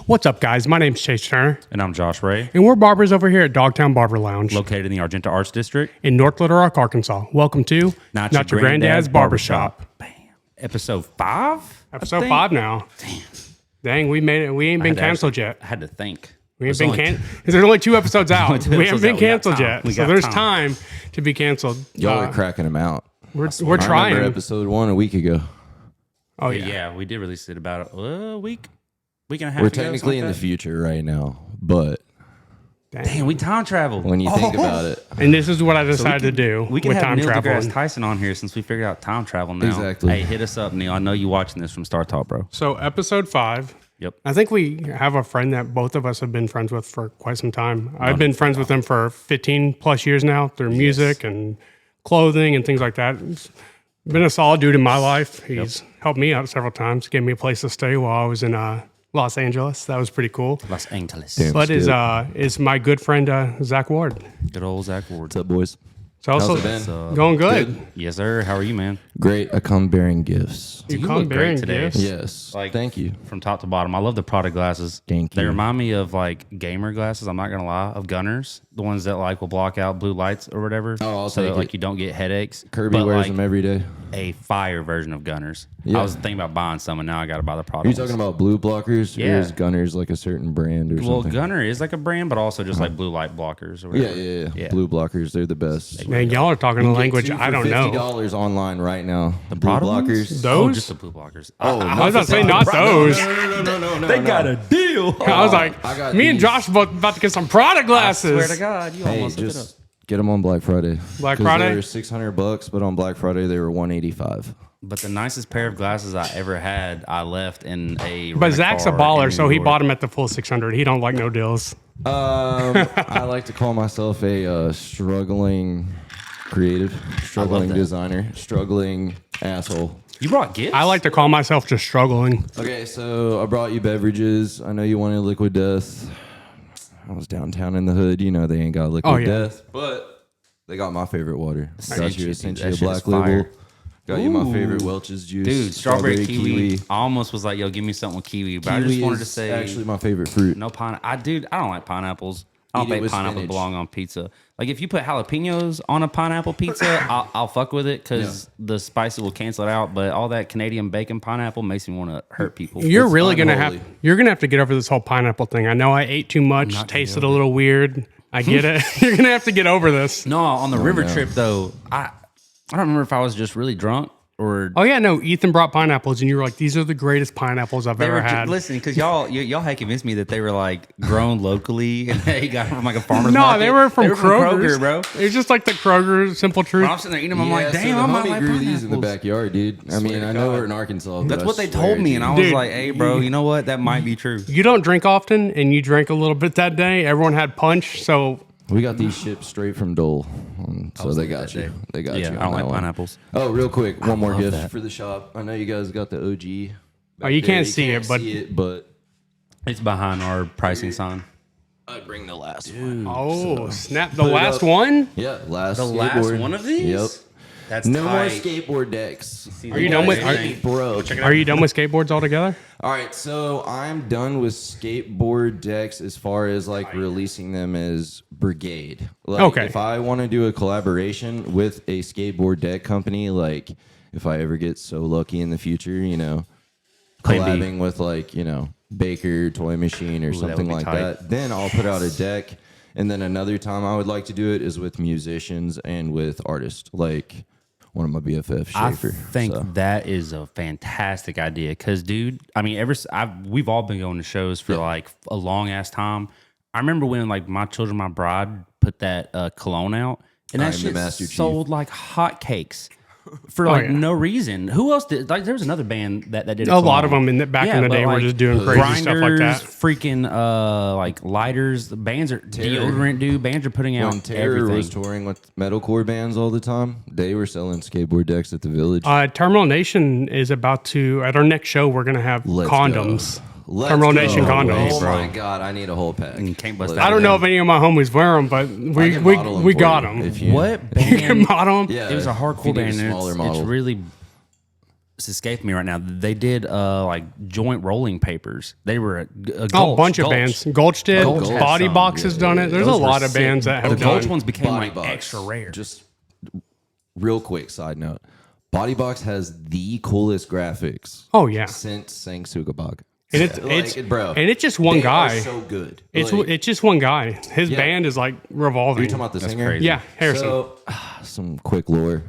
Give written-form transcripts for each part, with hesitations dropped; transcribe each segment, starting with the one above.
What's up, guys? My name's Chase Turner. And I'm Josh Ray. And we're barbers over here at Dogtown Barber Lounge. Located in the Argenta Arts District. In North Little Rock, Arkansas. Welcome to Not Your Granddad's Barbershop. Bam. Episode 5? Episode 5 now. Dang, we made it. We ain't been canceled yet. I had to think. We ain't been canceled. There's only 2 episodes out. We haven't been canceled yet. So there's time to be canceled. Y'all are cracking them out. We're I trying. remember episode 1 a week ago. Oh, yeah. Yeah, we did release it about a week and a half We're ago, technically in the future right now, but Dang, we time traveled. when you think about it, And this is what I decided to do We can with have time Neil traveling. deGrasse Tyson on here since we figured out time travel now. Exactly. Hey, hit us up, Neil. I know you watching this from Star Talk, bro. So episode 5. Yep. I think we have a friend that both of us have been friends with for quite some time. I've been friends with him for 15 plus years now through music and clothing and things like that. He's been a solid dude in my life. He's helped me out several times, gave me a place to stay while I was in Los Angeles. That was pretty cool. Los Angeles. Damn. But is my good friend Zack Ward. Good old Zack Ward. what's up, boys? So also How's it been? going good. Yes, sir. How are you, man? Great. I come bearing gifts. You You come look great bearing today. gifts. Yes. Thank you. From top to bottom. I love the product glasses. Thank They you. remind me of like gamer glasses. I'm not gonna lie, of gunners, the ones that like will block out blue lights or whatever. Oh, I'll so take that, like it. you don't get headaches. Kirby But, wears like, them every day. a fire version of gunners. Yeah. I was thinking about buying some, and now I got to buy the product. Are you talking about blue blockers? Yeah. Or is Gunners like a certain brand or Well, something? Gunner is like a brand, but also just like blue light blockers or whatever. Yeah. Blue blockers, they're the best. Man, y'all are talking a language Get 2 I don't for know. $50 online right now. The blue product ones? blockers. Those? Oh, just the blue blockers. Oh, I was about to say not those. No. They got a deal. I was like, I got me and these. Josh both about to get some product glasses. I swear to God, you Hey, almost looked it up. just get them on Black Friday. Black 'Cause Friday? They were $600, but on Black Friday they were $185. But the nicest pair of glasses I ever had, I left in a. But Zach's a baller, so he bought bought them at the full 600. He don't like no deals. I like to call myself a struggling creative, struggling that. designer, struggling asshole. You brought gifts. I like to call myself just struggling. Okay, so I brought you beverages. I know you wanted Liquid Death. I was downtown in the hood. You know they ain't got Liquid Oh, yeah. Death, but they got my favorite water. Got you essentially That a shit is black label. fire. Got you my Ooh. favorite Welch's juice. Dude, strawberry kiwi. I almost was like, yo, give me something with kiwi. But I just wanted to is say, actually my favorite fruit. no pineapple. I don't like pineapples. I don't Eat it think with pineapple spinach. belong on pizza. Like if you put jalapenos on a pineapple pizza, I'll fuck with it because the spice will cancel it out. But all that Canadian bacon pineapple makes me want to hurt people. You're It's really gonna have unholy. to get over this whole pineapple thing. I know I ate too much, Not tasted gonna a little weird. I get it. You're gonna have to get over this. No, on the river no. trip though, I don't remember if I was just really drunk or Oh yeah, no. Ethan brought pineapples, and you were like, "These are the greatest pineapples I've they ever were had." listen because y'all had convinced me that they were like grown locally and they got from like a farmer's No, market. they were from Kroger, Kroger's, bro. It's just like the Kroger Simple Truth. When I'm sitting there eating them, I'm like, so damn, the I might homie like grew these in the pineapples. backyard, dude. I mean, to I know God. we're in Arkansas. But That's I what they swear, told me, dude. and I was Dude. like, hey, bro, you know what? That might be true. You don't drink often, and you drank a little bit that day. Everyone had punch, so We got these shipped straight from Dole, so they got that you. day. They got Yeah, you. I don't on like that one. pineapples. Oh, real quick, one more love gift that. for the shop. I know you guys got the OG. Oh, you back can't there. see it, but- but It's behind our pricing sign. I'd bring the last one. oh snap! The Put it last up. one. Yeah, last. The last skateboard. one of these? Yep. That's No more tight. skateboard decks. Are you done with? Bro? Are you done with skateboards altogether? All right, so I'm done with skateboard decks as far as like releasing them as Brigade. Like, Okay. If I want to do a collaboration with a skateboard deck company, like if I ever get so lucky in the future, you know, Plan B. collabing with like, you know, Baker Toy Machine or that something would be like tight. that, then I'll put out a deck. And then another time I would like to do it is with musicians and with artists, like one of my BFFs, Schaefer. I think So, that is a fantastic idea because, dude, I mean, we've all been going to shows for like a long ass time. I remember when like my children, my bride put that cologne out, and I that am the shit Master Chief. sold like hotcakes for like yeah. no reason. Who else did? Like, there was another band that did A lot cologne. of them in the, back in the but, day were like, just doing crazy stuff like that. Freaking like lighters. The bands are deodorant, dude. Bands are putting out when Terror everything. was touring with metalcore bands all the time, they were selling skateboard decks at the Village. Terminal Nation is about to, at our next show, we're going to have Let's condoms. go. Let's Terminal go. Nation condoms. Oh bro. my god, I need a whole pack. You can't bust Let's that I don't down. know if any of my homies wear them, but I can model 'em we for got you them. if you- What You can band? model them. Yeah, It was a if you hardcore need a band. And smaller it's model. really it's escaping me right now. They did like joint rolling papers. They were a a bunch of bands. Gulch did. Gulch had Body some. Box has done it. There's Those a were lot of sick. bands that The have Gulch done. ones became Body like Box. extra rare. Just real quick side note. Body Box has the coolest graphics Oh yeah, since Sanksugabog. and it's bro. and it's just one They guy. are so good. It's just one guy. His Yeah. band is like revolving. Are you talking about the singer? crazy. Yeah, Harrison. So, some quick lore.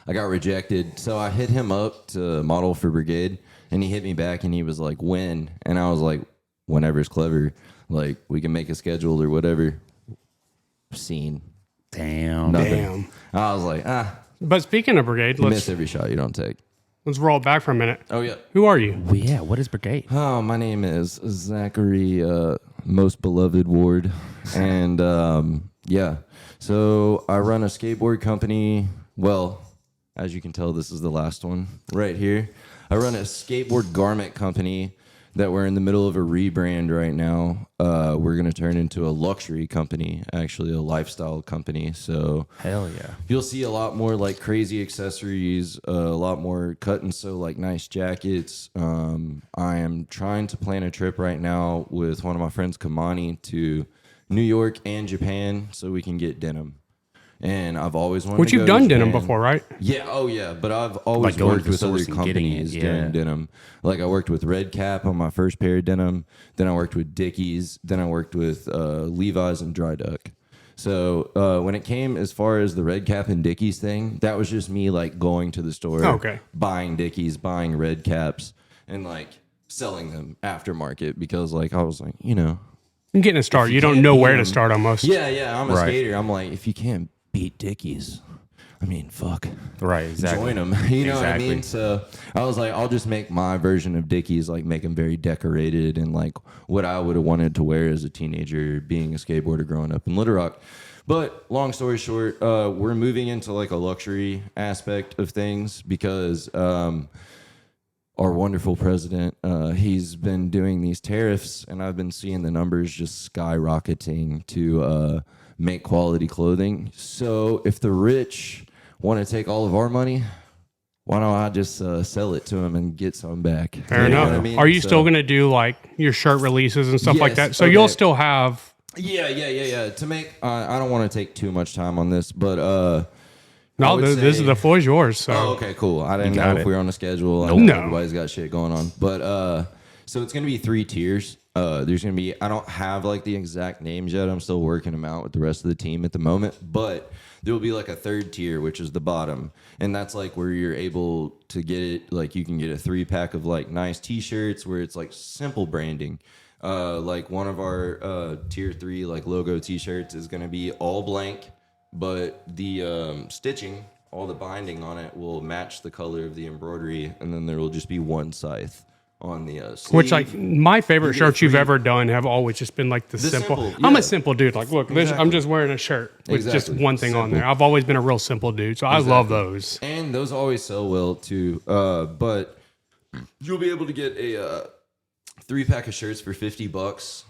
I got rejected. So I hit him up to model for Brigade, and he hit me back, and he was like, when? And I was like, whenever's clever. Like, we can make a schedule or whatever. Scene. Damn. Nothing. Damn. I was like, But speaking of Brigade, you let's miss every shot you don't take. roll it back for a minute. Oh, yeah. Who are you? Well, yeah. What is Brigade? Oh, my name is Zachary, most beloved Ward. And, yeah. So I run a skateboard company. Well, as you can tell, this is the last one right here. I run a skateboard garment company that we're in the middle of a rebrand right now. We're going to turn into a luxury company, actually a lifestyle company. So Hell yeah. you'll see a lot more like crazy accessories, a lot more cut and sew like nice jackets. I am trying to plan a trip right now with one of my friends, Kamani, to New York and Japan so we can get denim. And I've always wanted Which to go you've to done denim Japan. before, right? Yeah, oh yeah, but I've always Like going worked to the with other source and getting it, companies yeah. doing denim. Like I worked with Red Cap on my first pair of denim. Then I worked with Dickies. Then I worked with Levi's and Dry Duck. So when it came as far as the Red Cap and Dickies thing, that was just me like going to the store, Okay. buying Dickies, buying Red Caps, and like selling them aftermarket because like I was like, you know, I'm getting a start. You don't can't know beat where to 'em- start almost. Yeah, I'm a Right. skater. I'm like, if you can't beat Dickies, I mean, fuck. Right. Exactly. Join them. You know what I Exactly. mean? So I was like, I'll just make my version of Dickies, like make them very decorated and like what I would have wanted to wear as a teenager, being a skateboarder growing up in Little Rock. But long story short, we're moving into like a luxury aspect of things because our wonderful president, he's been doing these tariffs, and I've been seeing the numbers just skyrocketing to make quality clothing. So if the rich want to take all of our money, why don't I just sell it to them and get some back? Fair You know enough. what I mean? Are you So- still going to do like your shirt releases and stuff like Yes, that? So okay. you'll still have. Yeah. To make, I don't want to take too much time on this, but I No, would this is say- the floor is yours. So Oh, okay, cool. I didn't got know if it. we were on a schedule. I Nope. know No. everybody's got shit going on. But so it's gonna be 3 tiers. There's gonna be, I don't have like the exact names yet. I'm still working them out with the rest of the team at the moment. But there will be like a 3rd tier, which is the bottom, and that's like where you're able to get it. Like you can get a 3-pack of like nice T-shirts where it's like simple branding. Like one of our tier 3 like logo T-shirts is gonna be all blank, but the stitching, all the binding on it will match the color of the embroidery, and then there will just be one scythe on the sleeve. which like my favorite You get a shirts you've free- ever done have always just been like the simple. simple, I'm yeah. a simple dude. Like, look, this, I'm Exactly. just wearing a shirt with just Exactly. one thing on Simple. there. I've always been a real simple dude, so I love Exactly. those. And those always sell well too. But you'll be able to get a 3-pack of shirts for $50.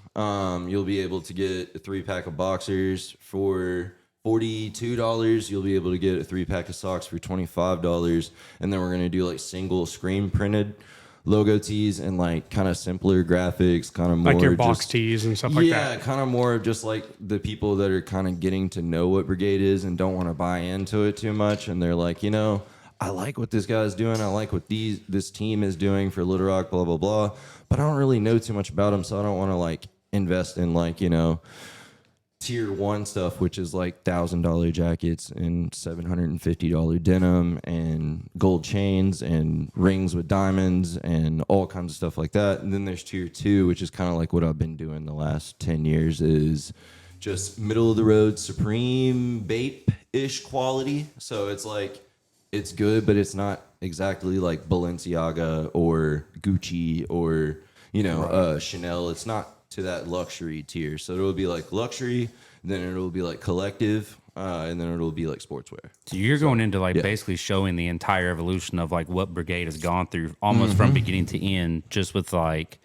You'll be able to get a 3-pack of boxers for $42. You'll be able to get a 3-pack of socks for $25. And then we're gonna do like single screen printed logo tees and like kind of simpler graphics, kind of more Like your box just, tees and stuff like yeah, that. kind of more of just like the people that are kind of getting to know what Brigade is and don't want to buy into it too much. And they're like, you know, I like what this guy's doing. I like what this team is doing for Little Rock, blah, blah, blah. But I don't really know too much about them, so I don't want to like invest in like, you know, tier 1 stuff, which is like $1,000 jackets and $750 denim and gold chains and rings with diamonds and all kinds of stuff like that. And then there's tier 2, which is kind of like what I've been doing the last 10 years, is just middle of the road, supreme Bape-ish quality. So it's like, it's good, but it's not exactly like Balenciaga or Gucci or, you know, Chanel. It's not to that luxury tier. So it'll be like luxury, then it'll be like collective, and then it'll be like sportswear. So you're going into like yeah. basically showing the entire evolution of like what Brigade has gone through almost from beginning to end, just with like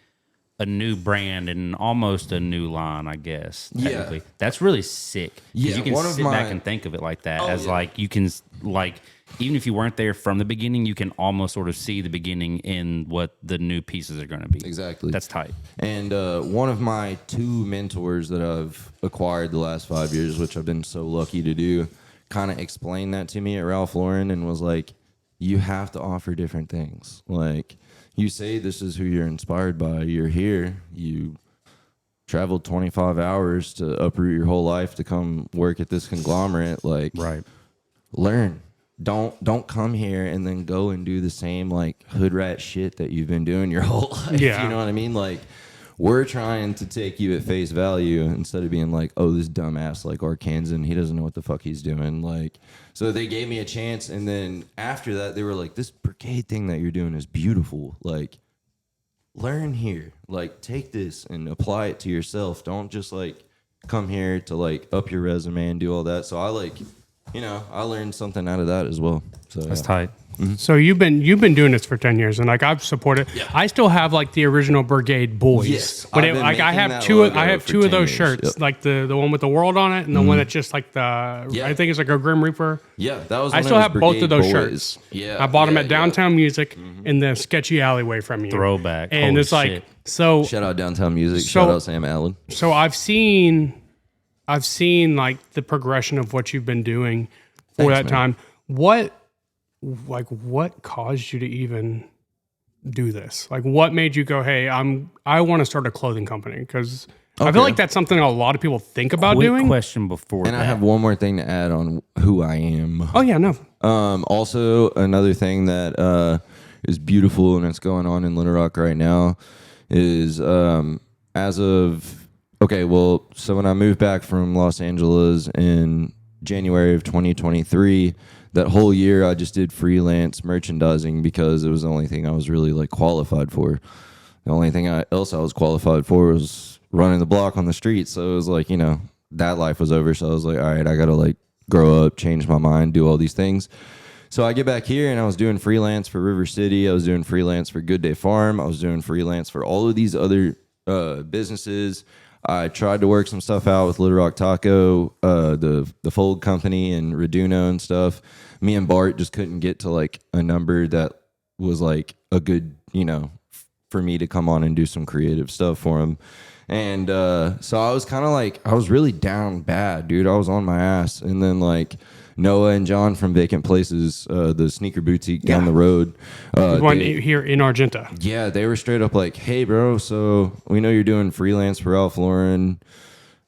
a new brand and almost a new line, I guess. Technically. Yeah. That's really sick. 'Cause Yeah, you can one of sit back my- and think of it like that Oh, as yeah. like you can like even if you weren't there from the beginning, you can almost sort of see the beginning in what the new pieces are going to be. Exactly. That's tight. And one of my 2 mentors that I've acquired the last 5 years, which I've been so lucky to do, kind of explained that to me at Ralph Lauren and was like, you have to offer different things. Like, you say this is who you're inspired by. You're here. You traveled 25 hours to uproot your whole life to come work at this conglomerate. Like, Right. learn. Don't come here and then go and do the same like hood rat shit that you've been doing your whole life. Yeah. You know what I mean? Like, we're trying to take you at face value instead of being like, oh, this dumbass like Arkansan, he doesn't know what the fuck he's doing. Like, so they gave me a chance, and then after that, they were like, this Brigade thing that you're doing is beautiful. Like, learn here. Like, take this and apply it to yourself. Don't just like come here to like up your resume and do all that. So I like, you know, I learned something out of that as well. So That's yeah. tight. So you've been doing this for 10 years, and like I've supported. Yeah. I still have like the original Brigade boys. Yes, but I've been like I making have that two. logo I have for 2 of 10 those years. shirts, Yep. like the one with the world on it, and the one that's just like the. Yeah. I think it's like a Grim Reaper. Yeah, that was. I when still it was have both Brigade of those Boys. shirts. Yeah, I bought them at yeah. Downtown Music in the sketchy alleyway from you. Throwback. And Holy it's like shit. so. Shout out Downtown Music. So- Shout out Sam Allen. So I've seen like the progression of what you've been doing for Thanks, that man. time. What caused you to even do this? Like, what made you go, hey, I want to start a clothing company? Because I feel Okay. like that's something a lot of people think about Quick doing. question before And that. I have one more thing to add on who I am. Oh yeah, no. Also, another thing that is beautiful and it's going on in Little Rock right now is so when I moved back from Los Angeles in January of 2023, that whole year I just did freelance merchandising because it was the only thing I was really like qualified for. The only thing else I was qualified for was running the block on the street. So it was like, you know, that life was over. So I was like, all right, I got to like grow up, change my mind, do all these things. So I get back here and I was doing freelance for River City. I was doing freelance for Good Day Farm. I was doing freelance for all of these other businesses. I tried to work some stuff out with Little Rock Taco, the Fold Company and Reduno and stuff. Me and Bart just couldn't get to like a number that was like a good, you know, for me to come on and do some creative stuff for him. And so I was kind of like, I was really down bad, dude. I was on my ass. And then like Noah and John from Vacant Places, the sneaker boutique down the road. One here in Argenta. Yeah, they were straight up like, hey, bro, so we know you're doing freelance for Ralph Lauren.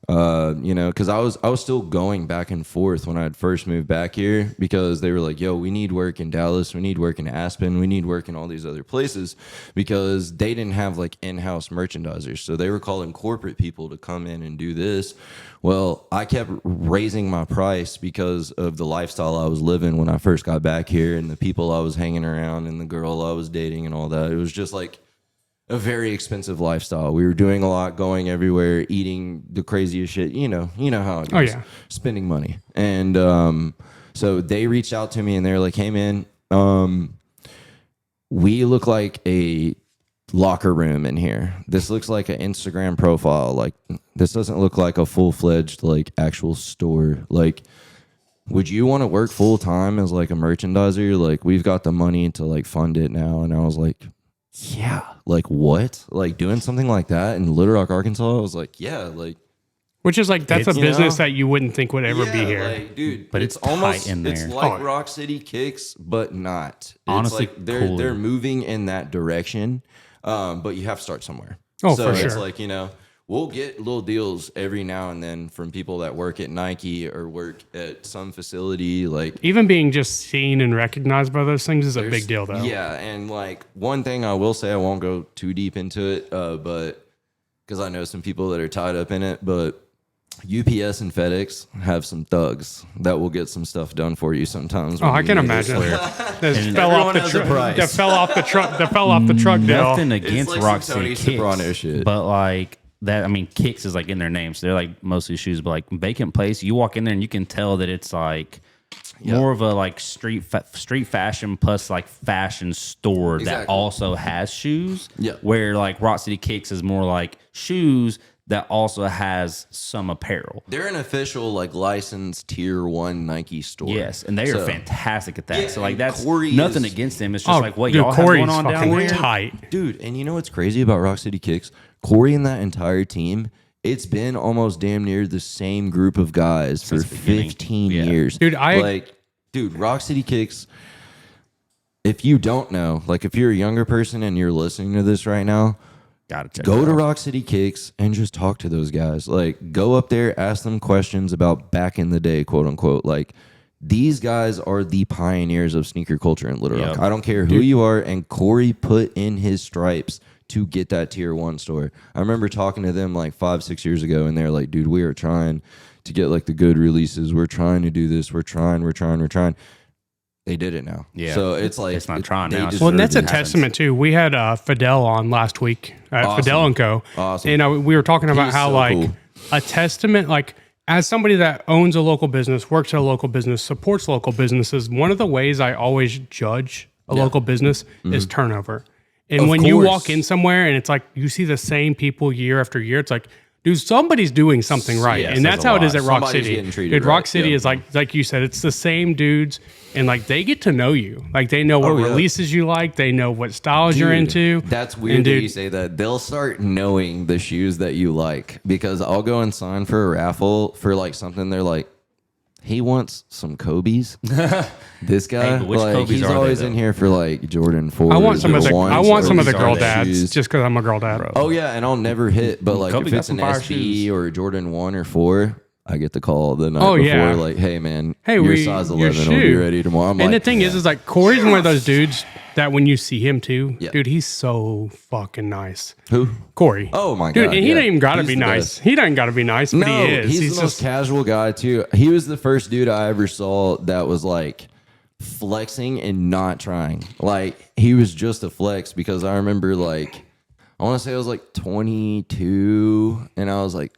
You know, because I was still going back and forth when I had first moved back here because they were like, yo, we need work in Dallas. We need work in Aspen. We need work in all these other places because they didn't have like in-house merchandisers. So they were calling corporate people to come in and do this. Well, I kept raising my price because of the lifestyle I was living when I first got back here and the people I was hanging around and the girl I was dating and all that. It was just like a very expensive lifestyle. We were doing a lot, going everywhere, eating the craziest shit. You know how it goes. Oh, yeah. Spending money. And so they reached out to me and they're like, hey, man, we look like a locker room in here. This looks like an Instagram profile. Like, this doesn't look like a full-fledged, like, actual store. Like, would you want to work full-time as, like, a merchandiser? Like, we've got the money to, like, fund it now. And I was like, yeah, like what? Like doing something like that in Little Rock, Arkansas? I was like, yeah, like. Which is like, that's a You business know? that you wouldn't think would ever be here. Like, dude, But it's tight in It's there. like Oh. Rock City Kicks, but not. It's Honestly, like they're cooler. moving in that direction, but you have to start somewhere. Oh, so for it's sure. like, you know, we'll get little deals every now and then from people that work at Nike or work at some facility. Like, Even being just seen and recognized by those things is a big deal, though. yeah, and like one thing I will say, I won't go too deep into it, but because I know some people that are tied up in it, but UPS and FedEx have some thugs that will get some stuff done for you sometimes. Oh, when I you can need it. imagine. That fell off everyone the has a truck. price. That fell off the truck. That fell off the truck deal. Nothing against like Rock some Tony City Kicks, Soprano shit. but like that. I mean, Kicks is like in their name, so they're like mostly shoes. But like Vacant Place, you walk in there and you can tell that it's like more of a like street fashion plus like fashion store that Exactly. also has shoes. Yeah. Where like Rock City Kicks is more like shoes that also has some apparel. They're an official like licensed tier 1 Nike store. Yes, and they are fantastic at that. Yeah, so like and that's Corey nothing is- against them. It's just like what dude, y'all have Corey's going on down fucking there. tight. Dude, and you know what's crazy about Rock City Kicks? Corey and that entire team, it's been almost damn near the same group of guys for Since the beginning. 15 Yeah. years. Dude, Rock City Kicks, if you don't know, like if you're a younger person and you're listening to this right now, Gotta check go it to out. Rock City Kicks and just talk to those guys. Like, go up there, ask them questions about back in the day, quote unquote. Like, these guys are the pioneers of sneaker culture in Little Rock. Yep. I don't care who you are. And Corey put in his stripes to get that tier 1 store. I remember talking to them like 5-6 years ago, and they're like, dude, we are trying to get like the good releases. We're trying to do this. We're trying. They did it now. Yeah. So it's like It's not trying now. Well, and that's a It happens. testament too. We had Fidel on last week at Awesome. Fidel and Co. Awesome. And we were talking about was how so like cool. a testament, like as somebody that owns a local business, works at a local business, supports local businesses. One of the ways I always judge a local business is turnover. And Of when you course. walk in somewhere and it's like you see the same people year after year, it's like, dude, somebody's doing something right. Yes, and there's that's a how it is lot. at Rock Somebody's City. getting treated Dude, Rock right. City Yeah. is like you said, it's the same dudes, and like they get to know you. Like they know what Oh, yeah. releases you like, they know what styles you're Dude, into. That's weird And that dude, you say that. They'll start knowing the shoes that you like because I'll go and sign for a raffle for like something. They're like, he wants some Kobe's. This guy, Hey, but which like, Kobe's he's are they, always though? in here for like Jordan 4. I want some of the Kobe's girl are dads shoes. just because I'm a girl dad. Oh yeah, and I'll never hit. But like Kobe if got it's some an fire SB shoes. or a Jordan 1 or 4, I get the call the night Oh, before. yeah. Like, hey man, Hey, your we size your 11 will be shoe. ready tomorrow. I'm And like, the thing is like Corey's one of those dudes that when you see him too, Yeah. dude, he's so fucking nice. who? Corey. Oh, my dude, God, and he yeah. don't even gotta He's be the nice. best. He doesn't gotta be nice, but No, he is. he's the most casual guy too. He was the first dude I ever saw that was like flexing and not trying. Like he was just a flex because I remember like I want to say I was like 22 and I was like,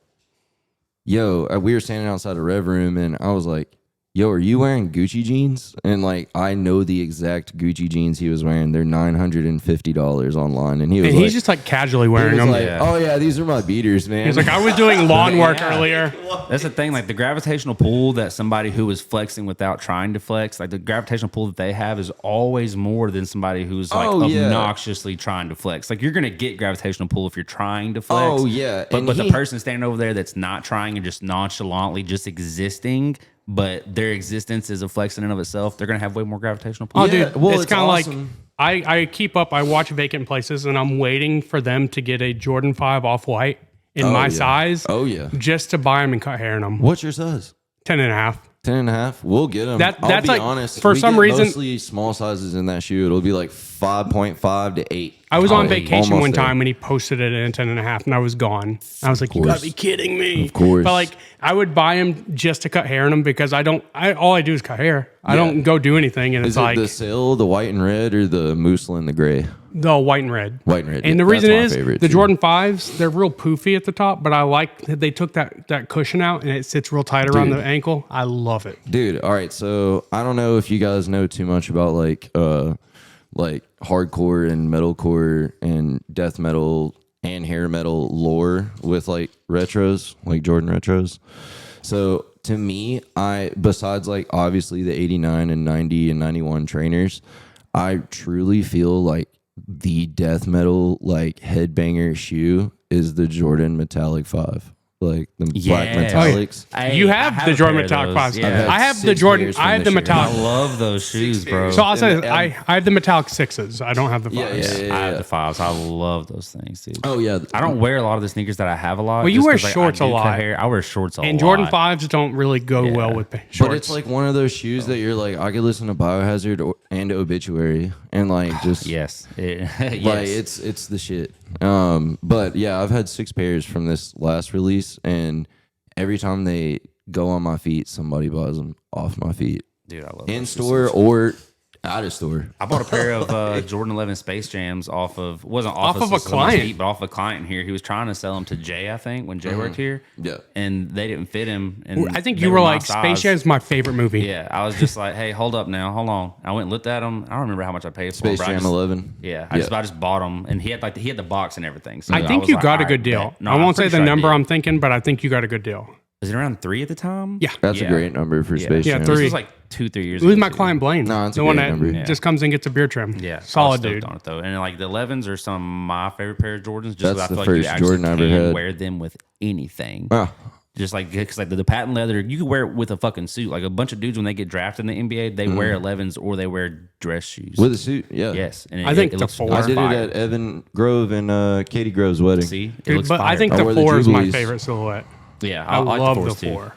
yo, we were standing outside a Rev Room and I was like, yo, are you wearing Gucci jeans? And like I know the exact Gucci jeans he was wearing. They're $950 online, and he was And like, he's just like casually he wearing was them. like, Yeah. oh yeah, these are my beaters, man. He's like, I was doing lawn work Yeah. earlier. That's the thing, like the gravitational pull that somebody who is flexing without trying to flex, like the gravitational pull that they have is always more than somebody who's like Oh, yeah. obnoxiously trying to flex. Like you're gonna get gravitational pull if you're trying to flex. Oh, yeah. But And the he- person standing over there that's not trying and just nonchalantly just existing, but their existence is a flex in and of itself, they're gonna have way more gravitational pull. Oh, Yeah, dude, well, it's it's kind of awesome. like I keep up. I watch Vacant Places, and I'm waiting for them to get a Jordan 5 off white in my yeah. size. Oh, yeah. just to buy them and cut hair in them. What's your size? 10 and a half. 10 and a half. We'll get them. That- I'll that's be like, honest. for we some get reason- mostly small sizes in that shoe. It'll be like 5.5 to 8. I was on Oh, vacation almost one there. time and he posted it in 10 and a half and I was gone. I was like, you gotta be kidding me. Of course. But like, I would buy him just to cut hair in them because all I do is cut hair. I don't go do anything. And Is it's it like the sail, the white and red, or the mousseline, the gray? the white and red. White and red. And the That's reason my is favorite, the too. Jordan 5s, they're real poofy at the top, but I like that they took that cushion out and it sits real tight around Dude. the ankle. I love it. Dude, all right. So I don't know if you guys know too much about like hardcore and metalcore and death metal and hair metal lore with like retros, like Jordan retros. So to me, besides like obviously the 89 and 90 and 91 trainers, I truly feel like the death metal like headbanger shoe is the Jordan Metallic 5. Like the black Yes. metallics. You I have the a Jordan pair of Metallic those. 5s. Yeah. I have the 6 Jordan. pairs I have the from this year. I Metallic. love those shoes, bro. So I'll say And- this, I have the Metallic 6s. I don't have the 5s. Yeah. I have the 5s. I love those things, dude. Oh yeah. I don't wear a lot of the sneakers that I have a lot. Well, you just wear 'cause, like, shorts I a do cut lot. hair. I wear shorts a lot. And Jordan 5s don't really go well with shorts. But it's like one of those shoes that you're like, I could listen to Biohazard and Obituary and like just Yes. Yes. like it's the shit. But yeah, I've had 6 pairs from this last release, and every time they go on my feet, somebody buys them off my feet Dude, I love in those store shoes. or Out of store. I bought a pair of Jordan 11 Space Jams off of Off of a someone's client. feet, but off a client here. He was trying to sell them to Jay, I think, when Jay worked here. Yeah. And they didn't fit him. And I think they you were my like, size. Space Jam is my favorite movie. Yeah, I was just like, hey, hold up now, hold on. I went and looked at them. I don't remember how much I paid for them. Space Jam 11. Yeah, I just bought them, and he had the box and everything. So I think was you like, got a all good right, deal. bet. No, I I'm won't say pretty the sure I number did. I'm thinking, but I think you got a good deal. Was it around 3 at the time? Yeah. That's a great number for Space Yeah, Jam. 3. This was like 2-3 years Who's ago. my too. client Blaine? No, it's a the one great that number. just comes and gets a beer trim. Yeah, Solid I was dude. stoked on it though, and like the 11s are some of my favorite pair of Jordans. Just That's 'cause I the feel like you first actually Jordan I ever can had. wear them with anything. Ah, Just like because like the patent leather, you can wear it with a fucking suit. Like a bunch of dudes when they get drafted in the NBA, they wear 11s or they wear dress shoes. with a suit, yeah. Yes, and I think it the looks 4. I did fire. it at Evan Grove and Katie Grove's wedding. See, it Dude, looks but fire. I think I the wore the 4 is my Jubilees. favorite silhouette. yeah, I like love the the fours, too. 4.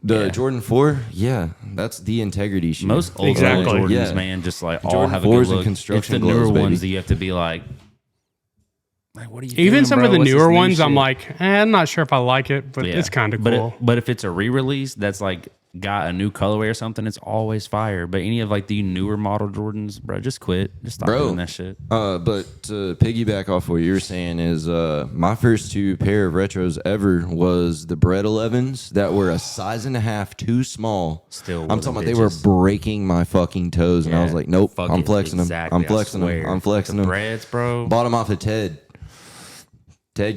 The Jordan 4, yeah, that's the integrity shoe. Most old Exactly. Jordans, Yeah. man, just like all Jordan have a 4s good and look. It's construction the newer gloves, baby. ones that you have to be like what are you? Even feeling, some bro? of the What's this newer new ones, I'm shit? like, I'm not sure if I like it, but Yeah. it's kind of But cool. But if it's a re-release that's like got a new colorway or something, it's always fire. But any of like the newer model Jordans, bro, just quit. Just stop doing that shit. But to piggyback off what you're saying is my first 2 pair of retros ever was the Bread 11s that were a size and a half too small. Still I'm wore talking them about they were bitches. breaking my fucking toes, and I was like, nope, Fuck I'm it, flexing them. exactly, I'm I flexing them. swear. I'm flexing The them. Breads, bro. Bought them off of Ted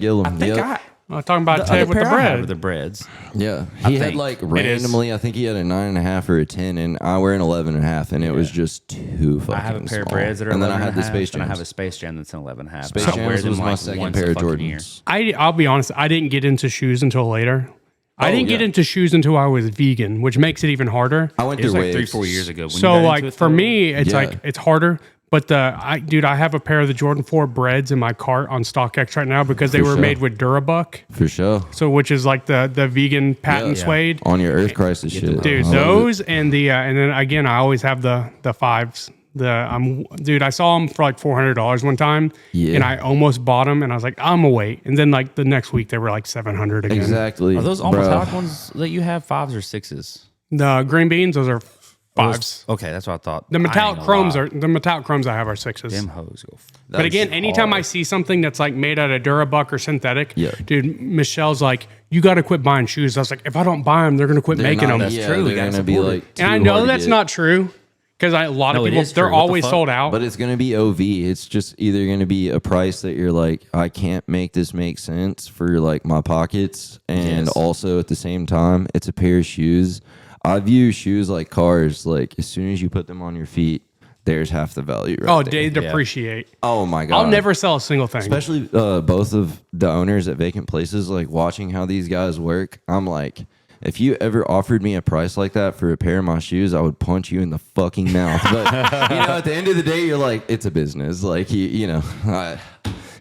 Gillum. I think Yep. Talking about the Ted other with the pair I have are bread. the Breads. Yeah, he had think like is. randomly. I think he had a 9.5 or a 10, and I wear an 11.5, and it was just too fucking I have a pair of small. Breads that are And then I 11 had the and a half, Space and I Jams. have a Space Jam that's an 11 and a half. Space I wear Jams them, was my like, second once pair a of fucking year. Jordans. I'll be honest, I didn't get into shoes until later. I didn't get yeah. into shoes until I was vegan, which makes it even harder. I went It was through like waves. 3-4 years ago. When you So got into like it, for though. me, it's Yeah. like it's harder. But I have a pair of the Jordan 4 breads in my cart on StockX right now because they were sure. made with Durabuck. For sure. So which is like the vegan patent Yeah. suede. On your Earth Crisis shit. Dude, I love those and then again I always have the 5s. I saw them for like $400 one time, Yeah. and I almost bought them, and I was like, I'm gonna wait. And then like the next week they were like $700 it. again. Exactly. Are those all bro. metallic ones that you have 5s or 6s? The green beans, those are 5s. Okay, that's what I thought. The metallic I ain't gonna chromes I have are 6s. them hoes go. But again, That's anytime I hard. see something that's like made out of Durabuck or synthetic, Yeah. dude, Michelle's like, you got to quit buying shoes. I was like, if I don't buy them, they're going to quit They're making not- them. yeah, true. We They're gotta gonna be support like. And I too know hard to that's get. not true because a lot of No, it people, is they're true. What the always fuck? sold out. But it's gonna be OV. It's just either gonna be a price that you're like, I can't make this make sense for like my pockets, and Yes. also at the same time, it's a pair of shoes. I view shoes like cars. Like as soon as you put them on your feet, there's half the value. Right Oh, there. they depreciate. Oh my god! I'll never sell a single thing. Especially both of the owners at vacant places, like watching how these guys work. I'm like, if you ever offered me a price like that for a pair of my shoes, I would punch you in the fucking mouth. But at the end of the day, you're like, it's a business. Like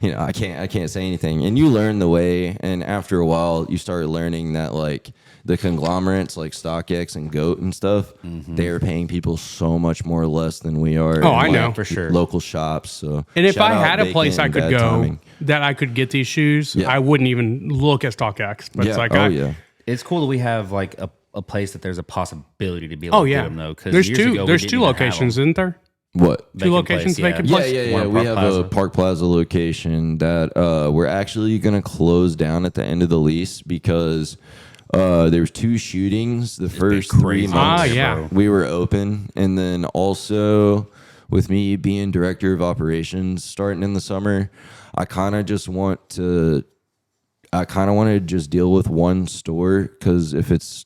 I can't say anything. And you learn the way. And after a while, you start learning that like the conglomerates like StockX and Goat and stuff, they're paying people so much more or less than we are. Oh, in, I like, know. For sure. Local shops. So And if shout I out had a Vacant place I and could Bad go Timing. that I could get these shoes, Yeah. I wouldn't even look at StockX. But it's like, yeah. It's cool that we have like a place that there's a possibility to be able oh to yeah, get them though. Because there's two locations, isn't there? What? Two locations vacant Yeah, place? yeah, yeah. One at We Park have Plaza. a Park Plaza location that we're actually going to close down at the end of the lease because there's 2 shootings the first 3 crazy. months. Ah, yeah. We were open. And then also with me being director of operations starting in the summer, I kind of want to just deal with one store because if it's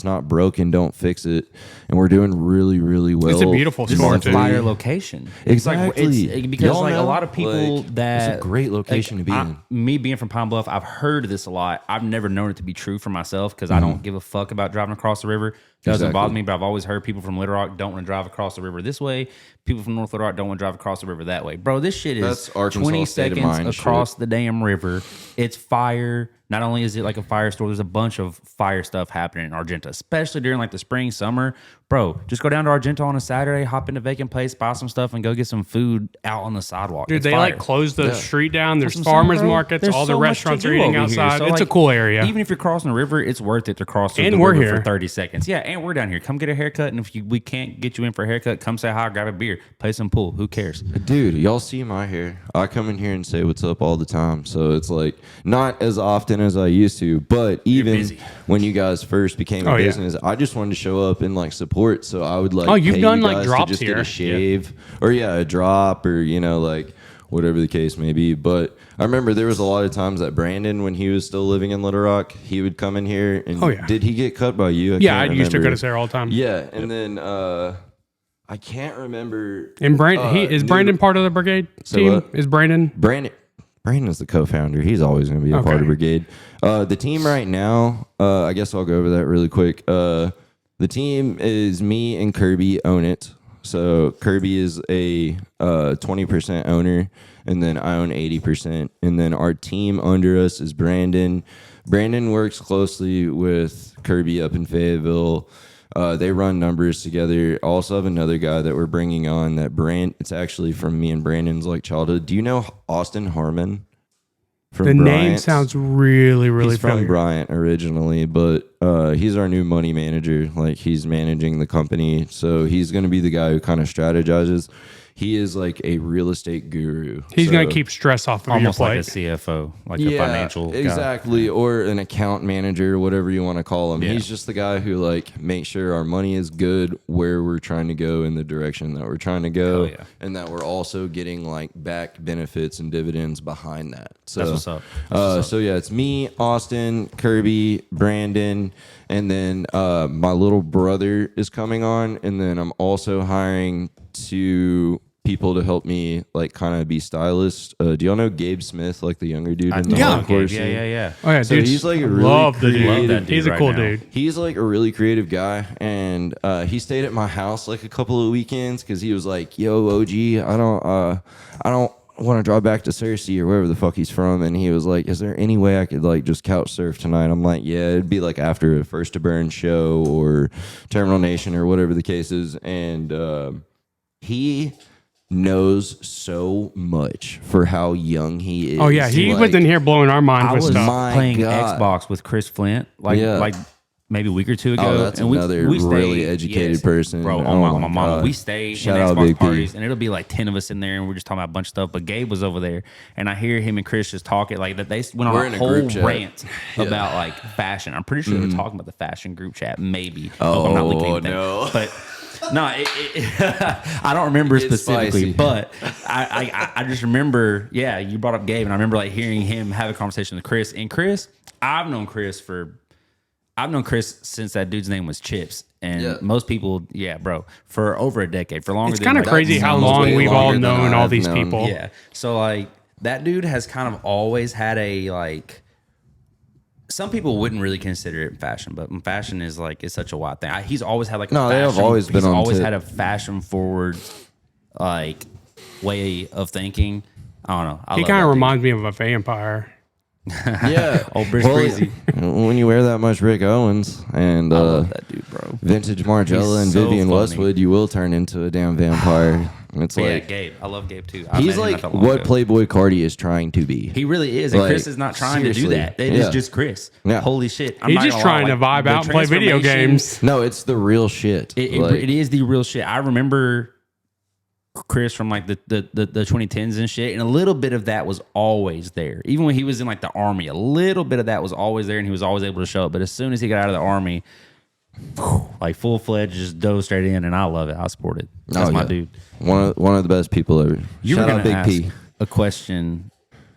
not broken, don't fix it. And we're doing really, really well. It's a beautiful Just store, a too. fire location. Exactly. It's like because Y'all like a know, lot of people like, that it's a great location to be in. Me being from Pine Bluff, I've heard this a lot. I've never known it to be true for myself because I don't give a fuck about driving across the river. Doesn't Exactly. bother me, but I've always heard people from Little Rock don't want to drive across the river this way. People from North Little Rock don't want to drive across the river that way. Bro, this shit is That's Arkansas 20 state of seconds mind across shit. the damn river. It's fire. not only is it like a fire store, there's a bunch of fire stuff happening in Argenta, especially during like the spring, summer. Bro, just go down to Argenta on a Saturday, hop into Vacant Place, buy some stuff, and go get some food out on the sidewalk. Dude, It's they fire. like close the street down. There's That's what I'm saying, farmers bro. markets. There's all the so much to restaurants are do eating over here. outside. So, It's a like, cool area. Even if you're crossing the river, it's worth it to cross through And the we're river here. for 30 seconds. Yeah, and we're down here. Come get a haircut, and if we can't get you in for a haircut, come say hi, grab a beer, play some pool. Who cares? Dude, y'all see my hair. I come in here and say what's up all the time. So it's like not as often as I used to, but even busy. when you guys first became a Oh, yeah. business, I just wanted to show up and like support. So I would like Oh, you've pay done, you like, guys drops to just here. get a shave or a drop or like whatever the case may be. But I remember there was a lot of times that Brandon, when he was still living in Little Rock, he would come in here and Oh, yeah. did he get cut by you? Yeah, I can't used to go remember. to Sarah all the time. Yeah, and then I can't remember. And Brandon, is Brandon part of the Brigade team? what? Is Brandon? Brandon's the co-founder. He's always going to be a part of Brigade. The team right now, I guess I'll go over that really quick. The team is me and Kirby own it. So Kirby is a 20% owner, and then I own 80%. And then our team under us is Brandon. Brandon works closely with Kirby up in Fayetteville. They run numbers together. Also have another guy that we're bringing on it's actually from me and Brandon's like childhood. Do you know Austin Harmon? From The name Bryant? sounds really, really He's from familiar. Bryant originally, but he's our new money manager. Like he's managing the company, so he's going to be the guy who kind of strategizes. He is like a real estate guru. He's going So- to keep stress off of Almost your like a plate. CFO, like a financial guy. exactly, or an account manager, whatever you want to call him. Yeah. He's just the guy who like makes sure our money is good where we're trying to go in the direction that we're trying to go, Hell yeah. and that we're also getting like back benefits and dividends behind that. So That's what's up. That's what's up. So yeah, it's me, Austin, Kirby, Brandon, and then my little brother is coming on, and then I'm also hiring two people to help me like kind of be stylists. Do y'all know Gabe Smith, like the younger dude in the Yeah. hardcore Yeah, scene? yeah. Oh yeah, So dude. he's like a I really love the dude. creative- Love that dude He's a right cool now. dude. He's like a really creative guy, and he stayed at my house like a couple of weekends because he was like, "Yo, OG, I don't want to drive back to Cersei or wherever the fuck he's from." And he was like, "Is there any way I could like just couch surf tonight?" I'm like, "Yeah, it'd be like after a First to Burn show or Terminal Nation or whatever the case is." And he knows so much for how young he is. Oh yeah, he was in here blowing our minds I with was stuff. My playing God. Xbox with Chris Flint, like maybe a week or two ago. Oh, that's and another really educated person. Bro, Oh my my mama. God. We stayed Shout in out Xbox Big P. parties, and it'll be like 10 of us in there, and we're just talking about a bunch of stuff. But Gabe was over there, and I hear him and Chris just talking like that. They went on We're a in a whole group chat. rant about like fashion. I'm pretty sure they were talking about the fashion group chat. Maybe. Hope I'm not leaking anything. no. But no, I don't remember It's specifically, spicy. but I just remember, you brought up Gabe, and I remember like hearing him have a conversation with Chris. And Chris, I've known Chris since that dude's name was Chips. And most people, bro, for over a decade, for longer It's than kind of like, crazy how sounds long way we've all longer than known all I've these known. people. Yeah. So like that dude has kind of always had a like. Some people wouldn't really consider it fashion, but fashion is like it's such a wide thing. He's always had like a No, they have fashion, always been he's on always tip. had a fashion forward like way of thinking. I don't know. He kind of reminds me of a vampire. Yeah. Brick Breezy. When you wear that much Rick Owens and I love that dude, bro. vintage Margiela He's and so Vivian funny. Westwood, you will turn into a damn vampire. It's But like Gabe. I love Gabe too. I he's met him like not that long what ago. Playboy Cardi is trying to be. He really is, and Like, Chris is not trying to do seriously. that. It is Yeah. just Chris. Yeah. Holy shit! I'm He's not just gonna trying lie, to vibe the out and play video transformation- games. No, it's the real shit. It is the real shit. I remember Chris from like the 2010s and shit, and a little bit of that was always there. Even when he was in like the army, a little bit of that was always there, and he was always able to show it. But as soon as he got out of the army, like full fledged, just dove straight in, and I love it. I support it. That's my dude. One of the best people ever. You Shout were out gonna Big ask P. a question,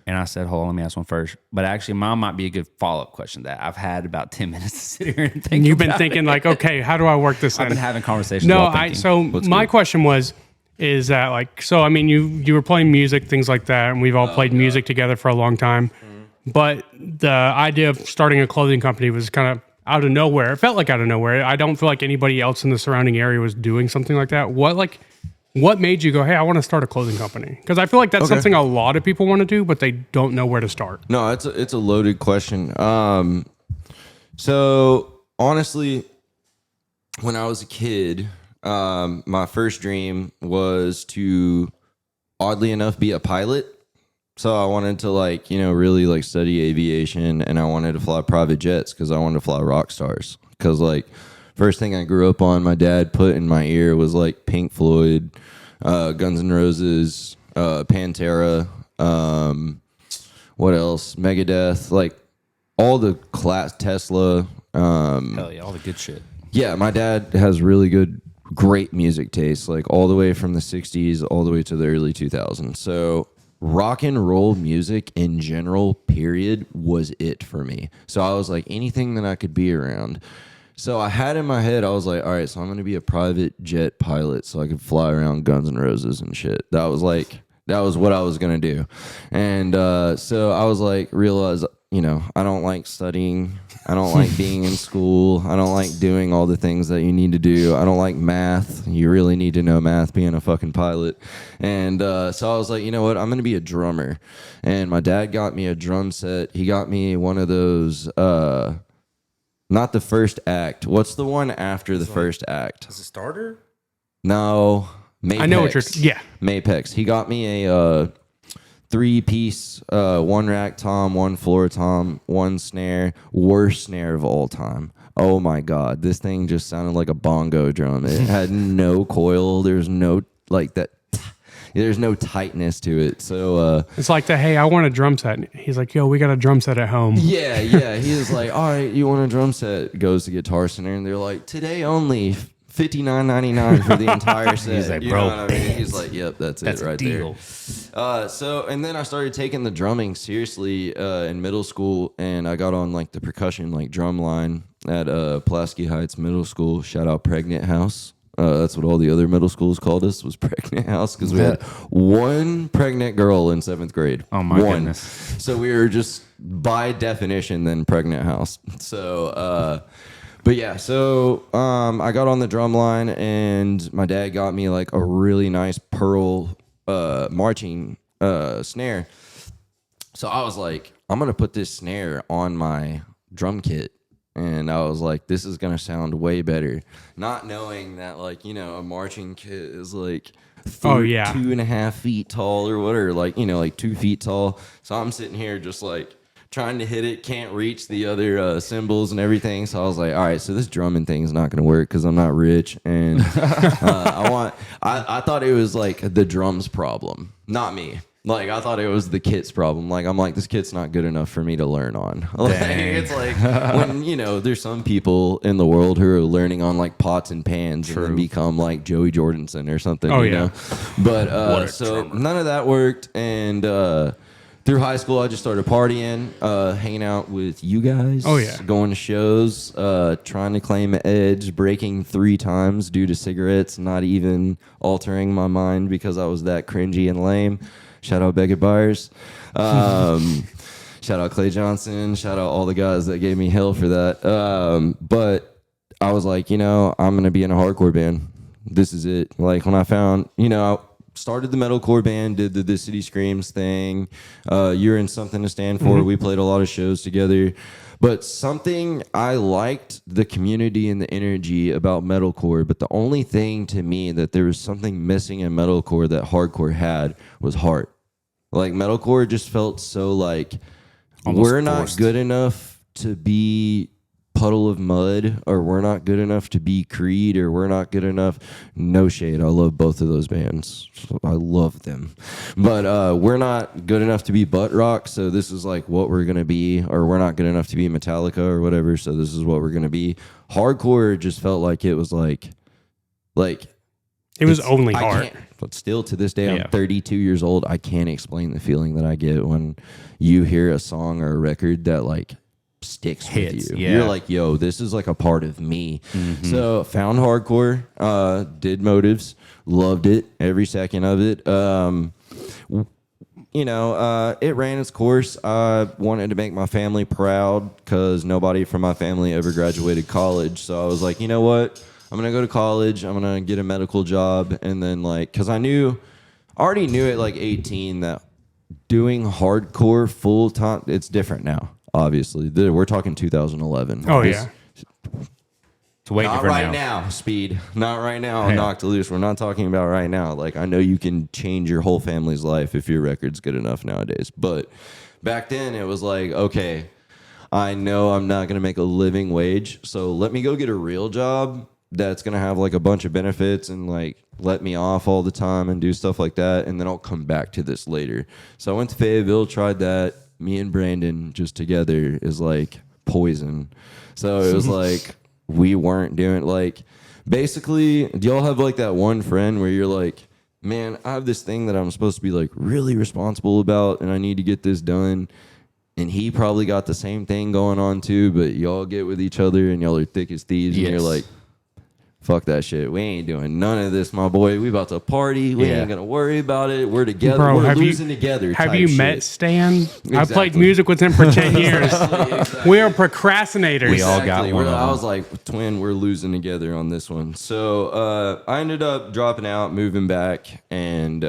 and I said, "Hold on, let me ask one first." But actually, mine might be a good follow up question that I've had about 10 minutes to sit here and think. And you've been about thinking it. like, okay, how do I work this I've in? been having conversations. No, while thinking. so my question is that like, so I mean, you were playing music, things like that, and we've all played music together for a long time. But the idea of starting a clothing company was kind of out of nowhere. It felt like out of nowhere. I don't feel like anybody else in the surrounding area was doing something like that. What like What made you go, hey, I want to start a clothing company? Because I feel like that's something a lot of people want to do, but they don't know where to start. No, it's a loaded question. So honestly, when I was a kid, my first dream was to, oddly enough, be a pilot. So I wanted to really study aviation, and I wanted to fly private jets because I wanted to fly rock stars. Because first thing I grew up on, my dad put in my ear was like Pink Floyd, Guns N' Roses, Pantera, what else? Megadeth, like all the class, Tesla. Hell yeah, all the good shit. Yeah, my dad has really great music taste, like all the way from the 60s all the way to the early 2000s. So rock and roll music in general, period, was it for me. So I was like, anything that I could be around. So I had in my head, I was like, all right, so I'm going to be a private jet pilot so I could fly around Guns N' Roses and shit. That was what I was going to do. And so I was like, realized, I don't like studying. I don't like being in school. I don't like doing all the things that you need to do. I don't like math. You really need to know math being a fucking pilot. And so I was like, you know what? I'm going to be a drummer. And my dad got me a drum set. He got me one of those, not the first act. What's the one after the first act? Is it starter? No. Mapex. I know what you're... Yeah. Mapex. He got me a 3-piece, 1 rack tom, 1 floor tom, 1 snare. Worst snare of all time. Oh my God. This thing just sounded like a bongo drum. It had no coil. There's no there's no tightness to it. So it's like hey, I want a drum set. He's like, yo, we got a drum set at home. Yeah. He was like, all right, you want a drum set? Goes to Guitar Center, and they're like, today only, $59.99 for the entire set. He's like, you bro, know what I mean? He's like, yep, that's it right deal. there. So, and then I started taking the drumming seriously in middle school, and I got on the percussion, drum line at Pulaski Heights Middle School. Shout out Pregnant House. That's what all the other middle schools called us, was Pregnant House, because we had one pregnant girl in 7th grade. Oh my goodness. So we were just by definition then Pregnant House. So but yeah, so I got on the drum line, and my dad got me a really nice pearl marching snare. So I was like, I'm gonna put this snare on my drum kit. And I was like, this is going to sound way better. Not knowing that, a marching kit is 2.5 feet tall or whatever, 2 feet tall. So I'm sitting here just trying to hit it, can't reach the other cymbals and everything. So I was like, all right, so this drumming thing is not going to work because I'm not rich. And I thought it was the drums problem, not me. I thought it was the kit's problem. I'm like, this kit's not good enough for me to learn on. It's when, there's some people in the world who are learning on pots and pans and then become Joey Jordanson or something, you know? But so none of that worked. And through high school, I just started partying, hanging out with you guys. Oh, yeah. Going to shows, trying to claim an edge, breaking 3 times due to cigarettes, not even altering my mind because I was that cringy and lame. Shout out Beckett Byers. Shout out Clay Johnson. Shout out all the guys that gave me hell for that. But I was like, I'm going to be in a hardcore band. This is it. When I found, I started the metalcore band, did the City Screams thing. You're in Something to Stand For. Mm-hmm. We played a lot of shows together. But something, I liked the community and the energy about metalcore, but the only thing to me that there was something missing in metalcore that hardcore had was heart. Metalcore just felt so almost we're not forced. Good enough to be Puddle of Mud, or we're not good enough to be Creed, or we're not good enough. No shade, I love both of those bands. I love them. But we're not good enough to be Butt Rock, so this is what we're going to be. Or we're not good enough to be Metallica or whatever, so this is what we're going to be. Hardcore just felt like it was it was only hard. But still to this day, I'm 32 years old. I can't explain the feeling that I get when you hear a song or a record that sticks with you. Yeah. You're like, yo, this is a part of me. Mm-hmm. So found hardcore, did Motives, loved it, every second of it. It ran its course. I wanted to make my family proud because nobody from my family ever graduated college. So I was like, you know what? I'm gonna go to college. I'm gonna get a medical job, and then like, cause I already knew at like 18 that doing hardcore full time, it's different now. Obviously, we're talking 2011. Oh yeah. It's way Not different right now, Speed. Not right now. Knocked Loose. We're not talking about right now. Like, I know you can change your whole family's life if your record's good enough nowadays. But back then, it was like, okay, I know I'm not going to make a living wage, so let me go get a real job that's going to have like a bunch of benefits and like let me off all the time and do stuff like that, and then I'll come back to this later. So I went to Fayetteville, tried that. Me and Brandon just together is like poison. So it was like we weren't doing like, basically, do y'all have like that one friend where you're like, man, I have this thing that I'm supposed to be like really responsible about and I need to get this done. And he probably got the same thing going on too, but y'all get with each other and y'all are thick as thieves and you're like, fuck that shit. We ain't doing none of this, my boy. We about to party. We ain't gonna worry about it. We're together. Bro, we're losing together. Have you met Stan? Exactly. I played music with him for 10 years. Exactly. We are procrastinators. We all got one. I was like, twin, we're losing together on this one. So I ended up dropping out, moving back, and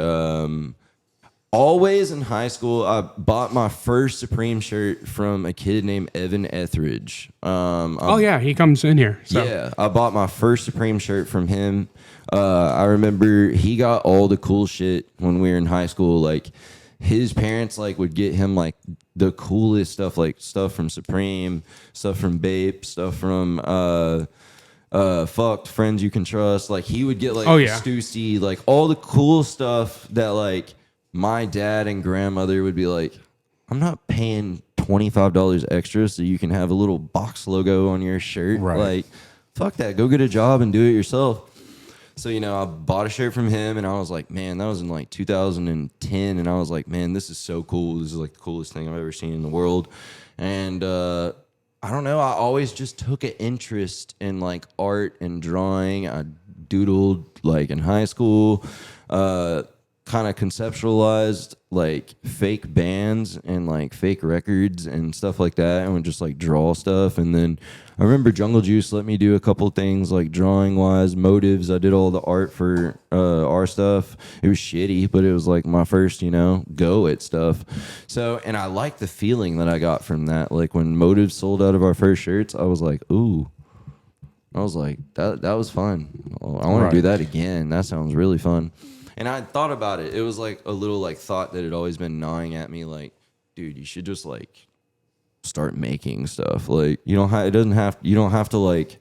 always in high school, I bought my first Supreme shirt from a kid named Evan Etheridge. Oh yeah, he comes in here. So. Yeah, I bought my first Supreme shirt from him. I remember he got all the cool shit when we were in high school. Like his parents like would get him like the coolest stuff, like stuff from Supreme, stuff from Bape, stuff from Fucked, Friends You Can Trust. Like he would get like Stussy, like all the cool stuff that like my dad and grandmother would be like, I'm not paying $25 extra so you can have a little box logo on your shirt. Right. Like, fuck that. Go get a job and do it yourself. So, you know, I bought a shirt from him and I was like, man, that was in like 2010. And I was like, man, this is so cool. This is like the coolest thing I've ever seen in the world. And I don't know. I always just took an interest in like art and drawing. I doodled like in high school. Kind of conceptualized like fake bands and like fake records and stuff like that, and would just like draw stuff. And then I remember Jungle Juice let me do a couple things like drawing wise, motives. I did all the art for our stuff. It was shitty, but it was like my first, you know, go at stuff. So, and I like the feeling that I got from that. Like when Motives sold out of our first shirts, I was like, ooh. I was like, that was fun. I want to do that again. That sounds really fun. And I thought about it. It was like a little like thought that had always been gnawing at me. Like, dude, you should just like start making stuff. Like, you don't have to like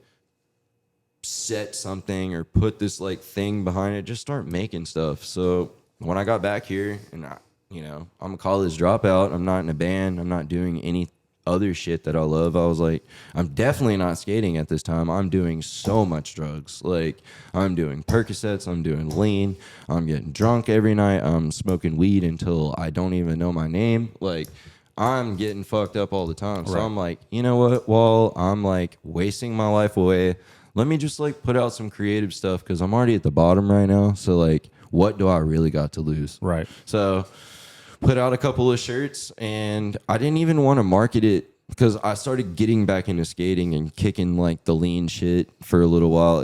set something or put this like thing behind it. Just start making stuff. So when I got back here and I'm a college dropout. I'm not in a band. I'm not doing any other shit that I love. I was like, I'm definitely not skating at this time. I'm doing so much drugs. Like, I'm doing Percocets, I'm doing lean, I'm getting drunk every night, I'm smoking weed until I don't even know my name. Like, I'm getting fucked up all the time. So I'm like, you know what? While I'm like wasting my life away, let me just like put out some creative stuff because I'm already at the bottom right now. So like, what do I really got to lose? Right. So put out a couple of shirts, and I didn't even want to market it because I started getting back into skating and kicking like the lean shit for a little while.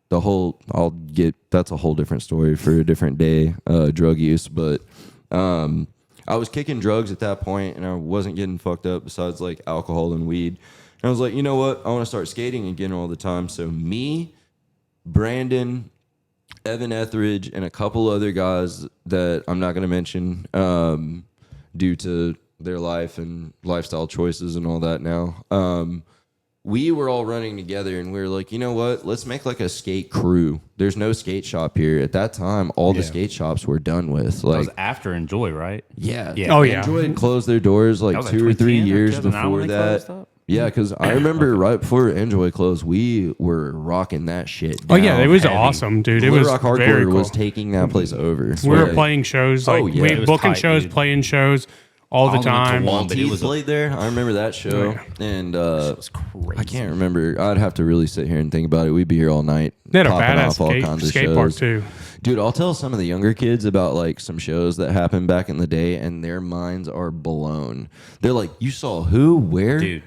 That's a whole different story for a different day, drug use. But I was kicking drugs at that point, and I wasn't getting fucked up besides like alcohol and weed. And I was like, you know what? I want to start skating again all the time. So me, Brandon, Evan Etheridge, and a couple other guys that I'm not going to mention due to their life and lifestyle choices and all that now. We were all running together, and we were like, you know what? Let's make like a skate crew. There's no skate shop here. At that time, all the skate shops were done with. Like, that was after Enjoy, right? Yeah. Oh, yeah. Enjoy had closed their doors like 2 or 3 years before that. Yeah, because I remember right before Enjoy closed, we were rocking that shit down. Oh yeah, it was awesome, dude. It Little was Rock Hardcore very cool. was taking that place over. We were playing shows, like we were booking tight, shows, dude. playing shows all the time. But it was played there. I remember that show, and it was crazy. I can't remember. I'd have to really sit here and think about it. We'd be here all night. They had a popping badass off all kinds of skate park shows. too. Dude, I'll tell some of the younger kids about like some shows that happened back in the day, and their minds are blown. They're like, "You saw who? Where?" Dude,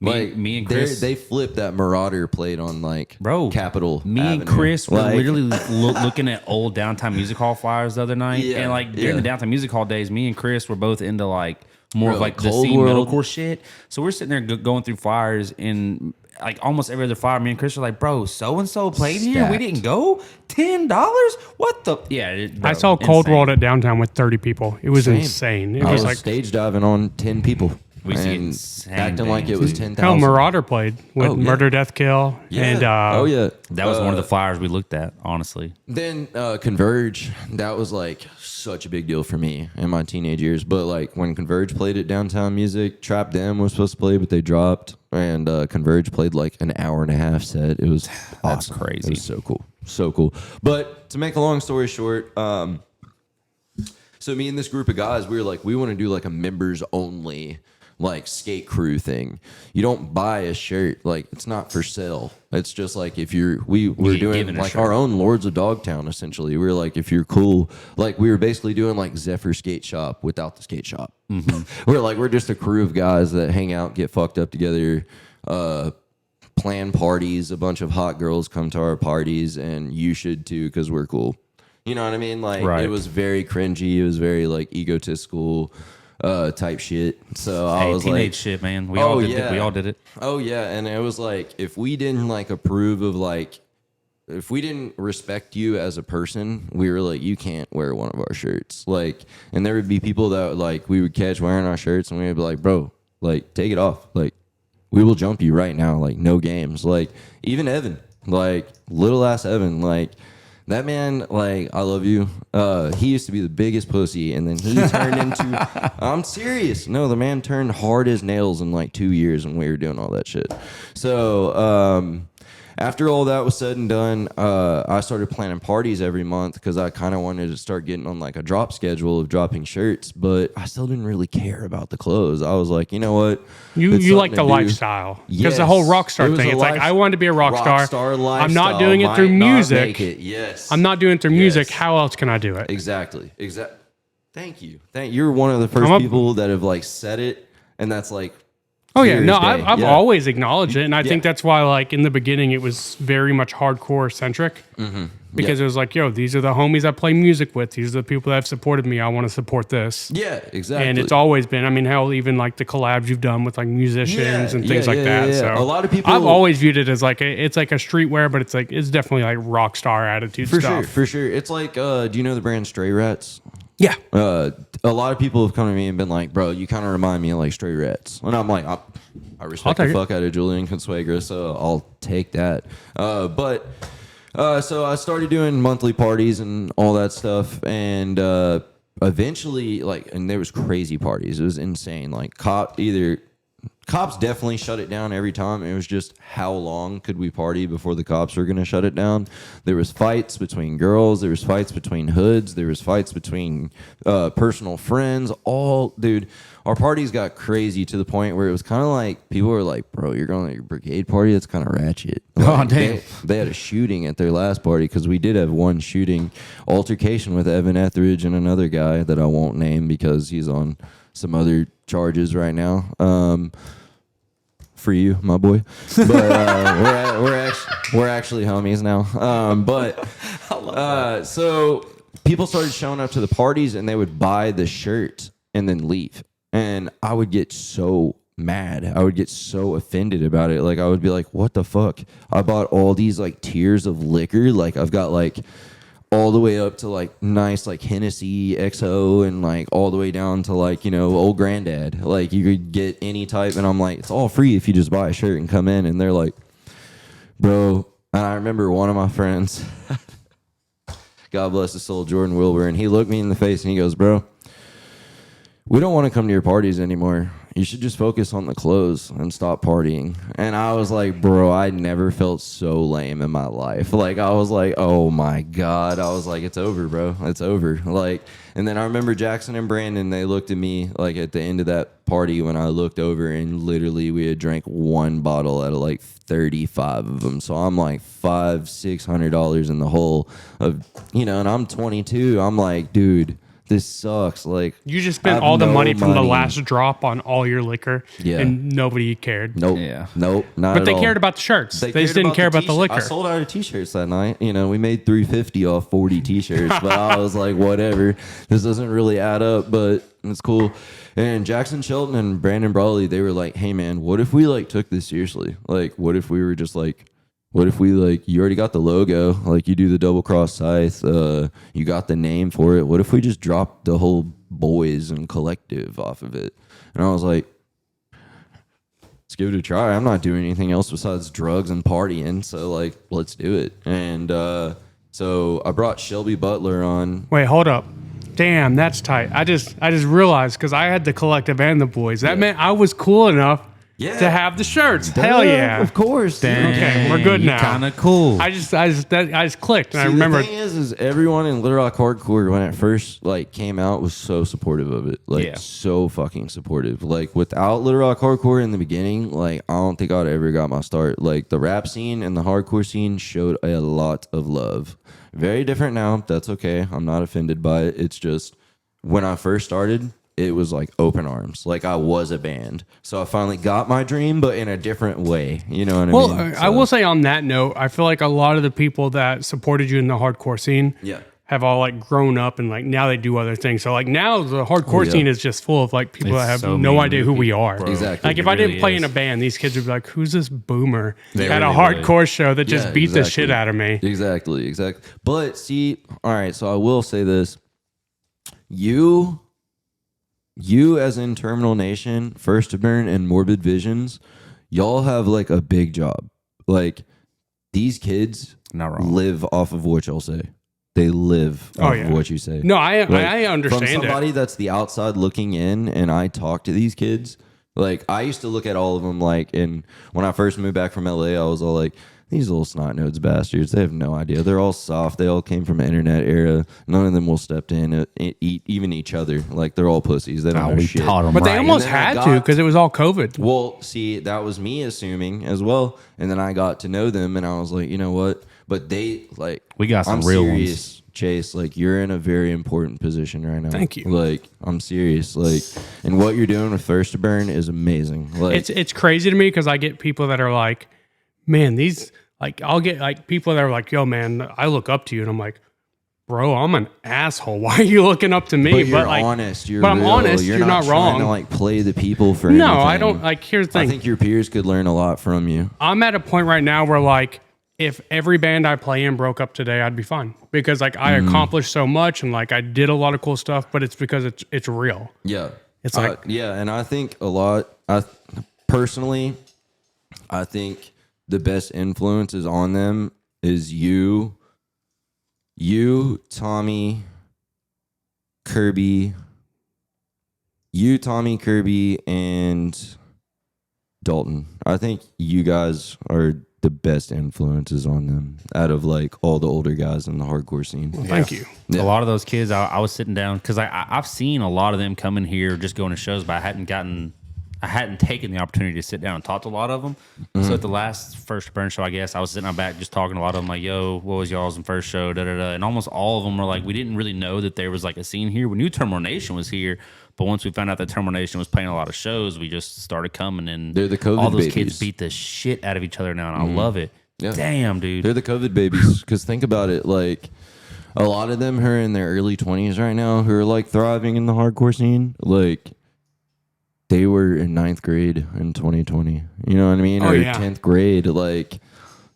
Me and Chris, they flipped that Marauder plate on like bro, Capitol. Me Avenue. and Chris were Like- literally looking at old downtown music hall flyers the other night, Yeah, and like during yeah. the downtown music hall days, me and Chris were both into like more Bro, of like the Cold scene World. metalcore shit. So we're sitting there going through flyers, and like almost every other flyer, me and Chris were like, "Bro, so and so played here. We Stacked. didn't go. $10? What the? Yeah, bro, I saw Cold insane. World at downtown with 30 people. It was Same. insane. It I was was like stage diving on 10 people. We used to get and insane acting like it bands. was 10,000. hell, Marauder played with Oh, yeah. Murder, Death, Kill, Yeah. and Oh yeah, That was one of the flyers we looked at. Honestly, Then Converge, that was like such a big deal for me in my teenage years. But like when Converge played at Downtown Music, Trap Dem was supposed to play, but they dropped. And Converge played like an hour and a half set. It was That's awesome. crazy. It was so cool, so cool. But to make a long story short, so me and this group of guys, we were like, we want to do like a members only like skate crew thing. You don't buy a shirt, like it's not for sale. It's just like if we're get doing given a like shirt. our own Lords of Dogtown essentially. We were like, if you're cool, like we were basically doing like Zephyr Skate Shop without the skate shop. We're just a crew of guys that hang out, get fucked up together, plan parties. A bunch of hot girls come to our parties, and you should too because we're cool. You know what I mean? Like Right. it was very cringy. It was very like egotistical type shit. So I hey, was teenage like, shit, man. We Oh, all did yeah. it. We all did it. oh yeah, and it was like if we didn't like approve of like if we didn't respect you as a person, we were like, you can't wear one of our shirts. Like, and there would be people that like we would catch wearing our shirts, and we would be like, bro, like take it off. Like we will jump you right now. Like no games. Like even Evan, like little ass Evan, like. That man, like, I love you. He used to be the biggest pussy, and then he turned into. I'm serious. No, the man turned hard as nails in like 2 years when we were doing all that shit. So, after all that was said and done, I started planning parties every month because I kind of wanted to start getting on like a drop schedule of dropping shirts, but I still didn't really care about the clothes. I was like, you know what? you It's like something the to do. lifestyle. Because the Yes. whole rock star It was thing. a It's like, life- I wanted to be a rock star. I'm not lifestyle doing it through might not music. make it. Yes. I'm not doing it through music. Yes. How else can I do it? Exactly. Thank you. You're one of the first people that have like said it, and that's like. Oh yeah, clear no, as day. I've Yeah. always acknowledged it, and I think Yeah. that's why, like in the beginning, it was very much hardcore centric, because it was like, yo, these are the homies I play music with. These are the people that have supported me. I want to support this, Yeah, exactly. and it's always been. I mean, hell, even like the collabs you've done with like musicians Yeah, and things yeah, like yeah, that. yeah. So A lot of people- I've always viewed it as like it's like a streetwear, but it's definitely like rock star attitude for stuff. sure, for sure. It's like, do you know the brand Stray Rats? Yeah, A lot of people have come to me and been like, bro, you kind of remind me of like Stray Rats. And I'm like, I respect take the it. fuck out of Julian Consuegra, so I'll take that. So I started doing monthly parties and all that stuff. And eventually, like, and there was crazy parties. It was insane. Like, cops definitely shut it down every time. It was just how long could we party before the cops were going to shut it down. There was fights between girls. There was fights between hoods. There was fights between personal friends. Dude, our parties got crazy to the point where it was kind of like people were like, bro, you're going to your Brigade party? That's kind of ratchet. Like, damn. They had a shooting at their last party because we did have one shooting altercation with Evan Etheridge and another guy that I won't name because he's on some other charges right now. For you, my boy. But we're actually homies now. So people started showing up to the parties and they would buy the shirt and then leave. And I would get so mad. I would get so offended about it. Like I would be like, what the fuck? I bought all these like tiers of liquor. Like I've got like all the way up to like nice like Hennessy XO and like all the way down to like, you know, old granddad. Like you could get any type, and I'm like, it's all free if you just buy a shirt and come in. And they're like, bro. And I remember one of my friends, God bless his soul, Jordan Wilbur, and he looked me in the face and he goes, bro, we don't want to come to your parties anymore. You should just focus on the clothes and stop partying. And I was like, bro, I never felt so lame in my life. Like, I was like, oh my God. I was like, it's over, bro. It's over. Like, and then I remember Jackson and Brandon, they looked at me like at the end of that party when I looked over, and literally we had drank one bottle out of like 35 of them. So I'm like $500-$600 in the hole of, you know, and I'm 22. I'm like, dude, this sucks. Like, You just I spent have all the no money from the last drop on all your liquor, Yeah. and nobody cared. Nope. Yeah. Nope. Not But at they all. cared about the shirts. They just cared didn't care about the t-shirt. liquor. I sold out of t-shirts that night. You know, we made $350 off 40 t-shirts, but I was like, whatever. This doesn't really add up, but it's cool. And Jackson Shelton and Brandon Brawley, they were like, hey man, what if we like took this seriously? Like, what if we were just like, what if we like, you already got the logo, like you do the double cross scythe, you got the name for it. What if we just dropped the whole boys and collective off of it? And I was like, let's give it a try. I'm not doing anything else besides drugs and partying. So like, let's do it. And so I brought Shelby Butler on. Wait, hold up. Damn, that's tight. I just realized because I had the collective and the boys. That meant I was cool enough to have the shirts. Hell yeah. Of course. Dude. Okay, we're good now. Kind of cool. I just clicked, and I See, remember. the thing is everyone in Little Rock Hardcore when it first like came out was so supportive of it, like Yeah. so fucking supportive. Like without Little Rock Hardcore in the beginning, like I don't think I'd ever got my start. Like the rap scene and the hardcore scene showed a lot of love. Very different now. That's okay. I'm not offended by it. It's just when I first started, it was like open arms. Like I was a band. So I finally got my dream, but in a different way. You know what I Well, mean? I will say on that note, I feel like a lot of the people that supported you in the hardcore scene Yeah. have all like grown up and like now they do other things. So like now the hardcore scene is just full of like people It's that have so no many idea new who we people, are. bro. Exactly. Like if It I didn't really play in is. a band, these kids would be like, "Who's this boomer They at a really hardcore show that just Yeah, beat the exactly. shit out of me?" Exactly. But see, all right, so I will say this. You as in Terminal Nation, First to Burn, and Morbid Visions, y'all have like a big job. Like these kids Not wrong. live off of what y'all say. They live off yeah. of what you say. No, I Like, understand from somebody it. that's the outside looking in, and I talk to these kids. Like I used to look at all of them like, and when I first moved back from LA, I was all like, these little snot nose bastards. They have no idea. They're all soft. They all came from an internet era. None of them will step in, eat even each other. Like they're all pussies. They don't know we shit. taught them But they right. almost And then I had got- to because it was all COVID. Well, see, that was me assuming as well. And then I got to know them, and I was like, you know what? But they like We got some I'm real serious, Chase. Like you're in a very important position right now. Thank you. Like I'm serious. Like, and what you're doing with First to Burn is amazing. Like It's crazy to me because I get people that are like, "Man, these." Like I'll get like people that are like, "Yo, man, I look up to you," and I'm like, "Bro, I'm an asshole. Why are you looking up to me?" But you're like, honest. You're but I'm real. honest. You're not trying wrong. to like play the people for No, anything. I don't. Like, here's the I thing. think your peers could learn a lot from you. I'm at a point right now where like, if every band I play in broke up today, I'd be fine because like I accomplished so much and like I did a lot of cool stuff. But it's because it's real. Yeah. It's like- yeah, and I think a lot. Personally, I think the best influences on them is you, Tommy, Kirby, and Dalton. I think you guys are the best influences on them out of like all the older guys in the hardcore scene. Thank you. Yeah. A lot of those kids, I was sitting down because I've seen a lot of them come in here just going to shows, but I hadn't taken the opportunity to sit down and talk to a lot of them. So at the last First Burn show, I guess I was sitting out back just talking to a lot of them, like, "Yo, what was y'all's first show?" Da da da. And almost all of them were like, "We didn't really know that there was like a scene here. We knew Terminal Nation was here, but once we found out that Terminal Nation was playing a lot of shows, we just started coming." And They're the COVID all those babies. kids beat the shit out of each other now, and I love it. Yeah. Damn, dude. They're the COVID babies. Because think about it, like a lot of them who are in their early 20s right now, who are like thriving in the hardcore scene, like they were in 9th grade in 2020. You know what I mean? Oh, or yeah. 10th grade, like.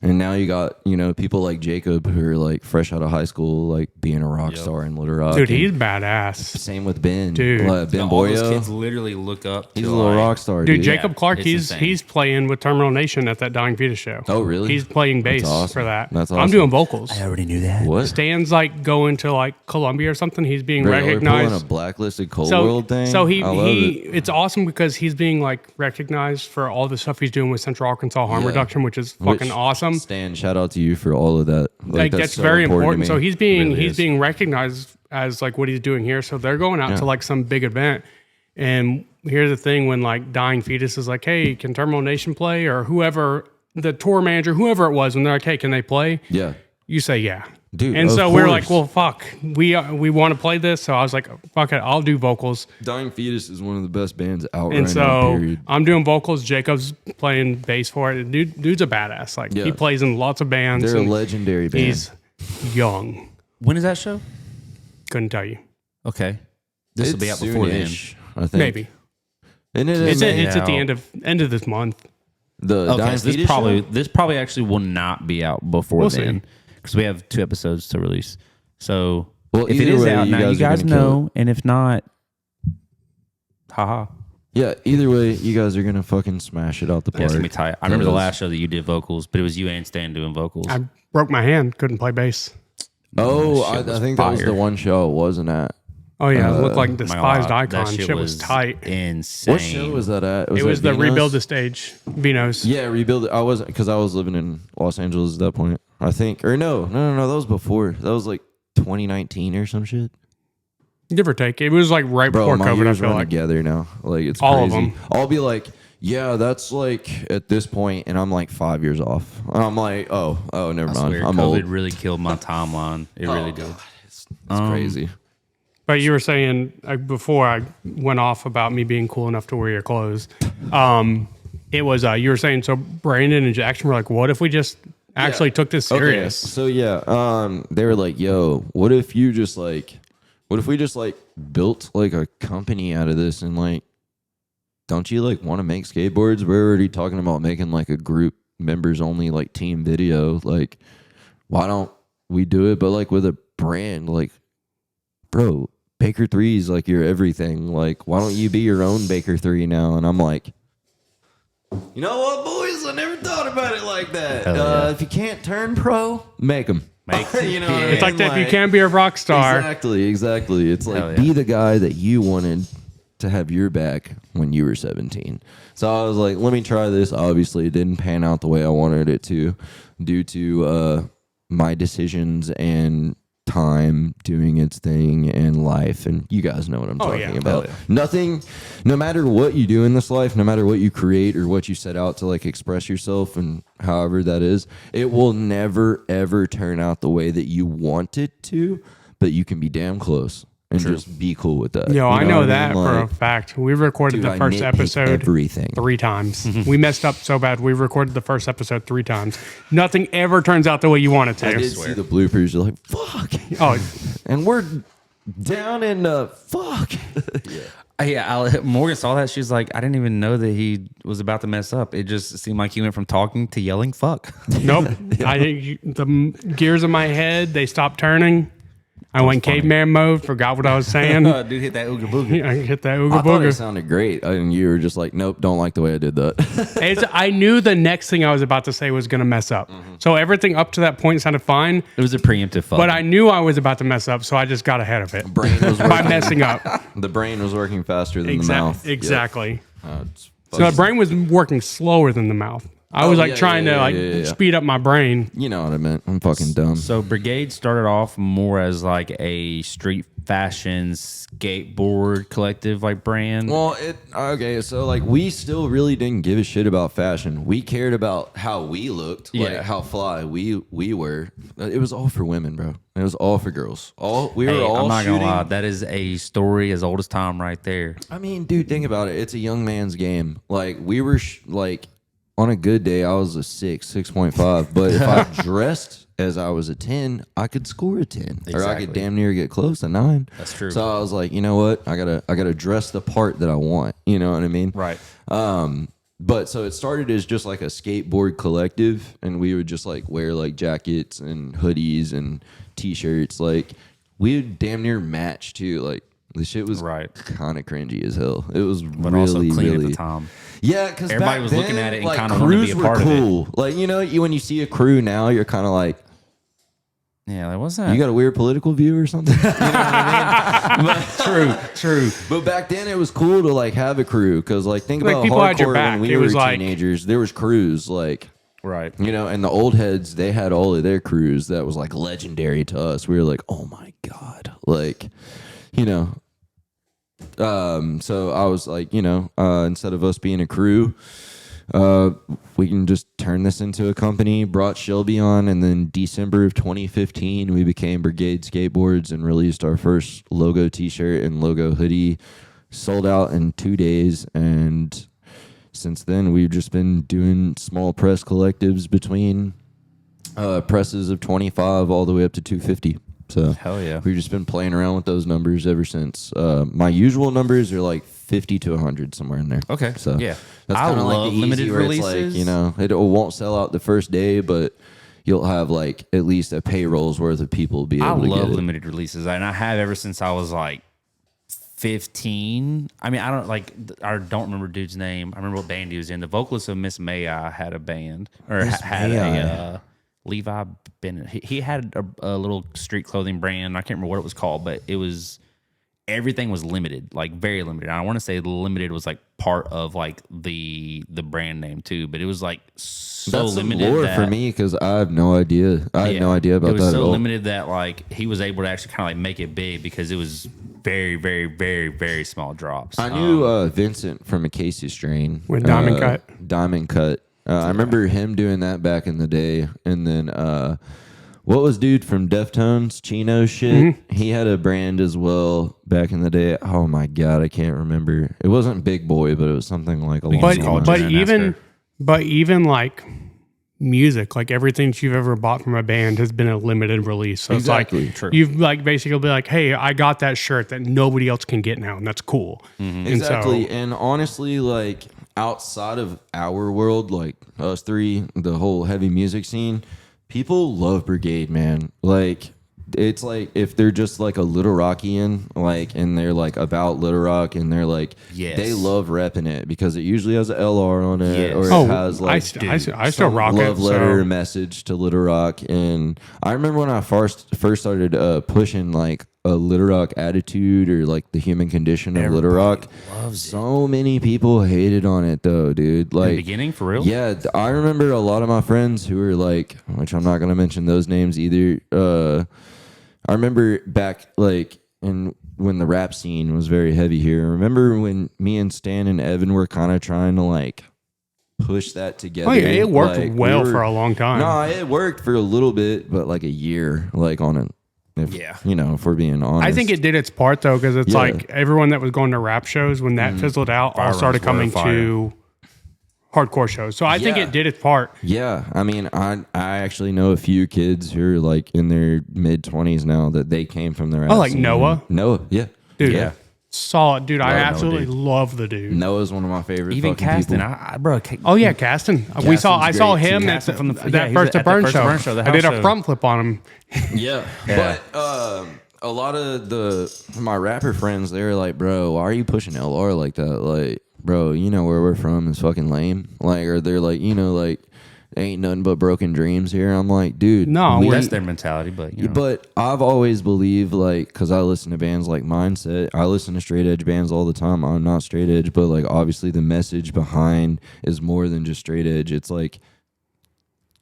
And now you got, people like Jacob who are like fresh out of high school, like being a rock star in Little Rock. Dude, And he's badass. same with Ben. Dude. Like, Ben all those Boyo. kids literally look up. He's to a little like- rock star, Dude, dude. Jacob Clark, it's he's insane. he's playing with Terminal Nation at that Dying Fetus show. Oh, really? He's playing bass That's awesome. for that. That's I'm awesome. doing vocals. I already knew that. What? Stan's like going to like Columbia or something. He's being Bro, they're pulling recognized. a blacklisted Cold So, World thing. so he I love it. it's awesome because he's being like recognized for all the stuff he's doing with Central Arkansas harm Yeah. reduction, which is fucking Which, awesome. Stan, shout out to you for all of that. Like that's so very to important. me. So he's Really is. being recognized as like what he's doing here. So they're going out to like some big event. And here's the thing: when like Dying Fetus is like, "Hey, can Terminal Nation play?" or whoever the tour manager, whoever it was, when they're like, "Hey, can they play?" Yeah. You say, "Yeah." Dude, And of so we were course. like, well, fuck, we want to play this. So I was like, fuck it, I'll do vocals. Dying Fetus is one of the best bands out And right now, so period. I'm doing vocals. Jacob's playing bass for it. Dude's a badass. Like Yeah. he plays in lots of bands. They're a and legendary band. He's young. When is that show? Couldn't tell you. Okay. This will be out It's before then. soonish, I think. Maybe. Isn't it It's in May? at the end of this month. The Okay, Dying so this Fetus probably show? this probably actually will not be out before We'll then because we have 2 episodes to release. So Well, if it either is way, out you now, you guys are guys gonna kill know, and if not, haha, Yeah, either way, you guys are gonna fucking smash it out the yeah, it's park. gonna be tight. I remember the Because- last show that you did vocals, but it was you and Stan doing vocals. I broke my hand. Couldn't play bass. Oh, Shit was I think that was fire. the one show it wasn't at. Oh yeah, it looked like My despised God, that icon. Shit was tight. insane. What show was that at? It was that the Vino's? Rebuild the Stage. Vino's. Yeah, Rebuild it. I wasn't because I was living in Los Angeles at that point. I think, or no. That was before. That was like 2019 or some shit. Give or take. It was like right Bro, before my COVID, I years feel run like. together now. Like it's All of crazy. them. I'll be like, yeah, that's like at this point, and I'm like 5 years off. I'm like, oh, never I mind. swear, I'm COVID old. really killed my timeline. It really did. It's crazy. But you were saying before I went off about me being cool enough to wear your clothes. It was you were saying so. Brandon and Jackson were like, "What if we just actually took this serious?" Okay, so yeah, they were like, "Yo, what if we just built like a company out of this and like, don't you like want to make skateboards? We're already talking about making like a group members only like team video. Like, why don't we do it? But like with a brand, like, bro, Baker 3 is like your everything. Like, why don't you be your own Baker 3 now?" And I'm like, you know what, boys? I never thought about it like that. Hell yeah. If you can't turn pro, make them. You know what I It's like mean? that. If you can't be a rock star, Exactly. It's Hell like yeah. be the guy that you wanted to have your back when you were 17. So I was like, let me try this. Obviously, it didn't pan out the way I wanted it to due to my decisions and time doing its thing and life, and you guys know what I'm talking yeah. about. Hell yeah. Nothing, no matter what you do in this life, no matter what you create or what you set out to like express yourself and however that is, it will never ever turn out the way that you want it to, but you can be damn close and just be cool with that. yo, You I know what that mean? for a Like, fact. We recorded dude, the I first nitpick episode everything. 3 times. We messed up so bad. We recorded the first episode 3 times. Nothing ever turns out the way you want it I to. did see the bloopers. You're like, fuck. Oh, And we're down in fuck. Morgan saw that. She's like, I didn't even know that he was about to mess up. It just seemed like he went from talking to yelling "fuck." nope. The gears in my head, they stopped turning. I went caveman mode, forgot what I was saying. Dude, hit that ooga booga. I hit that I ooga thought it booga. sounded great, and you were just like, "Nope, don't like the way I did that." I knew the next thing I was about to say was going to mess up. So everything up to that point sounded fine, It was a preemptive fuck. but I knew I was about to mess up, so I just got ahead of it brain was by working. messing up. The brain was working faster than the mouth. Exactly. It's So the brain was working slower than the mouth. I was like yeah, trying yeah, to like yeah. speed up my brain. You know what I meant. I'm fucking dumb. So Brigade started off more as like a street fashion skateboard collective like brand. Well, okay, so like we still really didn't give a shit about fashion. We cared about how we looked, like Yeah. how fly we were. It was all for women, bro. It was all for girls. We Hey, were all I'm not shooting. gonna lie, that is a story as old as time right there. I mean, dude, think about it. It's a young man's game. Like we were like on a good day, I was a 6.5. But if I dressed as I was a 10, I could score a 10, or I Exactly. could damn near get close to 9. That's true. So I was like, you know what? I gotta dress the part that I want. You know what I mean? Right. But so it started as just like a skateboard collective, and we would just like wear like jackets and hoodies and t-shirts. Like we would damn near match too. Like the shit was Right. kind of cringy as hell. It was But really, also clean really at the time. yeah, because Everybody was looking at it and kinda wanted to be a part were of it. cool. Like you know, when you see a crew now, you're kind of like, Yeah, like what's that? you got a weird political view or something. You know what I mean? True. But back then, it was cool to like have a crew because like think Like, about people had your hardcore back. when It we was were like- teenagers. There was crews like. Right. You know, and the old heads, they had all of their crews that was like legendary to us. We were like, oh my God. Like, you know. So I was like, you know, instead of us being a crew, we can just turn this into a company. Brought Shelby on, and then December of 2015, we became Brigade Skateboards and released our first logo T-shirt and logo hoodie. Sold out in 2 days, and since then we've just been doing small press collectives between presses of 25 all the way up to 250. So hell yeah, we've just been playing around with those numbers ever since. My usual numbers are like 50 to 100, somewhere in there. Okay. So yeah, that's I kind of like love the easy limited where releases. it's like, you know, it won't sell out the first day, but you'll have like at least a payroll's worth of people be able to get it. I love limited releases, and I have ever since I was like 15. I mean, I don't remember dude's name. I remember what band he was in. The vocalist of Miss May I had a band, or had a Levi Bennett. He had a little street clothing brand. I can't remember what it was called, but it was, everything was limited, like very limited. I want to say limited was like part of like the brand name too, but it was like so That's limited. Some lore for me, because I have no idea. I had no idea about that. It was so at all. limited that like he was able to actually kind of like make it big because it was very, very, very, very small drops. I knew Vincent from a Casey strain With Diamond Cut. Diamond Cut. I remember him doing that back in the day, and then what was dude from Deftones, Chino shit? Mm-hmm. He had a brand as well back in the day. Oh my god, I can't remember. It wasn't Big Boy, but it was something like along But those lines. but even like music, like everything that you've ever bought from a band has been a limited release. So Exactly. it's True. like you've like basically be like, hey, I got that shirt that nobody else can get now, and that's cool. And Exactly. so, And honestly, like outside of our world, like us three, the whole heavy music scene, people love Brigade, man. Like, it's like if they're just like a Little Rockian, like, and they're like about Little Rock, and they're like, Yes. they love repping it because it usually has an LR on it, Yes. or it oh, has like I still some rock it. love letter So. message to Little Rock. And I remember when I first started pushing like a Little Rock attitude, or like the human condition of Little Rock. So many people hated on it though, dude. Like in the beginning, for real? yeah, I remember a lot of my friends who were like, which I'm not gonna mention those names either. I remember back like when the rap scene was very heavy here. I remember when me and Stan and Evan were kind of trying to like push that together. Oh yeah, it worked Like, well for a long time. No, it worked for a little bit, but like a year, like on it. You know, if we're being honest. I think it did its part though, because it's Yeah. like everyone that was going to rap shows when that fizzled out all started coming to hardcore shows. So I think Yeah. it did its part. Yeah, I mean, I actually know a few kids who are like in their mid 20s now that they came from the rap like scene. Noah? Noah, yeah. Dude, Yeah. solid. Dude, I Noah, absolutely dude. love the dude. Noah's one of my favorite Even fucking Caston, people. Oh yeah, Caston. I saw Caston's him great, too. at Caston from the- yeah, that he was first at to the burn First to show. Burn show, the I house did a show. front flip on him. Yeah. But a lot of my rapper friends, they were like, bro, why are you pushing LR like that? Like, bro, you know where we're from is fucking lame. Like, or they're like, you know, like, ain't nothing but broken dreams here. I'm like, dude. No, That's their mentality, but you know. But I've always believed, like, because I listen to bands like Mindset, I listen to straight edge bands all the time. I'm not straight edge, but like, obviously the message behind is more than just straight edge. It's like,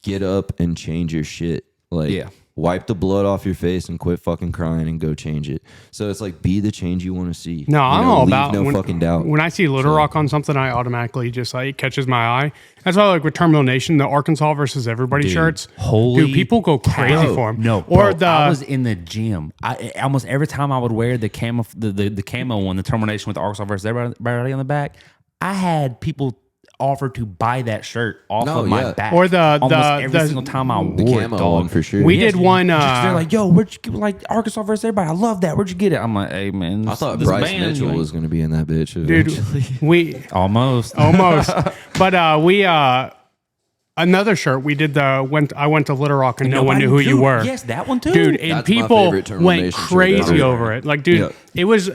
get up and change your shit. Like, Yeah. wipe the blood off your face and quit fucking crying and go change it. So it's like, be the change you want to see. No, I'm know, all leave about no fucking doubt. When I see Little Rock on something, I automatically just like it catches my eye. That's why like with Terminal Nation, the Arkansas versus Everybody shirts. holy dude, people go crazy cow. for them. No, or bro, the I was in the gym. I almost every time I would wear the camo, the camo one, the termination with the Arkansas versus everybody on the back. I had people offer to buy that shirt off No, of my yeah. back, Or the- almost the- every the- single time I The wore it, camo dog. one for sure. we did one. They're like, "Yo, where'd you get like Arkansas versus everybody? I love that. Where'd you get it?" I'm like, "Hey, man, I thought this Bryce band, Mitchell like- was going to be in that bitch. dude, eventually. we almost." but we another shirt we did I went to Little Rock and no one knew who you were. Yes, that one too, Dude, and That's my people favorite Terminal went Nation shirt crazy ever. over it. Like, dude, Yeah. it was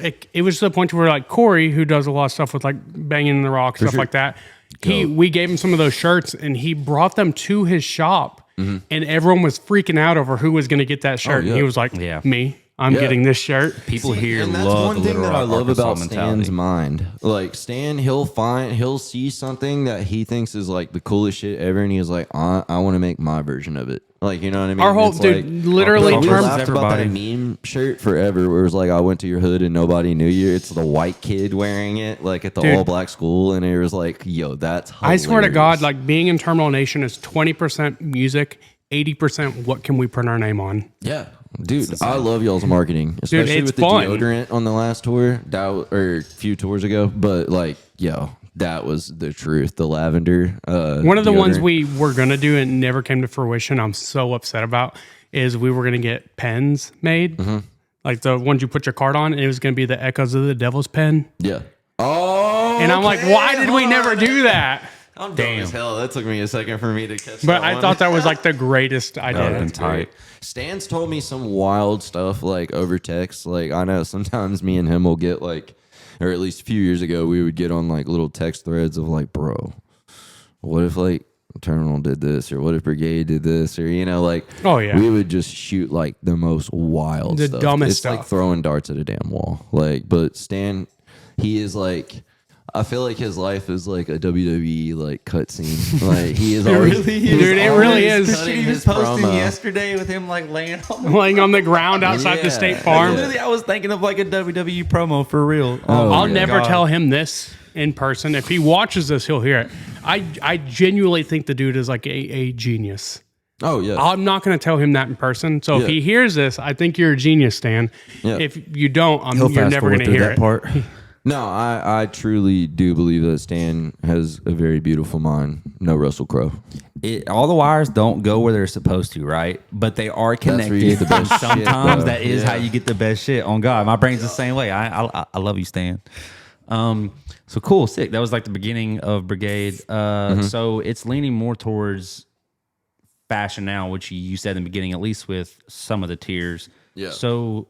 to the point where like Corey, who does a lot of stuff with like banging in the rock stuff sure. like that, we gave him some of those shirts and he brought them to his shop, and everyone was freaking out over who was going to get that shirt. yeah. And he was like, Yeah. me. I'm getting this shirt. People here and that's love one the thing Little that I Rock, love Arkansas about mentality. Stan's mind. Like Stan, he'll see something that he thinks is like the coolest shit ever, and he's like, I want to make my version of it. Like, you know what I mean? Our whole It's dude, like, literally, we terms- laughed about that everybody. meme shirt forever, where it was like, I went to your hood and nobody knew you. It's the white kid wearing it, like at the Dude. all black school, and it was like, yo, that's I hilarious. swear to God, like being in Terminal Nation is 20% music, 80% what can we print our name on. Yeah. Dude, I love y'all's marketing, especially it's with the fun. deodorant on the last tour, or a few tours ago. But like, yo, that was the truth. The lavender. One of the ones deodorant. we were going to do and never came to fruition, I'm so upset about, is we were going to get pens made. Like the ones you put your card on, and it was going to be the Echoes of the Devil's pen. Yeah. Oh. And I'm like, why did we never do that? I'm dumb as hell. That took me a second for me to catch. But that I one. thought that was like the greatest That would've idea. been tight. Stan's told me some wild stuff like over text. Like I know sometimes me and him will get like, or at least a few years ago, we would get on like little text threads of like, bro, what if like Terminal did this, or what if Brigade did this, or you know, like, Oh, yeah. we would just shoot like the most wild, The stuff. dumbest It's stuff. like throwing darts at a damn wall. Like, but Stan, he is like. I feel like his life is like a WWE like cutscene. Like he is always, Dude, it really is. cutting He was his posting promo. yesterday with him like laying on the Laying on the ground outside Yeah. the State Farm. Literally, I was thinking of like a WWE promo for real. I'll my never God. tell him this in person. If he watches this, he'll hear it. I genuinely think the dude is like a genius. Oh yeah. I'm not going to tell him that in person. So if Yeah. he hears this, I think you're a genius, Stan. Yeah. If you don't, He'll you're fast never forward going to through hear that it. part. No, I truly do believe that Stan has a very beautiful mind. No Russell Crowe. All the wires don't go where they're supposed to, right? But they are where connected. you get the best shit, Sometimes bro. that is Yeah. how you get the best shit. On God, my brain's the same way. I love you, Stan. So cool, sick. That was like the beginning of Brigade. So it's leaning more towards fashion now, which you said in the beginning, at least with some of the tiers. Yeah. So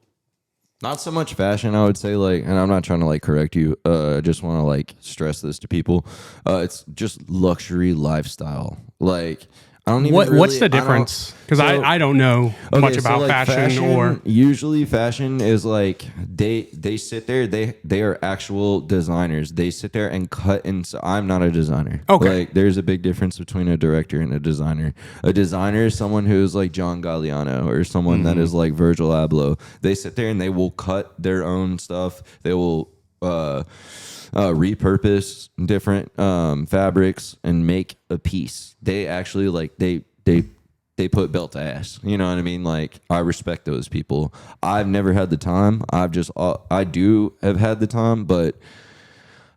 Not so much fashion, I would say, like, and I'm not trying to like correct you. I just want to like stress this to people. It's just luxury lifestyle. Like, I don't even. What's the I don't- difference? Because so- I don't know much Okay, about so, like, fashion or. usually fashion is like they sit there, they are actual designers. They sit there and cut, and so I'm not a designer. Okay. Like there's a big difference between a director and a designer. A designer is someone who's like John Galliano or someone that is like Virgil Abloh. They sit there and they will cut their own stuff. They will repurpose different fabrics and make a piece. They actually like they put belt to ass. You know what I mean? Like I respect those people. I've never had the time. I do have had the time, but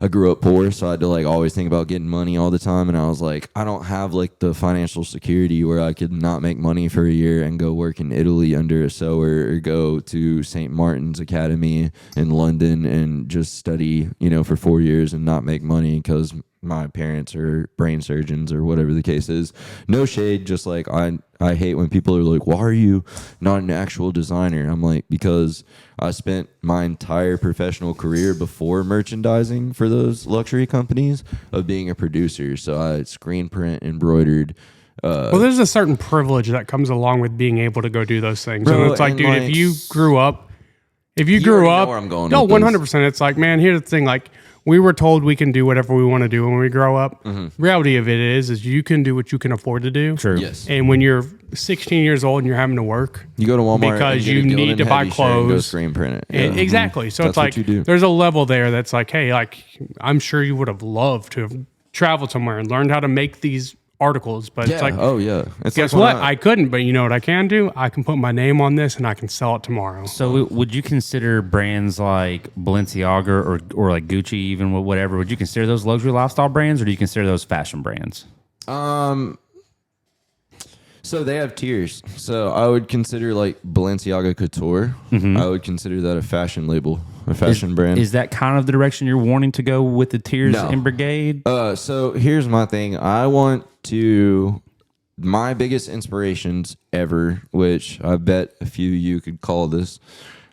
I grew up poor, so I had to like always think about getting money all the time. And I was like, I don't have like the financial security where I could not make money for a year and go work in Italy under a sewer or go to St. Martin's Academy in London and just study, you know, for 4 years and not make money because my parents are brain surgeons or whatever the case is. No shade, just like I hate when people are like, why are you not an actual designer? I'm like, because I spent my entire professional career before merchandising for those luxury companies of being a producer. So I screen print, embroidered. Well, there's a certain privilege that comes along with being able to go do those things. Bro, and it's like, and dude, like- if you grew up, already know where I'm going no, with this. 100%. It's like, man, here's the thing. Like, we were told we can do whatever we want to do when we grow up. Reality of it is you can do what you can afford to do. true. Yes. And when you're 16 years old and you're having to work, You go to Walmart because and get you a Gildan need to buy heavy shirt and go clothes. screen print it. And- Yeah. exactly. So That's it's what like you do. there's a level there that's like, hey, like I'm sure you would have loved to have traveled somewhere and learned how to make these articles, but Yeah. it's like, Oh yeah. It's guess like what? when I couldn't, but you know what I can do? I can put my name on this and I can sell it tomorrow. So would you consider brands like Balenciaga or like Gucci, even whatever? Would you consider those luxury lifestyle brands, or do you consider those fashion brands? So they have tiers. So I would consider like Balenciaga Couture. I would consider that a fashion label, a fashion brand. Is that kind of the direction you're wanting to go with the tiers No. in Brigade? So here's my thing. I want to. My biggest inspirations ever, which I bet a few of you could call this.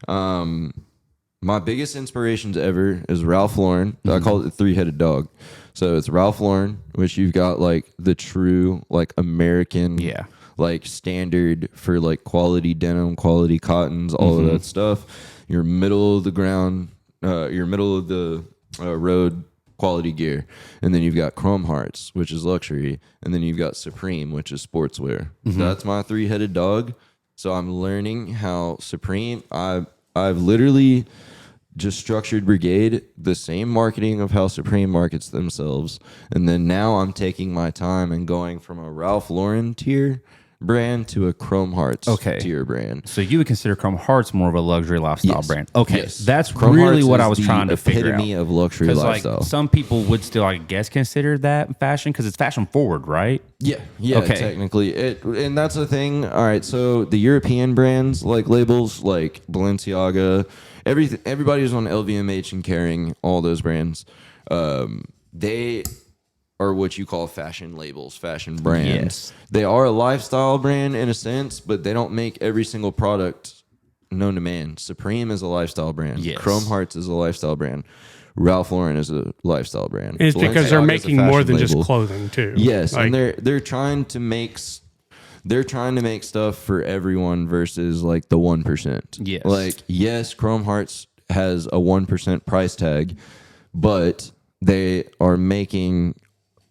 My biggest inspirations ever is Ralph Lauren. I call it the three-headed dog. So it's Ralph Lauren, which you've got like the true like American, Yeah. like standard for like quality denim, quality cottons, all of that stuff. Your middle of the ground, your middle of the road quality gear, and then you've got Chrome Hearts, which is luxury, and then you've got Supreme, which is sportswear. That's my three-headed dog. So I'm learning how Supreme. I've literally just structured Brigade the same marketing of how Supreme markets themselves, and then now I'm taking my time and going from a Ralph Lauren tier brand to a Chrome Hearts tier brand. So you would consider Chrome Hearts more of a luxury lifestyle brand? Okay, Yes. that's Chrome really Hearts what I is was the trying to figure out. epitome of luxury lifestyle. Like some people would still, I guess, consider that fashion because it's fashion forward, right? Yeah, Okay. technically. And that's the thing. All right, so the European brands, like labels like Balenciaga, everybody who's on LVMH and carrying all those brands, they are what you call fashion labels, fashion brands. Yes. They are a lifestyle brand in a sense, but they don't make every single product known to man. Supreme is a lifestyle brand. Yes. Chrome Hearts is a lifestyle brand. Ralph Lauren is a lifestyle brand. It's because they're Balenciaga is a making more fashion than just label. clothing too. Yes, Like, and they're trying to make stuff for everyone versus like the 1%. Yes. Like yes, Chrome Hearts has a 1% price tag, but they are making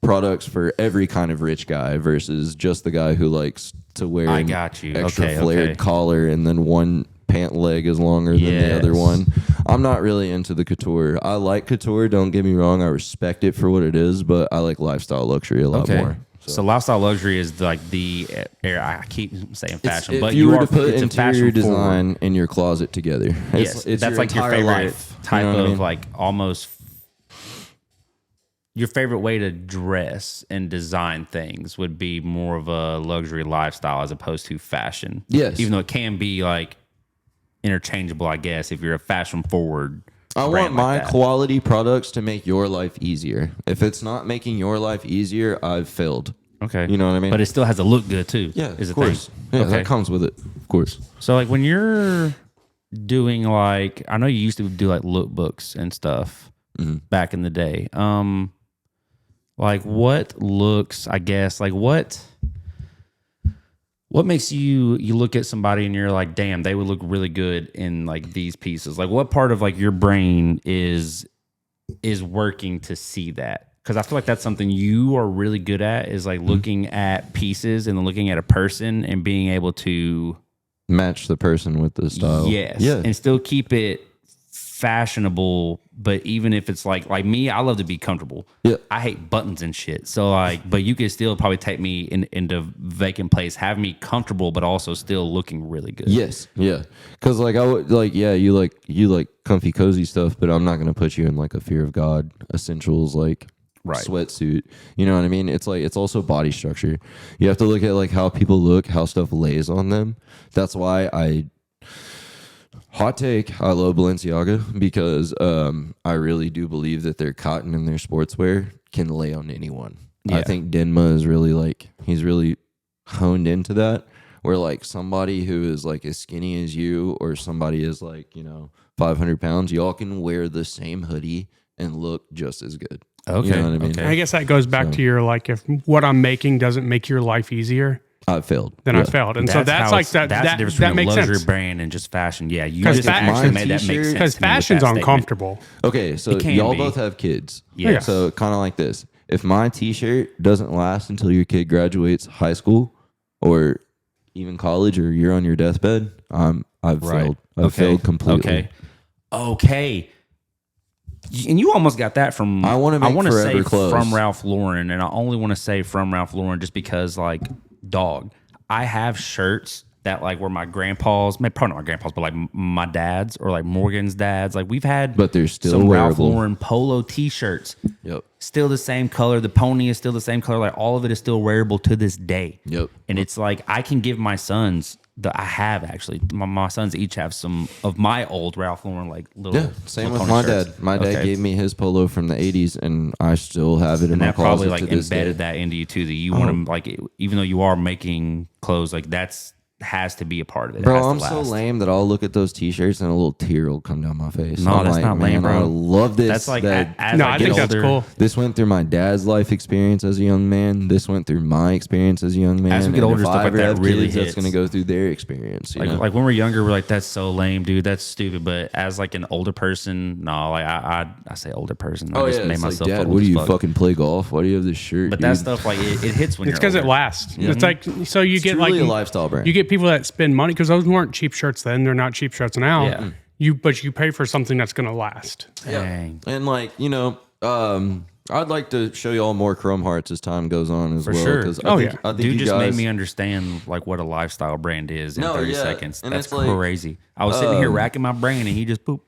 products for every kind of rich guy versus just the guy who likes to wear I an got you. extra Okay, flared okay. collar and then one pant leg is longer than the other Yes. one. I'm not really into the couture. I like couture, don't get me wrong. I respect it for what it is, but I like lifestyle luxury a lot more. So lifestyle luxury is like the area. I keep saying fashion, If but you were are to put it's a interior fashion design forward. in your closet together, Yes, it's that's like your entire favorite life. type You know what I of mean? like almost your favorite way to dress and design things would be more of a luxury lifestyle as opposed to fashion. Yes. Even though it can be like interchangeable, I guess, if you're a fashion forward. I want brand my like that. quality products to make your life easier. If it's not making your life easier, I've failed. Okay. You know what I mean? But it still has to look good too. Yeah, is of the course. thing. Yeah, Okay. that comes with it. Of course. So like when you're doing like, I know you used to do like lookbooks and stuff back in the day. Like what looks, I guess, like what makes you look at somebody and you're like, damn, they would look really good in like these pieces? Like what part of like your brain is working to see that? Because I feel like that's something you are really good at is like looking at pieces and then looking at a person and being able to Match the person with the style. yes, Yeah. and still keep it fashionable. But even if it's like me, I love to be comfortable. Yeah. I hate buttons and shit. So like, but you could still probably take me into vacant place, have me comfortable, but also still looking really good. Yes. Yeah. Because like I would like you like comfy cozy stuff, but I'm not gonna put you in like a Fear of God essentials like Right. sweatsuit. You know what I mean? It's like it's also body structure. You have to look at like how people look, how stuff lays on them. That's why hot take, I love Balenciaga because I really do believe that their cotton and their sportswear can lay on anyone. Yeah. I think Denma is really he's really honed into that, where like somebody who is like as skinny as you or somebody is like, 500 pounds, y'all can wear the same hoodie and look just as good. Okay. You know what I mean? Okay. I guess that goes back to your like, if what I'm making doesn't make your life easier, I failed. then I failed. And so that's how like it's- that. That's the That, difference that between a makes luxury sense brand and just fashion. Yeah, you 'Cause just fa- actually my made that make t-shirt- sense. because to me with fashion's that statement. uncomfortable. Okay, so It can y'all be. both have kids. Yeah. So kind of like this. If my t-shirt doesn't last until your kid graduates high school or even college or you're on your deathbed, I've failed. I've failed completely. Okay. And you almost got that from I wanna make wanna forever say clothes. from Ralph Lauren, and I only want to say from Ralph Lauren just because like dog. I have shirts that like were my grandpa's, probably not my grandpa's, but like my dad's or like Morgan's dad's. Like we've had But they're still some Ralph wearable. Lauren polo t-shirts. Yep. Still the same color. The pony is still the same color. Like all of it is still wearable to this day. Yep. And it's like I can give my sons. I have actually. My sons each have some of my old Ralph Lauren like little. Yeah, same with pony my shirts. dad. My dad Okay. gave me his polo from the 80s, and I still have it in And my that probably closet like to this embedded day. that into you too. That you want to like, even though you are making clothes, like that's has to be a part of it. It Bro, has to I'm so last. lame that I'll look at those T-shirts and a little tear will come down my face. No, I'm that's like, not lame, man, bro. I love this. That's like that as No, I I get think that's older, cool. this went through my dad's life experience as a young man. This went through my experience as a young man. As we get And older, if stuff I like ever that have really kids, that's hits. going to go through their experience. You know? like when we're younger, we're like, that's so lame, dude. That's stupid. But as like an older person, no, like I say older person. I just made it's like, myself Dad, old what do as you fuck. fucking play golf? Why do you have this shirt? But dude? that stuff, like it hits when It's you're because it older. lasts. It's like, so you get like truly a lifestyle brand. You get people that spend money because those weren't cheap shirts then. They're not cheap shirts now. Yeah. But you pay for something that's going to last. Dang. And like, I'd like to show you all more Chrome Hearts as time goes on as For well. sure. 'Cause Oh, I think yeah. you Dude just guys, made me understand like what a lifestyle brand is in No, 30 yeah. seconds. And That's it's like, crazy. I was sitting here racking my brain and he just poop.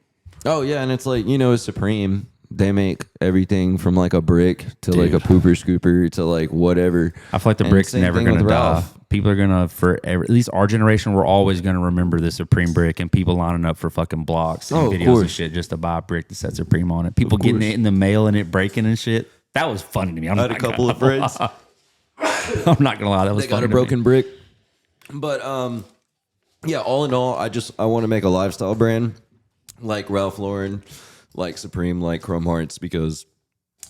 Oh yeah, and it's like Supreme. They make everything from like a brick to like a pooper scooper to like whatever. I feel like the And brick's same never thing going to with die. Ralph. People are going to forever, at least our generation, we're always going to remember the Supreme brick and people lining up for fucking blocks and Oh, of videos and course. shit just to buy a brick that says Supreme on it. People getting it in the mail and it breaking and shit. That was funny to me. I had a couple of friends. I'm not going to lie. That was They got funny a to broken me. brick. But yeah, all in all, I want to make a lifestyle brand like Ralph Lauren, like Supreme, like Chrome Hearts, because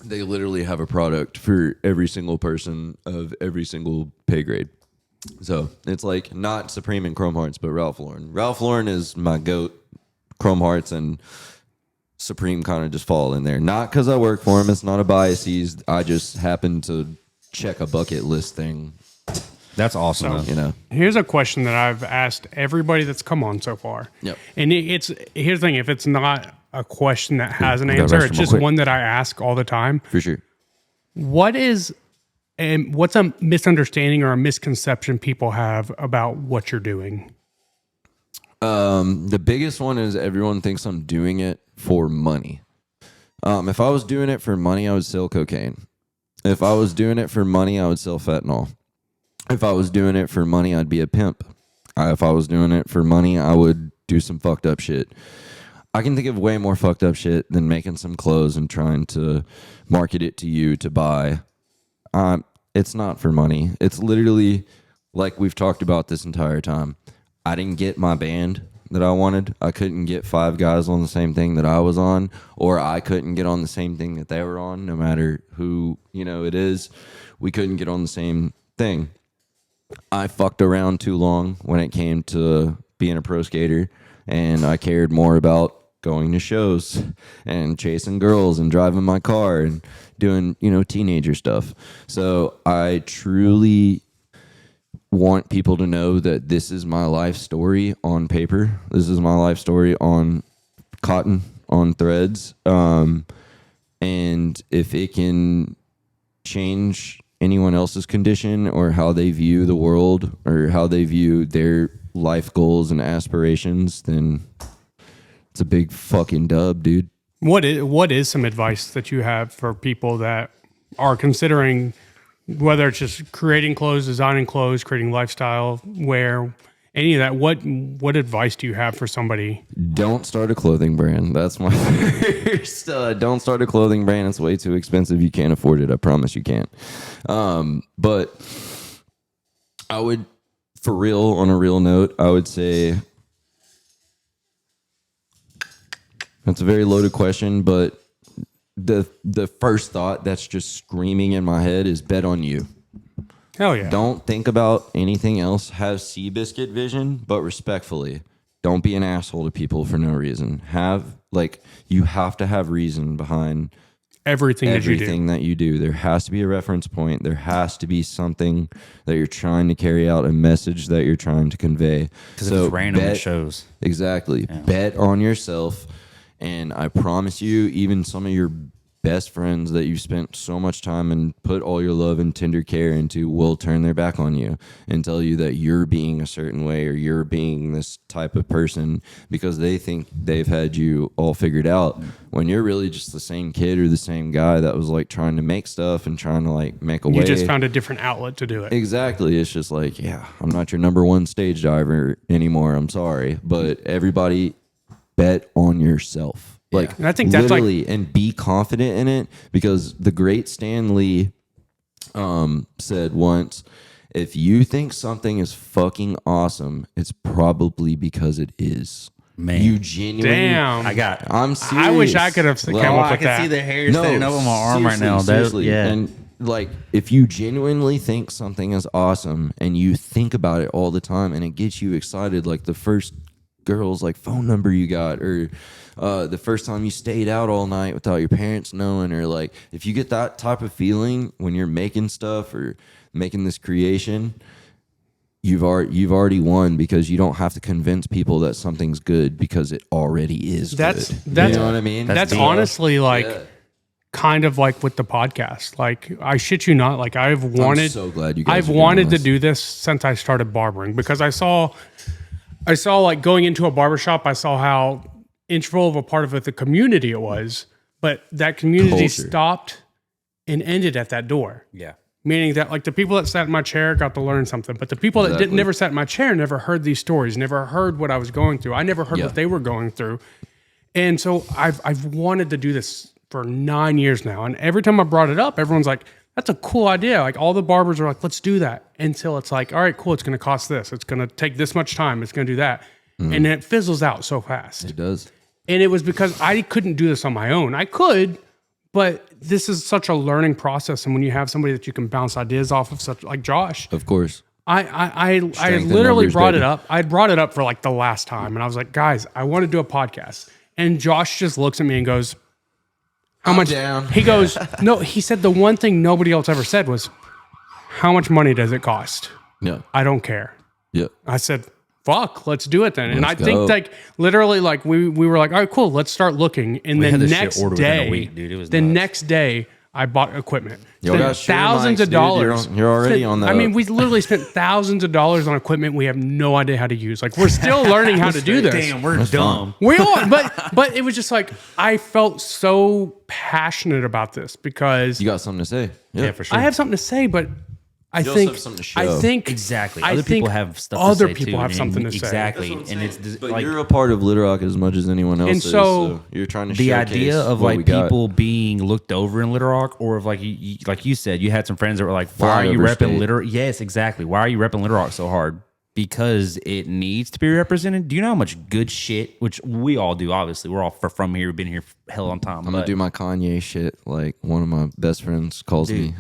they literally have a product for every single person of every single pay grade. So it's like not Supreme and Chrome Hearts, but Ralph Lauren. Ralph Lauren is my goat. Chrome Hearts and Supreme kind of just fall in there. Not because I work for him. It's not a biases. I just happen to check a bucket list thing, That's awesome. though. Here's a question that I've asked everybody that's come on so far. Yep. And here's the thing: if it's not a question that has an gotta answer, rest it's real just quick. one that I ask all the time. for sure. What's a misunderstanding or a misconception people have about what you're doing? The biggest one is everyone thinks I'm doing it for money. If I was doing it for money, I would sell cocaine. If I was doing it for money, I would sell fentanyl. If I was doing it for money, I'd be a pimp. If I was doing it for money, I would do some fucked up shit. I can think of way more fucked up shit than making some clothes and trying to market it to you to buy. It's not for money. It's literally like we've talked about this entire time. I didn't get my band that I wanted. I couldn't get 5 guys on the same thing that I was on, or I couldn't get on the same thing that they were on, no matter who, it is. We couldn't get on the same thing. I fucked around too long when it came to being a pro skater, and I cared more about going to shows and chasing girls and driving my car and doing, teenager stuff. So I truly want people to know that this is my life story on paper. This is my life story on cotton, on threads. And if it can change anyone else's condition or how they view the world or how they view their life goals and aspirations, then it's a big fucking dub, dude. What is some advice that you have for people that are considering whether it's just creating clothes, designing clothes, creating lifestyle wear, any of that? What advice do you have for somebody? Don't start a clothing brand. That's my first. Don't start a clothing brand. It's way too expensive. You can't afford it. I promise you can't. But I would, for real, on a real note, I would say that's a very loaded question, but the first thought that's just screaming in my head is bet on you. Hell yeah. Don't think about anything else. Have Seabiscuit vision, but respectfully. Don't be an asshole to people for no reason. You have to have reason behind everything that you do. There has to be a reference point. There has to be something that you're trying to carry out, a message that you're trying to convey. Because if it's random, it shows. Exactly. Yeah. Bet on yourself. And I promise you, even some of your best friends that you spent so much time and put all your love and tender care into will turn their back on you and tell you that you're being a certain way or you're being this type of person because they think they've had you all figured out when you're really just the same kid or the same guy that was like trying to make stuff and trying to like make a way. You just found a different outlet to do it. Exactly. It's just like, yeah, I'm not your number one stage diver anymore. I'm sorry. But everybody bet on yourself. Like, and I think that's literally, and be confident in it, because the great Stan Lee said once, If you think something is fucking awesome, it's probably because it is. Man. You genuinely. Damn. I'm serious. I wish I could have come up I with can that. see the hair standing up on my arm right now. Seriously. Yeah. And like, if you genuinely think something is awesome and you think about it all the time and it gets you excited, like the first girl's like phone number you got, or the first time you stayed out all night without your parents knowing, or like if you get that type of feeling when you're making stuff or making this creation, you've already won, because you don't have to convince people that something's good because it already is That's good. You know what I mean? That's deep. honestly like Yeah. kind of like with the podcast. Like, I shit you not, like I've wanted. I'm so glad you guys I've are doing wanted to this. do this since I started barbering, because I saw like going into a barbershop, I saw how integral of a part of it, the community it was, but that community Culture. stopped and ended at that door. Yeah. Meaning that like the people that sat in my chair got to learn something, but the people that Exactly. never sat in my chair never heard these stories, never heard what I was going through. I never heard Yeah. what they were going through. And so I've wanted to do this for 9 years now. And every time I brought it up, everyone's like, that's a cool idea. Like all the barbers are like, let's do that. Until it's like, all right, cool. It's going to cost this. It's going to take this much time. It's going to do that. And then it fizzles out so fast. It does. And it was because I couldn't do this on my own. I could, but this is such a learning process. And when you have somebody that you can bounce ideas off of, such like Josh, Of course. I Strength in literally numbers, brought it baby. up. I brought it up for like the last time. And I was like, guys, I want to do a podcast. And Josh just looks at me and goes, how much? down. He goes, no, he said the one thing nobody else ever said was, how much money does it cost? Yeah. I don't care. Yeah. I said, fuck, let's do it then. And I Let's think go. like literally like we were like, all right, cool, let's start looking. And We the had this shit next ordered within a day, week, dude. It was the nuts. next day I bought equipment. Yo, Spent got sure thousands mics, of dude. You're dollars. on- you're already on the I mean, up. we literally spent thousands of dollars on equipment we have no idea how to use. Like we're still learning how to do this. Damn, we're dumb. We are, but it was just like I felt so passionate about this because You got something to say. Yeah, for sure. I have something to say, but I You also think have something to I show. think Exactly. I Other think people have stuff other to say people too, have and something to say. Exactly. And it's just, But like you're a part of Little Rock as much as anyone else And is. so- So you're trying to the showcase idea of what we like got. people being looked over in Little Rock, or of like you like you said, you had some friends that were like, why are you Flyover repping state. Little? Yes, exactly. Why are you repping Little Rock so hard? Because it needs to be represented. Do you know how much good shit, which we all do, obviously, we're all from here, we've been here hell on time. I'm gonna do my Kanye shit like one of my best friends calls me.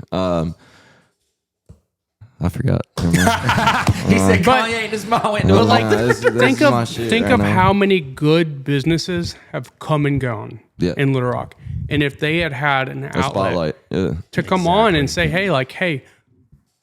I forgot. Never mind. He said But- Kanye in his mouth. And No, like, this think is my of shit think right of now. how many good businesses have come and gone Yeah. in Little Rock, and if they had an A outlet spotlight. Yeah. to come on and say, hey,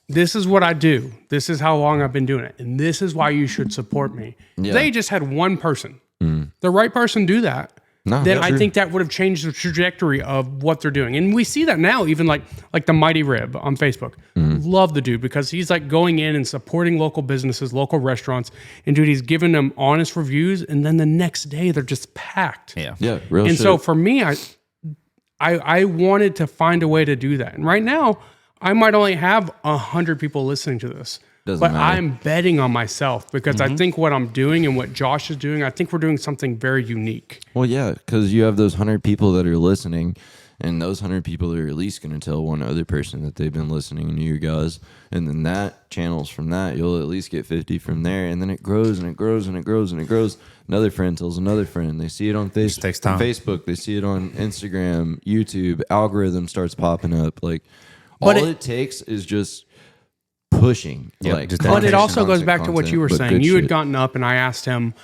this is what I do. This is how long I've been doing it, and this is why you should support me. Yeah. They just had one person, the right person, do that. No, then yeah, I true. think that would have changed the trajectory of what they're doing. And we see that now, even like the Mighty Rib on Facebook. Love the dude because he's like going in and supporting local businesses, local restaurants. And dude, he's giving them honest reviews. And then the next day they're just packed. yeah. Yeah. Real And shit. so for me, I wanted to find a way to do that. And right now, I might only have 100 people listening to this. Doesn't but matter. I'm betting on myself because I think what I'm doing and what Josh is doing, I think we're doing something very unique. Well, yeah, because you have those 100 people that are listening, and those 100 people are at least going to tell one other person that they've been listening to you guys, and then that channels from that. You'll at least get 50 from there, and then it grows and it grows and it grows and it grows. Another friend tells another friend. They see it on takes time. Facebook. They see it on Instagram, YouTube. Algorithm starts popping up. Like But all it- it takes is just pushing. Yep, like, just But it content, also goes content, back to what you were content, but saying. good You had shit. gotten up and I asked him,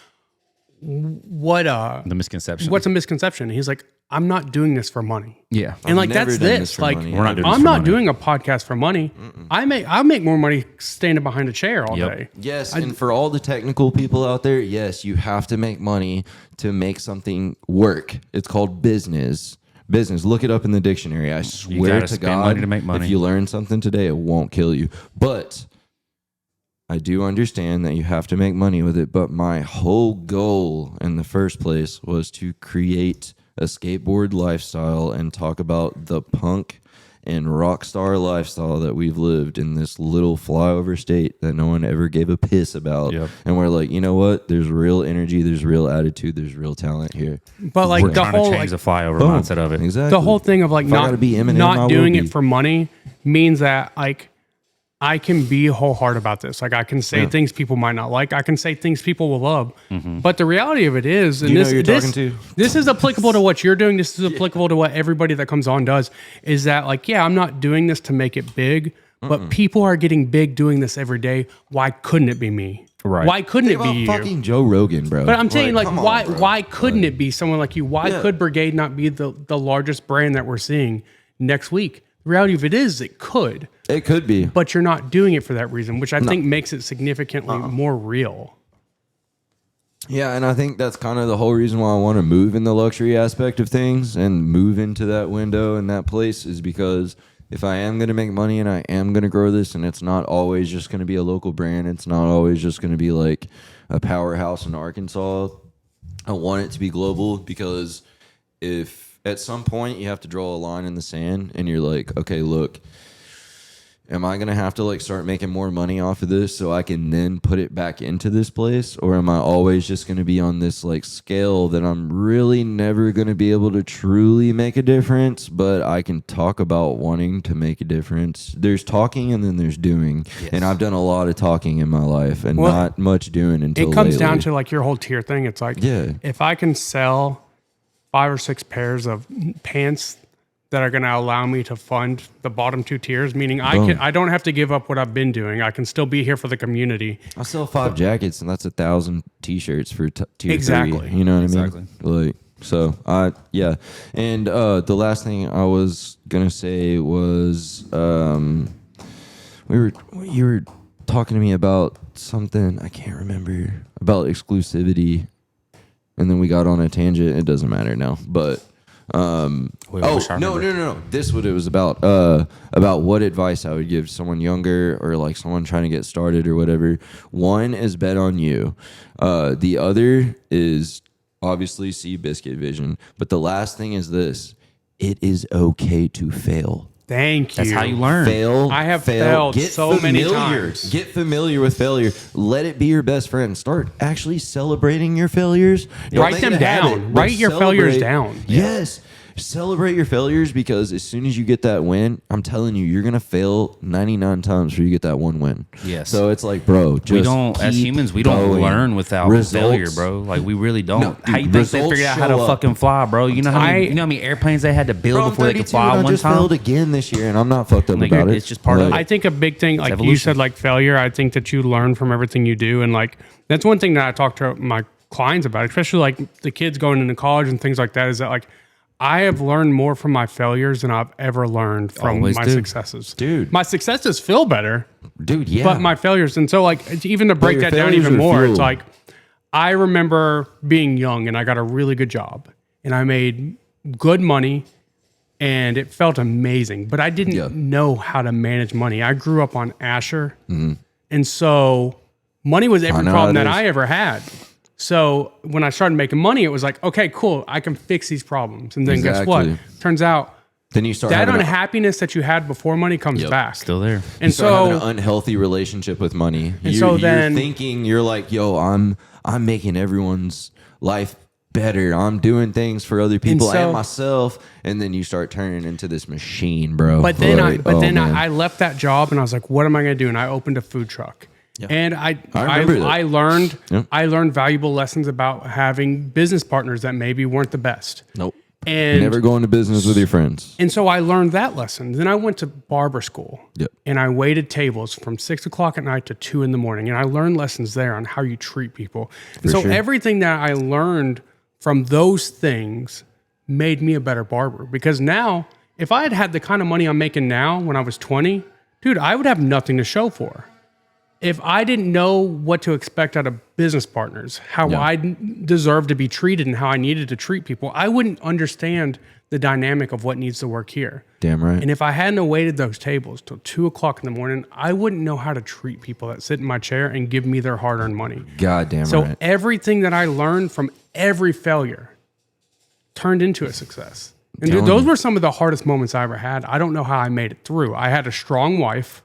The misconception. what's a misconception? He's like, I'm not doing this for money. Yeah. And like, never that's done this. this for Like, money. We're not doing this I'm for not money. doing a podcast for money. I make more money standing behind a chair all Yep. day. Yes, and for all the technical people out there, yes, you have to make money to make something work. It's called business. Business. Look it up in the dictionary. I swear gotta to spend God, money to make money. if you learn something today, it won't kill you. But I do understand that you have to make money with it. But my whole goal in the first place was to create a skateboard lifestyle and talk about the punk and rock star lifestyle that we've lived in this little flyover state that no one ever gave a piss about. Yep. And we're like, you know what? There's real energy, there's real attitude, there's real talent here. But like We're the trying to whole change like, the flyover Boom. mindset of it. Exactly. the whole thing of like If I gotta be Eminem, I not will doing be. it for money means that like I can be wholehearted about this. Like I can say things people might not like. I can say things people will love. But the reality of it is, and You know this, who you're this, talking to? this is applicable to what you're doing. This is applicable to what everybody that comes on does, is that like, yeah, I'm not doing this to make it big, but people are getting big doing this every day. Why couldn't it be me? Right. Why couldn't Think it be about you? fucking Joe Rogan, bro. But I'm saying, like, come on, why bro. why couldn't it be someone like you? Why could Brigade not be the largest brand that we're seeing next week? The reality of it is, it could, It could be. but you're not doing it for that reason, which I think makes it significantly more real. Yeah, and I think that's kind of the whole reason why I want to move in the luxury aspect of things and move into that window and that place is because if I am going to make money and I am going to grow this and it's not always just going to be a local brand, it's not always just going to be like a powerhouse in Arkansas. I want it to be global because if at some point you have to draw a line in the sand and you're like, okay, look, am I going to have to like start making more money off of this so I can then put it back into this place? Or am I always just going to be on this like scale that I'm really never going to be able to truly make a difference, but I can talk about wanting to make a difference. There's talking and then there's doing. Yes. And I've done a lot of talking in my life and not much doing until it comes lately. down to like your whole tier thing. It's like, if I can sell 5 or 6 pairs of pants that are going to allow me to fund the bottom 2 tiers, meaning I don't have to give up what I've been doing. I can still be here for the community. I sell 5 jackets and that's 1,000 t-shirts for tier Exactly. 3. You know what I mean? Exactly. Like, so yeah. And the last thing I was gonna say was you were talking to me about something I can't remember about exclusivity, and then we got on a tangent. It doesn't matter now, but. No. This is what it was about what advice I would give someone younger or like someone trying to get started or whatever. One is bet on you. The other is obviously see Biscuit Vision. But the last thing is this: it is okay to fail. Thank you. That's how you learn. Fail. I have failed so many times. Get familiar with failure. Let it be your best friend. Start actually celebrating your failures. Don't Write make them it a habit, down. but Write your failures down. Yes. Celebrate your failures because as soon as you get that win, I'm telling you, you're going to fail 99 times before you get that one win. Yes. So it's like, bro, just we don't, as humans, we don't going. learn without failure, bro. Like we really don't. No, dude, how you think they results figured out how to show up. fucking fly, bro? You know how many airplanes they had to build Bro, I'm before they could 32 fly and I one just time? failed again this year, and I'm not fucked up Like, about it. it's just part of I think a big thing, like you evolution. said, like failure, I think that you learn from everything you do. And like, that's one thing that I talk to my clients about, especially like the kids going into college and things like that, is that like, I have learned more from my failures than I've ever learned from Always my do. successes. Dude. My successes feel better, Dude, yeah. but my failures. And so like, even to break your that down failures even are more, fuel. it's like, I remember being young and I got a really good job and I made good money and it felt amazing, but I didn't know how to manage money. I grew up on Asher. And so money was every problem that I ever had. So when I started making money, it was like, okay, cool, I can fix these problems. And then guess what? Turns out then you start that having unhappiness that you had before money comes back. Still there. And start having so an unhealthy relationship with money. so then- you're thinking you're like, yo, I'm making everyone's life better. I'm doing things for other people and myself, and then you start turning into this machine, bro. But then man. I left that job and I was like, what am I going to do? And I opened a food truck. Yeah. And I learned valuable lessons about having business partners that maybe weren't the best. Nope. And never go into business with your friends. And so I learned that lesson. Then I went to barber school. Yep. And I waited tables from 6 o'clock at night to 2 in the morning. And I learned lessons there on how you treat people. And so everything that I learned from those things made me a better barber. Because now, if I had had the kind of money I'm making now when I was 20, dude, I would have nothing to show for. If I didn't know what to expect out of business partners, how I deserve to be treated and how I needed to treat people, I wouldn't understand the dynamic of what needs to work here. Damn right. And if I hadn't waited those tables till 2 o'clock in the morning, I wouldn't know how to treat people that sit in my chair and give me their hard-earned money. God damn So right. everything that I learned from every failure turned into a success. And dude, those were some of the hardest moments I ever had. I don't know how I made it through. I had a strong wife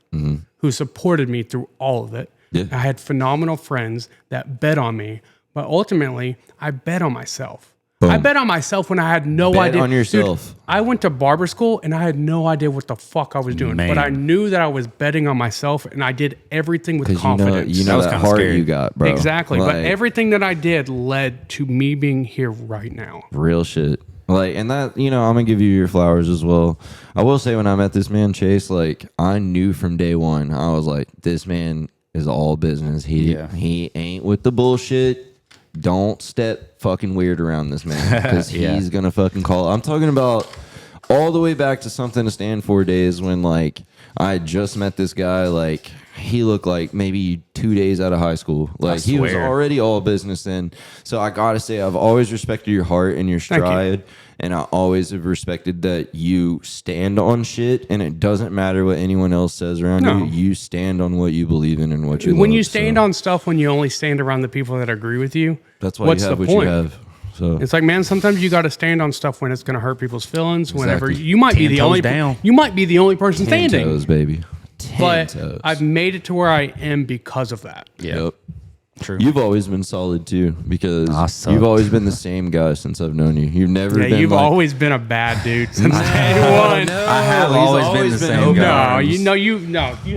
who supported me through all of it. Yeah. I had phenomenal friends that bet on me. But ultimately, I bet on myself. I bet on myself when I had no Bet idea. on yourself. Dude, I went to barber school and I had no idea what the fuck I was doing, Man. but I knew that I was betting on myself and I did everything with Because confidence. you That know was that kinda heart scary. you got, bro. Exactly. But Like, everything that I did led to me being here right now. real shit. Like, and that, I'm gonna give you your flowers as well. I will say, when I met this man Chase, like, I knew from day one, I was like, this man is all business. He ain't with the bullshit. Don't step fucking weird around this man, because he's gonna fucking call. I'm talking about all the way back to Something to Stand For days, when like I had just met this guy. Like, he looked like maybe 2 days out of high school. Like, he was already all business then. So I gotta say, I've always respected your heart and your stride. And I always have respected that you stand on shit, and it doesn't matter what anyone else says around you. You stand on what you believe in and what you When love. you stand on stuff, when you only stand around the people that agree with you, that's why what's you have the what point? you have. So It's like, man, sometimes you got to stand on stuff when it's going to hurt people's feelings. Whenever Exactly. you might be 10 the toes only down. you might be the only person 10 standing, toes, baby. 10 but toes. I've made it to where I am because of that. Yeah. Yep. True. You've always been solid too, because I sucked. you've always been the same guy since I've known you. You've never Yeah, been you've like, always been a bad dude since day one. I have he's always been always the been same open guy. No, you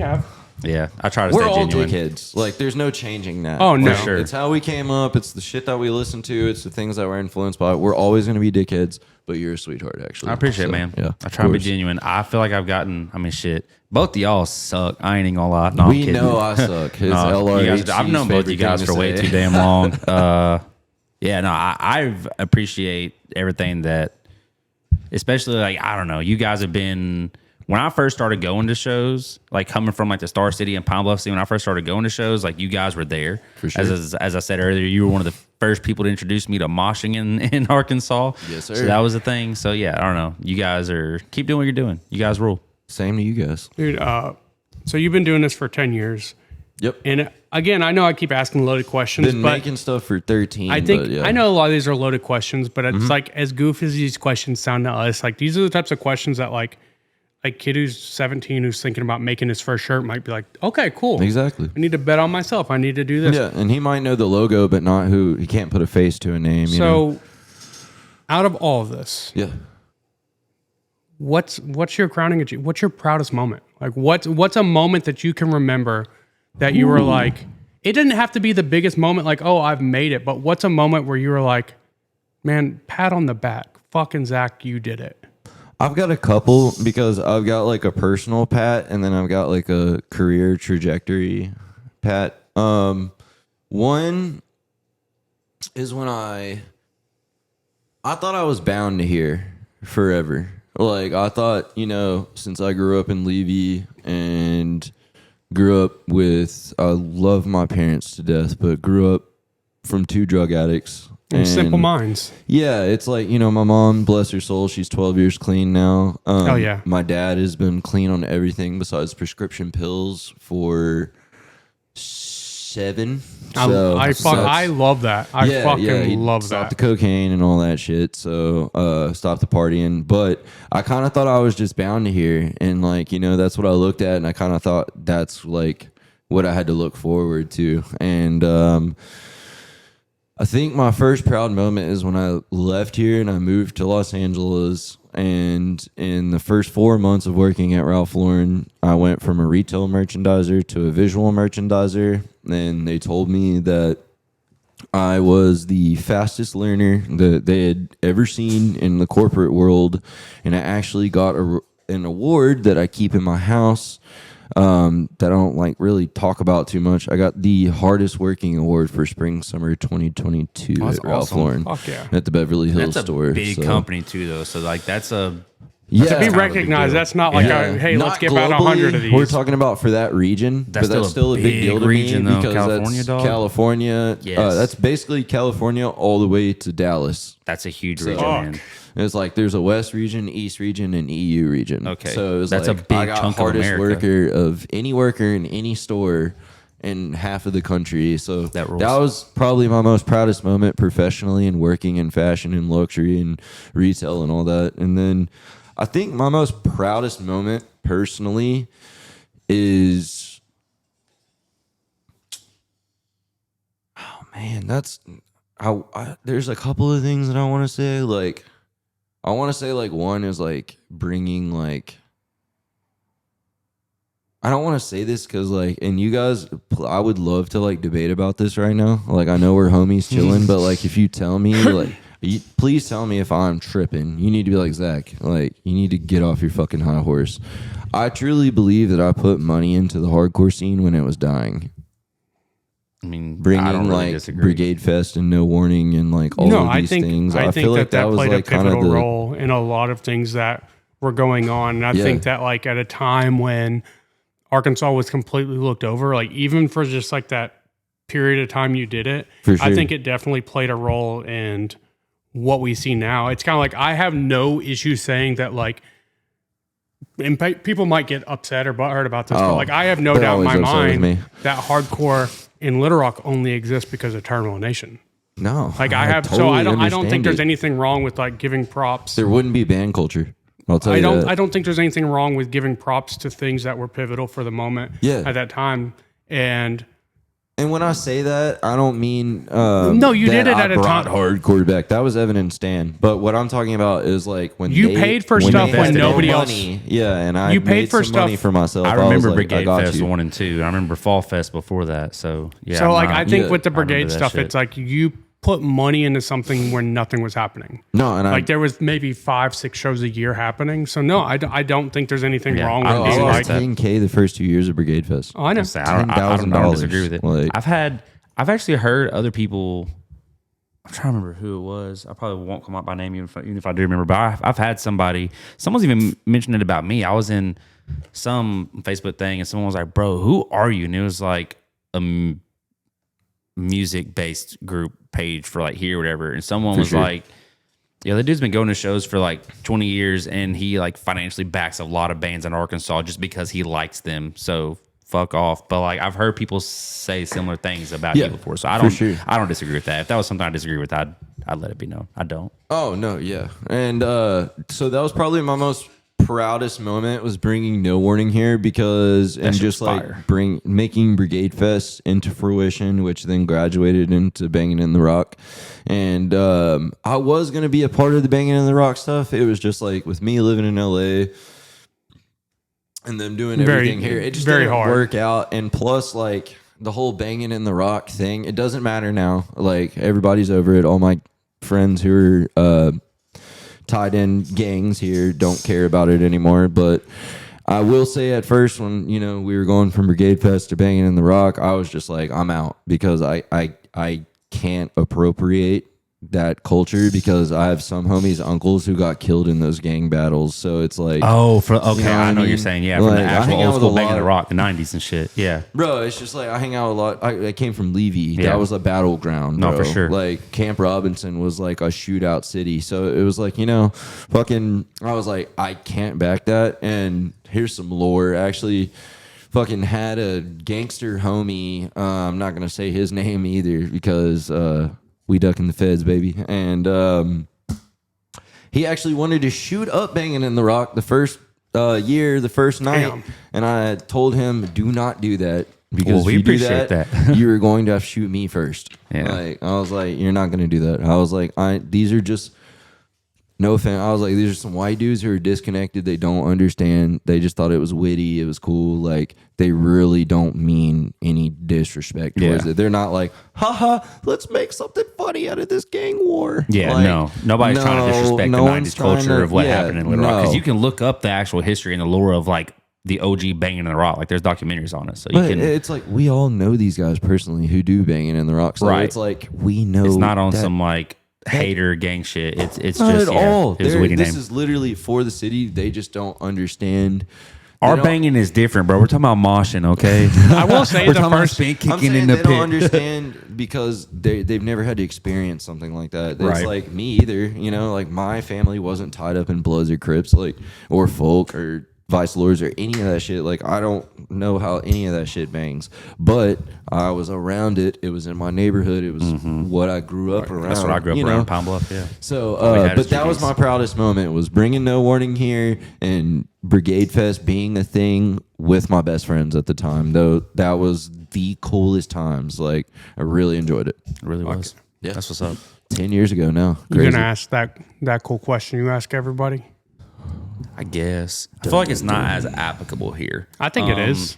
have. Yeah. I try to we're stay all genuine. dickheads. Like, there's no changing that. Oh, no. For sure. It's how we came up. It's the shit that we listen to. It's the things that we're influenced by. We're always going to be dickheads, but you're a sweetheart, actually. I appreciate So, it, man. Yeah, I try to be genuine. I feel like I've gotten, shit. Both of y'all suck. I ain't even gonna lie. No, I'm We kidding. know I suck. His No, you guys- I've known both you guys for way too damn long. Yeah, no, I've appreciate everything that, especially like, I don't know, you guys have been, when I first started going to shows, like coming from like the Star City and Pine Bluff scene, when I first started going to shows, like you guys were there. For sure. As I said earlier, you were one of the first people to introduce me to moshing in Arkansas. Yes, sir. So that was a thing. So yeah, I don't know. You guys keep doing what you're doing. You guys rule. Same to you guys. Dude, so you've been doing this for 10 years. Yep. And again, I know I keep asking loaded questions, Been but making stuff for 13. I think but yeah. I know a lot of these are loaded questions, but it's like, as goofy as these questions sound to us, like these are the types of questions that like a kid who's 17 who's thinking about making his first shirt might be like, okay, cool. Exactly. I need to bet on myself. I need to do this. Yeah, and he might know the logo, but not who. He can't put a face to a name. You know? So out of all of this, Yeah. what's your crowning achievement? What's your proudest moment? Like what's a moment that you can remember that you were like, it didn't have to be the biggest moment, like, oh, I've made it, but what's a moment where you were like, man, pat on the back, fucking Zach, you did it. I've got a couple, because I've got like a personal pat, and then I've got like a career trajectory pat. One is when I thought I was bound to here forever. Like, I thought, since I grew up in Levy and grew up with, I love my parents to death, but grew up from 2 drug addicts. And simple And minds. yeah, it's like, my mom, bless her soul, she's 12 years clean now. Oh, yeah. My dad has been clean on everything besides prescription pills for 7. So I love that. I he love stopped that. the cocaine and all that shit. So stopped the partying. But I kind of thought I was just bound to here. And like, that's what I looked at. And I kind of thought that's like what I had to look forward to. And I think my first proud moment is when I left here and I moved to Los Angeles. And in the first 4 months of working at Ralph Lauren, I went from a retail merchandiser to a visual merchandiser. And they told me that I was the fastest learner that they had ever seen in the corporate world. And I actually got an award that I keep in my house that I don't like really talk about too much. I got the hardest working award for spring summer 2022 That's at Ralph awesome. Lauren Fuck yeah. at the Beverly Hills That's a store. big So, company too, though. So like that's a yeah, To be kind of a big recognized, deal. that's not like, Yeah. hey, Not let's give out globally, 100 of these. We're talking about for that region, That's but that's still still a a big deal big to region, me though. because California, that's dog? California. Yes. That's basically California all the way to Dallas. that's a huge So- region, man. It's like there's a West region, East region, and EU region. Okay. So it was That's a like big I got chunk of hardest America. worker of any worker in any store in half of the country. So That rules. was probably my most proudest moment professionally and working in fashion and luxury and retail and all that. And then I think my most proudest moment personally is, oh man, there's a couple of things that I want to say. Like, I want to say, like, one is like bringing, like, I don't want to say this because, like, and you guys, I would love to, like, debate about this right now. Like, I know we're homies chilling, but, like, if you tell me, like, please tell me if I'm tripping. You need to be like, Zach, like, you need to get off your fucking high horse. I truly believe that I put money into the hardcore scene when it was dying. I mean, Bringing, I don't really like, disagree. Brigade Fest and No Warning and, like, all of these things. I think feel like that was, played like, a kind of pivotal the role in a lot of things that were going on. And I think that, like, at a time when Arkansas was completely looked over, like, even for just like that period of time you did it, For sure. I think it definitely played a role in what we see now. It's kind of like, I have no issue saying that, like, and people might get upset or butthurt about this, but, like, I have no they're doubt in my always upset with mind me. that hardcore in Little Rock only exists because of Terminal Nation. No. Like, I have, so totally I don't understand think there's it. anything wrong with, like, giving props. There wouldn't be band culture. I'll tell you that. I don't think there's anything wrong with giving props to things that were pivotal for the moment at that time. And when I say that, I don't mean no, you did it at a time. Hardcore back. That was Evan and Stan. But what I'm talking about is, like, when You paid for stuff they when had nobody no else. money. Yeah, and I You paid made for some money stuff- for myself. I remember was like, Brigade I got Fest you. 1 and 2. I remember Fall Fest before that. So yeah. So, like, I'm I not- think yeah, with the I remember Brigade that stuff, shit. it's like you put money into something where nothing was happening. No, and Like, there was maybe 5-6 shows a year happening. So no, I don't think there's anything Yeah, wrong I with I being lost like, that. 10K the first 2 years of Brigade Fest. oh, I know. I don't disagree with it. Like- I've actually heard other people. I'm trying to remember who it was. I probably won't come up by name even if I do remember. But I've had someone's even mentioned it about me. I was in some Facebook thing and someone was like, "Bro, who are you?" And it was like a music based group page for like here or whatever. And someone was sure. like, "Yeah, that dude's been going to shows for like 20 years and he like financially backs a lot of bands in Arkansas just because he likes them." So fuck off. But like I've hered people say similar things about you before. So I don't disagree with that. If that was something I disagree with, I'd let it be known. I don't. Oh no, yeah, and so that was probably my most proudest moment was bringing No Warning here because and shit just was like fire. making Brigade Fest into fruition, which then graduated into Banging in the Rock, and I was gonna be a part of the Banging in the Rock stuff. It was just like with me living in LA and them doing everything here, it just didn't work out. And plus, like the whole Banging in the Rock thing, it doesn't matter now. Like everybody's over it. All my friends who are tied in gangs here don't care about it anymore. But I will say at first when, we were going from Brigade Fest to Banging in the Rock, I was just like, I'm out because I can't appropriate that culture because I have some homies, uncles who got killed in those gang battles. So it's like, Okay, know what I know I what you're mean? saying. Yeah, Like, from the I actual hang out old with school a Banging lot- the Rock, the 90s and shit. Yeah. bro, it's just like I hang out a lot. I came from Levy. Yeah. That was a battleground. No, bro. for sure. Like Camp Robinson was like a shootout city. So it was like, fucking, I was like, I can't back that. And here's some lore. Actually, fucking had a gangster homie. I'm not going to say his name either because we ducking the feds, baby. And he actually wanted to shoot up Banging in the Rock the first year, the first night. Damn. And I told him, do not do that. Because Well, we if you do appreciate that. you're going to have to shoot me first. Yeah. Like, I was like, you're not going to do that. I was like, these are just, no offense. I was like, these are some white dudes who are disconnected. They don't understand. They just thought it was witty. It was cool. Like, they really don't mean any disrespect towards Yeah. it. They're not like, haha, let's make something funny out of this gang war. Yeah, Like, no. Nobody's trying to disrespect no the one's 90s culture trying to- of what yeah, happened in Little Rock. no. Because you can look up the actual history and the lore of like the OG Banging in the Rock. Like there's documentaries on it. So you But can. it's like we all know these guys personally who do Banging in the Rock. So Right. it's like we know It's not on that- some like hater gang shit. It's not just at all. It was a witty This name. is literally for the city. They just don't understand. Our They don't- banging is different, bro. We're talking about moshing, okay? I will say We're the talking about first. spin I'm kicking saying in the they don't pit. understand because they've never had to experience something like that. It's Right. like me either. Like my family wasn't tied up in Bloods or Crips, like or folk or Vice Lords or any of that shit. Like I don't know how any of that shit bangs, but I was around it. It was in my neighborhood. It was what I grew up around. That's what I grew up you around, know? Pine Bluff. Yeah. So, All we had is but that was GDs. my proudest moment was bringing No Warning here and Brigade Fest being a thing with my best friends at the time. Though that was the coolest times. Like I really enjoyed it. It really was. Yeah. That's what's up. 10 years ago now. You're Crazy. gonna ask that cool question you ask everybody. I guess. I feel like it's not as applicable here. I think it is.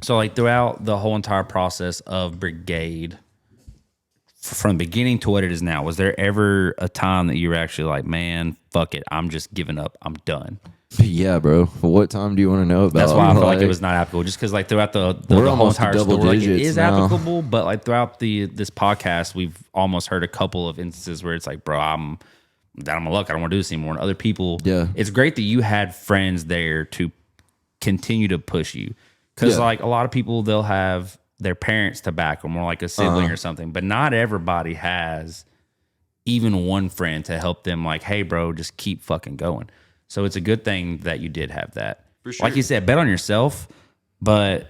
So, like, throughout the whole entire process of Brigade, from the beginning to what it is now, was there ever a time that you were actually like, man, fuck it, I'm just giving up, I'm done? Yeah, bro. What time do you want to know about? That's why I feel like it was not applicable. Just because, like, throughout the We're whole almost to entire double story, like, it digits is now. applicable. But like throughout this podcast, we've almost heard a couple of instances where it's like, bro, I'm down on my luck. I don't want to do this anymore. And other people, Yeah. it's great that you had friends there to continue to push you. Because Yeah. like a lot of people, they'll have their parents to back them, or like a sibling or something. But not everybody has even one friend to help them. Like, hey, bro, just keep fucking going. So it's a good thing that you did have that. For sure. Like you said, bet on yourself. But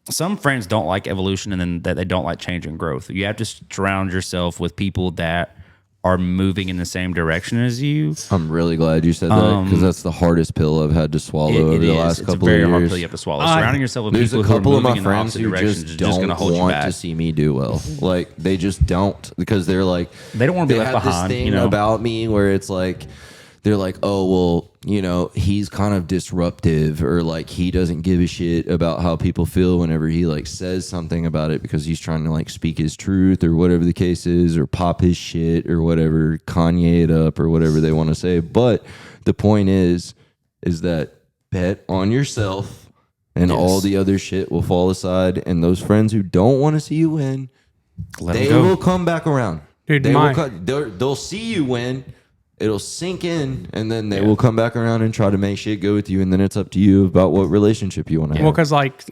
some friends don't like evolution, and then that they don't like change and growth. You have to surround yourself with people that are moving in the same direction as you. I'm really glad you said that because that's the hardest pill I've had to swallow over the last It's couple a very of hard years. pill you have to swallow. Surrounding yourself with There's people a who are couple of moving my in the friends opposite who directions just is just going to don't hold you want back. to see me do well. Like they just don't because they're like They don't wanna be left have behind, This thing you know? about me where it's like they're like, oh well, you know, he's kind of disruptive or like he doesn't give a shit about how people feel whenever he like says something about it because he's trying to like speak his truth or whatever the case is or pop his shit or whatever, Kanye it up or whatever they want to say. But the point is that bet on yourself and all the other shit will fall aside. And those friends who don't want to see you win, they will come back around. Dude, They'll see you win. It'll sink in, and then they will come back around and try to make shit go with you, and then it's up to you about what relationship you want to have. Well, because like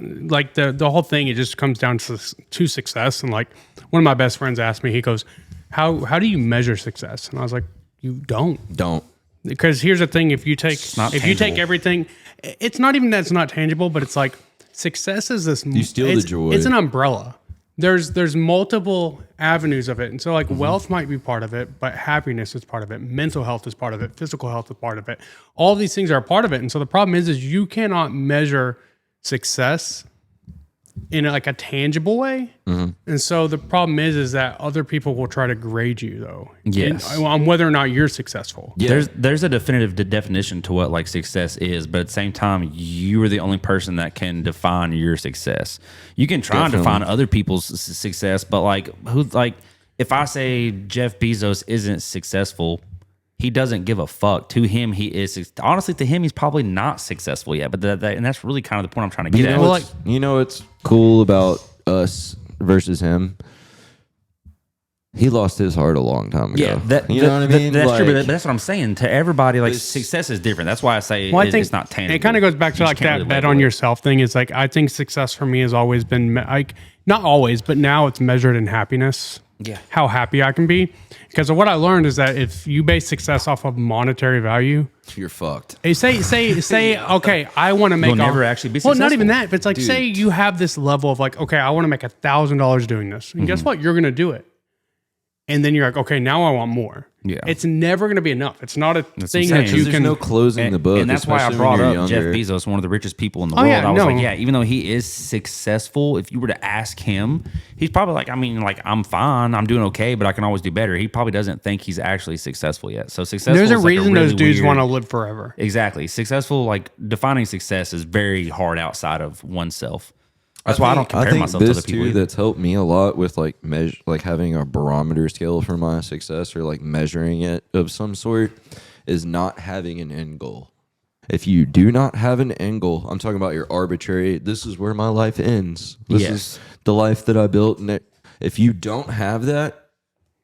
the whole thing, it just comes down to success. And like one of my best friends asked me, he goes, "How do you measure success?" And I was like, "You don't." Because here's the thing: if you take everything, it's not even that it's not tangible, but it's like success is this. You steal the joy. It's an umbrella. There's multiple avenues of it, and so like wealth might be part of it, but happiness is part of it. Mental health is part of it. Physical health is part of it. All these things are a part of it, and so the problem is you cannot measure success in like a tangible way. And so the problem is that other people will try to grade you though, Yes. on whether or not you're successful. Yeah. There's a definitive definition to what like success is, but at the same time, you are the only person that can define your success. You can try and define other people's success, but like if I say Jeff Bezos isn't successful, he doesn't give a fuck. To him, he is. Honestly, to him, he's probably not successful yet. But and that's really kind of the point I'm trying to get at. You know what's cool about us versus him? He lost his heart a long time ago. Yeah, you know what I mean? That's Like, true, but that's what I'm saying. To everybody, like success is different. That's why I say Well, I think it's not tangible. it kind of goes back to You like just can't that really bet label on it. yourself thing. Is like I think success for me has always been like not always, but now it's measured in happiness. Yeah. How happy I can be. Because of what I learned is that if you base success off of monetary value, you're fucked. hey, say okay, I want to make You'll never actually be well, not successful. even that, but it's like say you have this level of like, okay, I want to make $1,000 doing this. And guess what? You're gonna do it. And then you're like, okay, now I want more. Yeah. It's never going to be enough. It's not a That's thing what I'm that saying. you There's can. no closing the book. And that's why I especially brought when up you're Jeff younger. Bezos, one of the richest people in the Oh, world. yeah, I was no. like, yeah, even though he is successful, if you were to ask him, he's probably like, I mean, like, I'm fine, I'm doing okay, but I can always do better. He probably doesn't think he's actually successful yet. So successful There's a is like reason really those dudes weird- want to live forever. Exactly. Successful, like defining success is very hard outside of oneself. That's why I don't compare myself to other people. Too, that's helped me a lot with like like having a barometer scale for my success or like measuring it of some sort is not having an end goal. If you do not have an end goal, I'm talking about your arbitrary, this is where my life ends. This is the life that I built. And if you don't have that,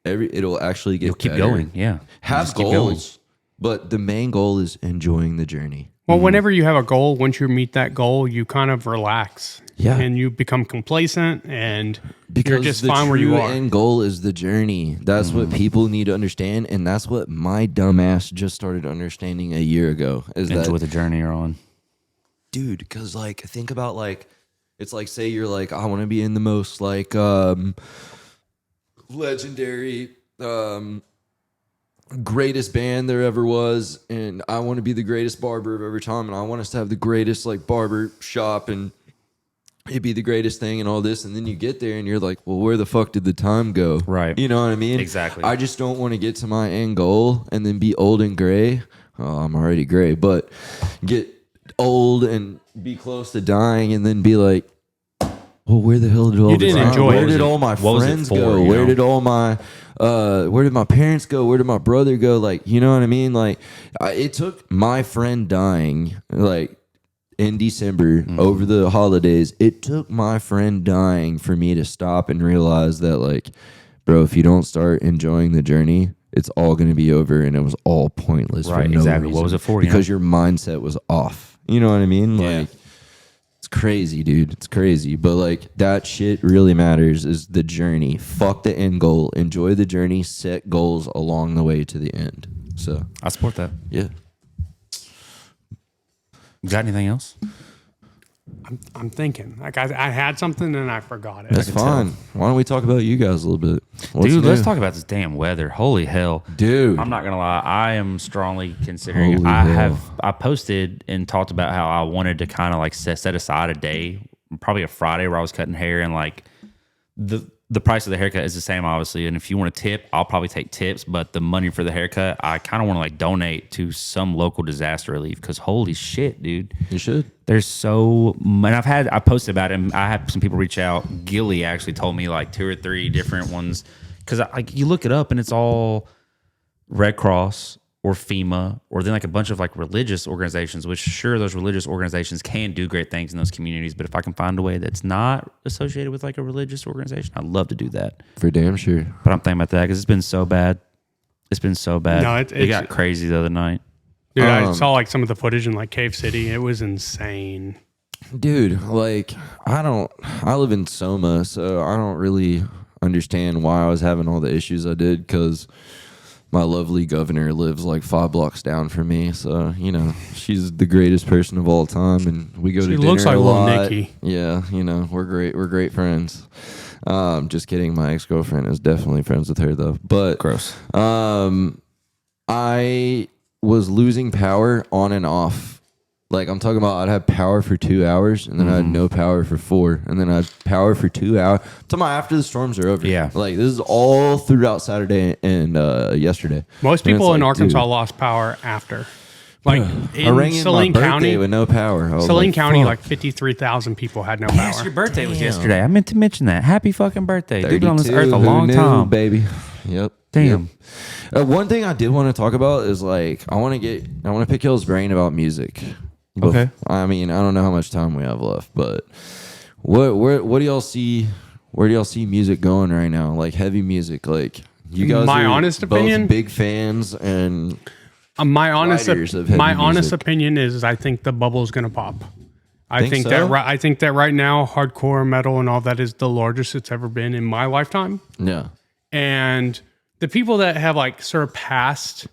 it'll actually get You'll keep better. going. Yeah. Have Just keep going. goals, but the main goal is enjoying the journey. Well, whenever you have a goal, once you meet that goal, you kind of relax. Yeah. And you become complacent and Because you're just the fine where you true are. end goal is the journey. That's what people need to understand, and that's what my dumbass just started understanding a year ago. Is Enjoy that, the journey you're on. dude? Because like, think about like, it's like say you're like, I want to be in the most like legendary, greatest band there ever was, and I want to be the greatest barber of every time, and I want us to have the greatest like barber shop and it'd be the greatest thing and all this, and then you get there and you're like, well, where the fuck did the time go? Right. You know what I mean? Exactly. I just don't want to get to my end goal and then be old and gray. Oh, I'm already gray, but get old and be close to dying and then be like, well, where the hell did all You the didn't time? enjoy Where it. did all my What was it friends for, go? you Where know? did all my where did my parents go? Where did my brother go? Like, you know what I mean? Like, it took my friend dying, like, in December over the holidays. It took my friend dying for me to stop and realize that, like, bro, if you don't start enjoying the journey, it's all going to be over, and it was all pointless. Right, for no exactly. reason. What was it for, you Because your mindset was off. You know what I mean? Yeah. Like, it's crazy, dude. It's crazy. But, like, that shit really matters, is the journey. Fuck the end goal. Enjoy the journey. Set goals along the way to the end. So, I support that. yeah. Got anything else? I'm thinking. Like I had something and I forgot it. That's fine. Why don't we talk about you guys a little bit? What's Dude, new? let's talk about this damn weather. Holy hell. Dude. I'm not gonna lie. I am strongly considering. Holy I hell. posted and talked about how I wanted to kind of like set aside a day, probably a Friday, where I was cutting hair, and like the price of the haircut is the same, obviously. And if you want to tip, I'll probably take tips. But the money for the haircut, I kind of want to like donate to some local disaster relief, because holy shit, dude. You should. There's so, and I posted about it, and I had some people reach out. Gilly actually told me like 2 or 3 different ones, because like you look it up and it's all Red Cross or FEMA, or then like a bunch of like religious organizations, which sure, those religious organizations can do great things in those communities. But if I can find a way that's not associated with like a religious organization, I'd love to do that. For damn sure. But I'm thinking about that because it's been so bad. It's been so bad. No, it got crazy the other night. Dude, I saw like some of the footage in like Cave City. It was insane. Dude, like, I live in Soma, so I don't really understand why I was having all the issues I did, because my lovely governor lives like 5 blocks down from me. So, you know, she's the greatest person of all time, and we go to dinner looks like a little lot. Nikki. Yeah, you know, we're great friends. Just kidding. My ex-girlfriend is definitely friends with her, though. But Gross. I was losing power on and off. Like, I'm talking about, I'd have power for 2 hours, and then I had no power for 4, and then I had power for 2 hours. I'm talking about after the storms are over. Yeah. Like, this is all throughout Saturday and yesterday. Most And it's people in like, Arkansas dude, lost power after. Like I in rang in Saline my birthday County, with no power. I was Saline like, County, fuck. like 53,000 people had no Yes, power. your birthday was yesterday. I meant to mention that. Happy fucking birthday. Dude, been on this 32, earth a who long knew, time. baby. Yep. Damn. Yep. One thing I did want to talk about is, like, I want to pick y'all's brain about music. Okay. I mean, I don't know how much time we have left, but what do y'all see? Where do y'all see music going right now? Like, heavy music. Like, you guys My are honest both opinion? big fans, and My honest writers of heavy honest music. opinion is I think the bubble's going to pop. I Think think so? that right now hardcore metal and all that is the largest it's ever been in my lifetime. yeah. And the people that have like surpassed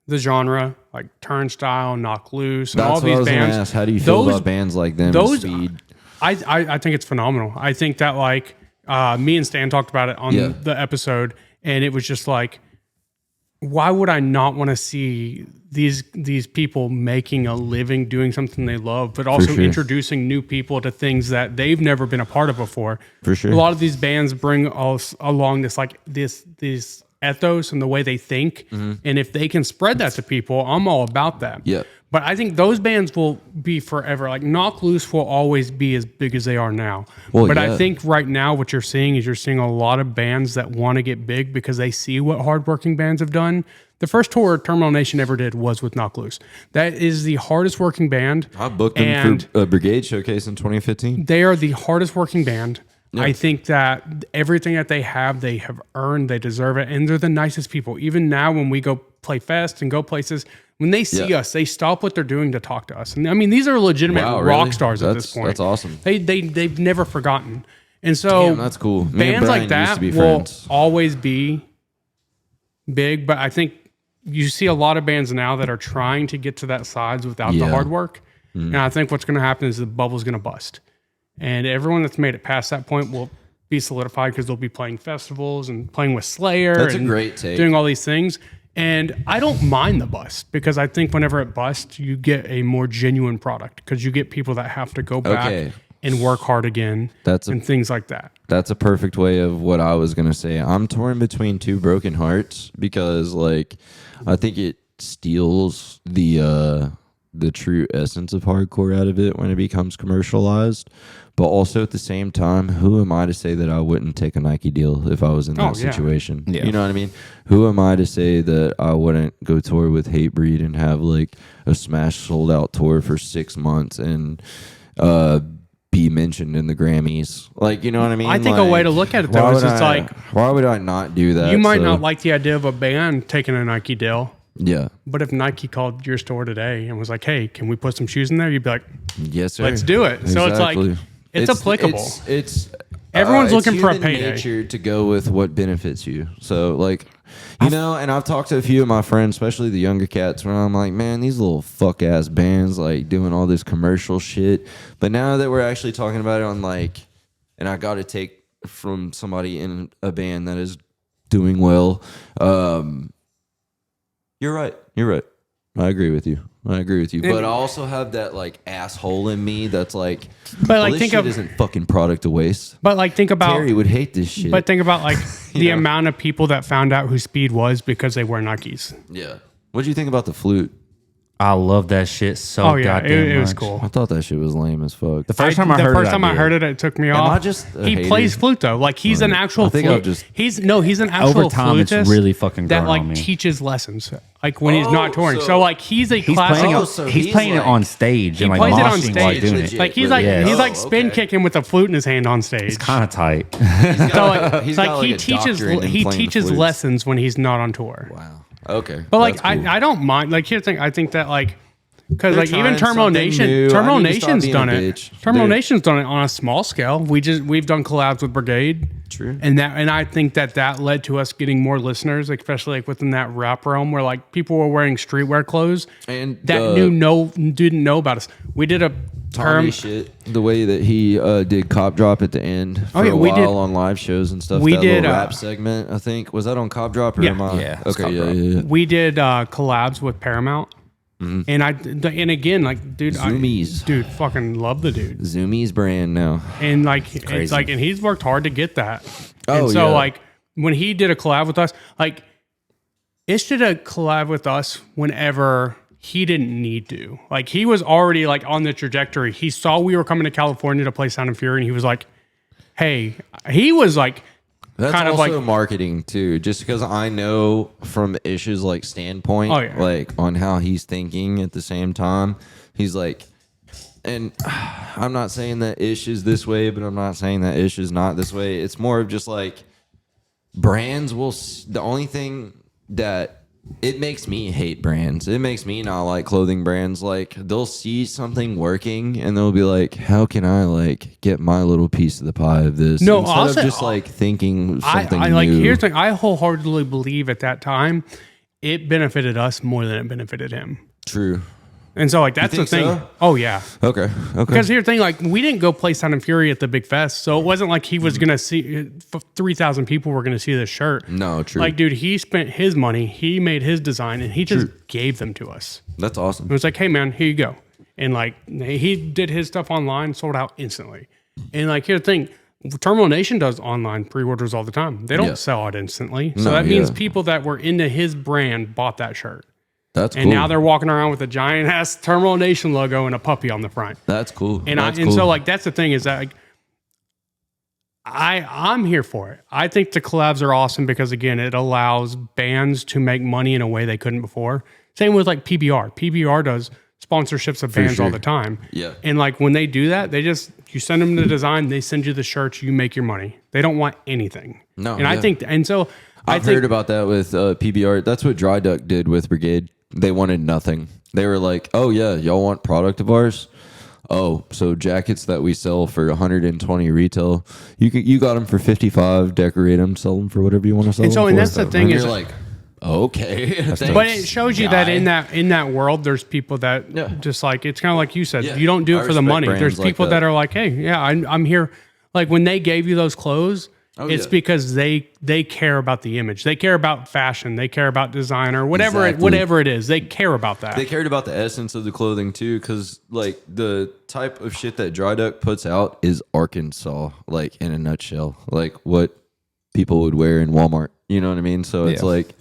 the genre, like Turnstile, Knock Loose, and That's all what I these was gonna bands. ask. How do you feel those- about bands like them? those- Speed. I think it's phenomenal. I think that like me and Stan talked about it on Yeah. the episode, and it was just like, why would I not want to see these people making a living doing something they love, but also sure. introducing new people to things that they've never been a part of before. For sure. A lot of these bands bring us along this like this ethos and the way they think, and if they can spread that to people, I'm all about that. Yeah. But I think those bands will be forever. Like Knock Loose will always be as big as they are now. Well, but yeah. I think right now what you're seeing is you're seeing a lot of bands that want to get big because they see what hardworking bands have done. The first tour Terminal Nation ever did was with Knock Loose. That is the hardest working band. I booked them and for a Brigade showcase in 2015. they are the hardest working band. I think that everything that they have earned, they deserve it, and they're the nicest people. Even now when we go play fest and go places, when they see Yeah. us, they stop what they're doing to talk to us. And I mean, these are legitimate Wow, rock really? stars at this That's- point. that's awesome. They've never forgotten. And so Damn, that's cool. Me and bands Brian like that used to be will friends. always be big, but I think you see a lot of bands now that are trying to get to that size without the Yeah. hard work. And I think what's going to happen is the bubble's going to bust. And everyone that's made it past that point will be solidified because they'll be playing festivals and playing with Slayer. That's a and great take. Doing all these things. And I don't mind the bust because I think whenever it busts, you get a more genuine product because you get people that have to go back Okay. and work hard again and things like that. That's a perfect way of what I was gonna say. I'm torn between two broken hearts because like I think it steals the true essence of hardcore out of it when it becomes commercialized. But also at the same time, who am I to say that I wouldn't take a Nike deal if I was in that situation? Yeah. You know what I mean? Who am I to say that I wouldn't go tour with Hatebreed and have like a smash sold out tour for 6 months and be mentioned in the Grammys? Like, you know what I mean? I think like, a way to look at it though is it's like, why would I not do that? you might not like the idea of a band taking a Nike deal. Yeah. But if Nike called your store today and was like, hey, can we put some shoes in there? You'd be like, yes, sir. let's do it. So it's like, it's applicable. It's Everyone's looking for a human payday. nature to go with what benefits you. So like, you know, and I've talked to a few of my friends, especially the younger cats, where I'm like, man, these little fuck ass bands like doing all this commercial shit. But now that we're actually talking about it on like, and I got to take from somebody in a band that is doing well. You're right. You're right. I agree with you. But I also have that like asshole in me that's like, but like, this think shit of, isn't fucking product to waste. but like, think about, Terry would hate this shit. but think about like the know? amount of people that found out who Speed was because they wear Nikes. Yeah. What do you think about the flute? I love that shit so Oh yeah, goddamn it was much. cool. I thought that shit was lame as fuck. The first time I heard it, it took me Am off. I just a he hater? plays flute though. Like he's an actual I think flute. I've just- He's an actual Over time, it's flutist really fucking that grown like on me. teaches lessons. Like when he's Oh, not touring. So like he's a He's classic. playing, so he's he's playing like- it on stage he and like plays it on moshing while stage. doing Legit. it. Like he's With- like yeah. he's like Oh, spin okay. kicking with a flute in his hand on stage. Kind of tight. So like, He's like got, like, he a teaches doctorate in he playing the teaches flutes. lessons when he's not on tour. Wow. Okay. But like That's cool. I don't mind. Like here's the thing. I think that like because They're like even trying Terminal something Nation, new. Terminal I need to stop Nation's being a done it. bitch. Terminal They're- Nation's done it on a small scale. We've done collabs with Brigade. True. And I think that led to us getting more listeners, especially like within that rap realm where like people were wearing streetwear clothes And that didn't know about us. We did a Tommy shit, the way that he did Cop Drop at the end for yeah, a we while did- on live shows and stuff. we that did, little rap segment, I think. Was that on Cop Drop or Yeah. am I? Yeah, it's Okay, Cop Drop. yeah. We did collabs with Paramount. And again, like, dude, Zoomies. dude, fucking love the dude. Zoomies brand now. And like, it's crazy. like, and he's worked hard to get that. Oh, and so yeah. like when he did a collab with us, like Ish did a collab with us whenever he didn't need to. Like he was already like on the trajectory. He saw we were coming to California to play Sound and Fury, and he was like, hey, he was like, That's kind of also like- marketing too, just because I know from Ish's like standpoint, Oh, yeah. like on how he's thinking at the same time, he's like, and I'm not saying that Ish is this way, but I'm not saying that Ish is not this way. It's more of just like brands will. The only thing that it makes me hate brands. It makes me not like clothing brands. Like they'll see something working and they'll be like, "How can I like get my little piece of the pie of this?" No, instead I'll of say- just like thinking something I like, new. here's the thing. I wholeheartedly believe at that time it benefited us more than it benefited him. True. And so like that's the think thing. so? Oh yeah. Okay. Okay. Because here's the thing, like we didn't go play Sound and Fury at the big fest, so it wasn't like he was gonna see 3,000 people were gonna see this shirt. No, true. Like, dude, he spent his money, he made his design, and he just gave them to us. That's awesome. It was like, hey man, here you go. And like he did his stuff online, sold out instantly. And like here's the thing, Terminal Nation does online pre-orders all the time. They don't Yeah. sell out instantly. So No, that means yeah. people that were into his brand bought that shirt. That's And cool. now they're walking around with a giant ass Terminal Nation logo and a puppy on the front. That's cool. And That's and cool. so like that's the thing is that like, I'm here for it. I think the collabs are awesome because again, it allows bands to make money in a way they couldn't before. Same with like PBR. PBR does sponsorships of bands all sure. the time. Yeah. And like when they do that, you send them the design, they send you the shirts, you make your money. They don't want anything. No, And I yeah. think and so I've heard about that with PBR. That's what Dry Duck did with Brigade. They wanted nothing. They were like, "Oh yeah, y'all want product of ours? Oh, so jackets that we sell for 120 retail, you got them for 55. Decorate them, sell them for whatever you want to sell. And so them and for. that's the thing And is you're like, okay, thanks, but it shows you that guy. in that world, there's people that Yeah. just like it's kind of like you said. Yeah. You don't do I it for the respect money. brands There's like people that that. are like, hey, yeah, I'm here. Like when they gave you those clothes, it's because they care about the image. They care about fashion. They care about design or whatever it is. They care about that. They cared about the essence of the clothing too, because like the type of shit that Dry Duck puts out is Arkansas, like in a nutshell, like what people would wear in Walmart. You know what I mean? So it's like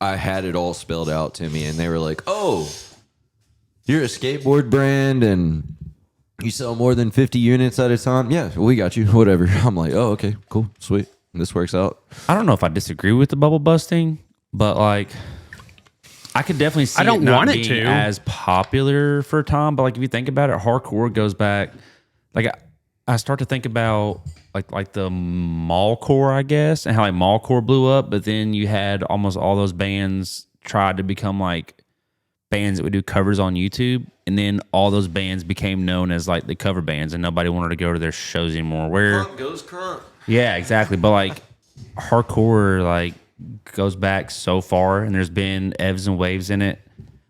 I had it all spelled out to me, and they were like, "Oh, you're a skateboard brand and you sell more than 50 units at a time? Yeah, we got you. Whatever." I'm like, "Oh, okay, cool, sweet. This works out." I don't know if I disagree with the bubble busting, but like I could definitely see I don't it not want it being to. as popular for a time. But like if you think about it, hardcore goes back. Like I start to think about like the mallcore, I guess, and how like mallcore blew up. But then you had almost all those bands tried to become like bands that would do covers on YouTube, and then all those bands became known as like the cover bands, and nobody wanted to go to their shows anymore. Where Crunk goes crunk. yeah, exactly. But like hardcore like goes back so far, and there's been ebbs and waves in it.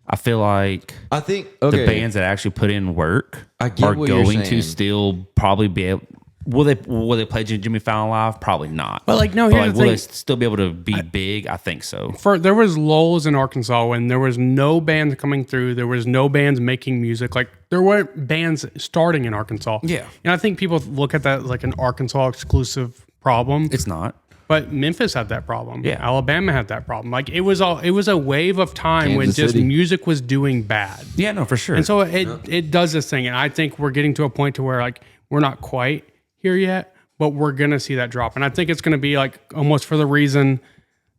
I feel like I think the bands that actually put in work I get are what you're going to saying. still probably be able. Will they play Jimmy Fallon live? Probably not. But like, no, But here's like, the will thing. they still be able to be big? I think so. There was lulls in Arkansas when there was no bands coming through. There was no bands making music. Like there weren't bands starting in Arkansas. Yeah. And I think people look at that like an Arkansas exclusive problem. It's not. But Memphis had that problem. Yeah. Alabama had that problem. Like it was a wave of time when Kansas just City. music was doing bad. Yeah, no, for sure. And so it does this thing. And I think we're getting to a point to where like we're not quite here yet, but we're gonna see that drop. And I think it's gonna be like almost for the reason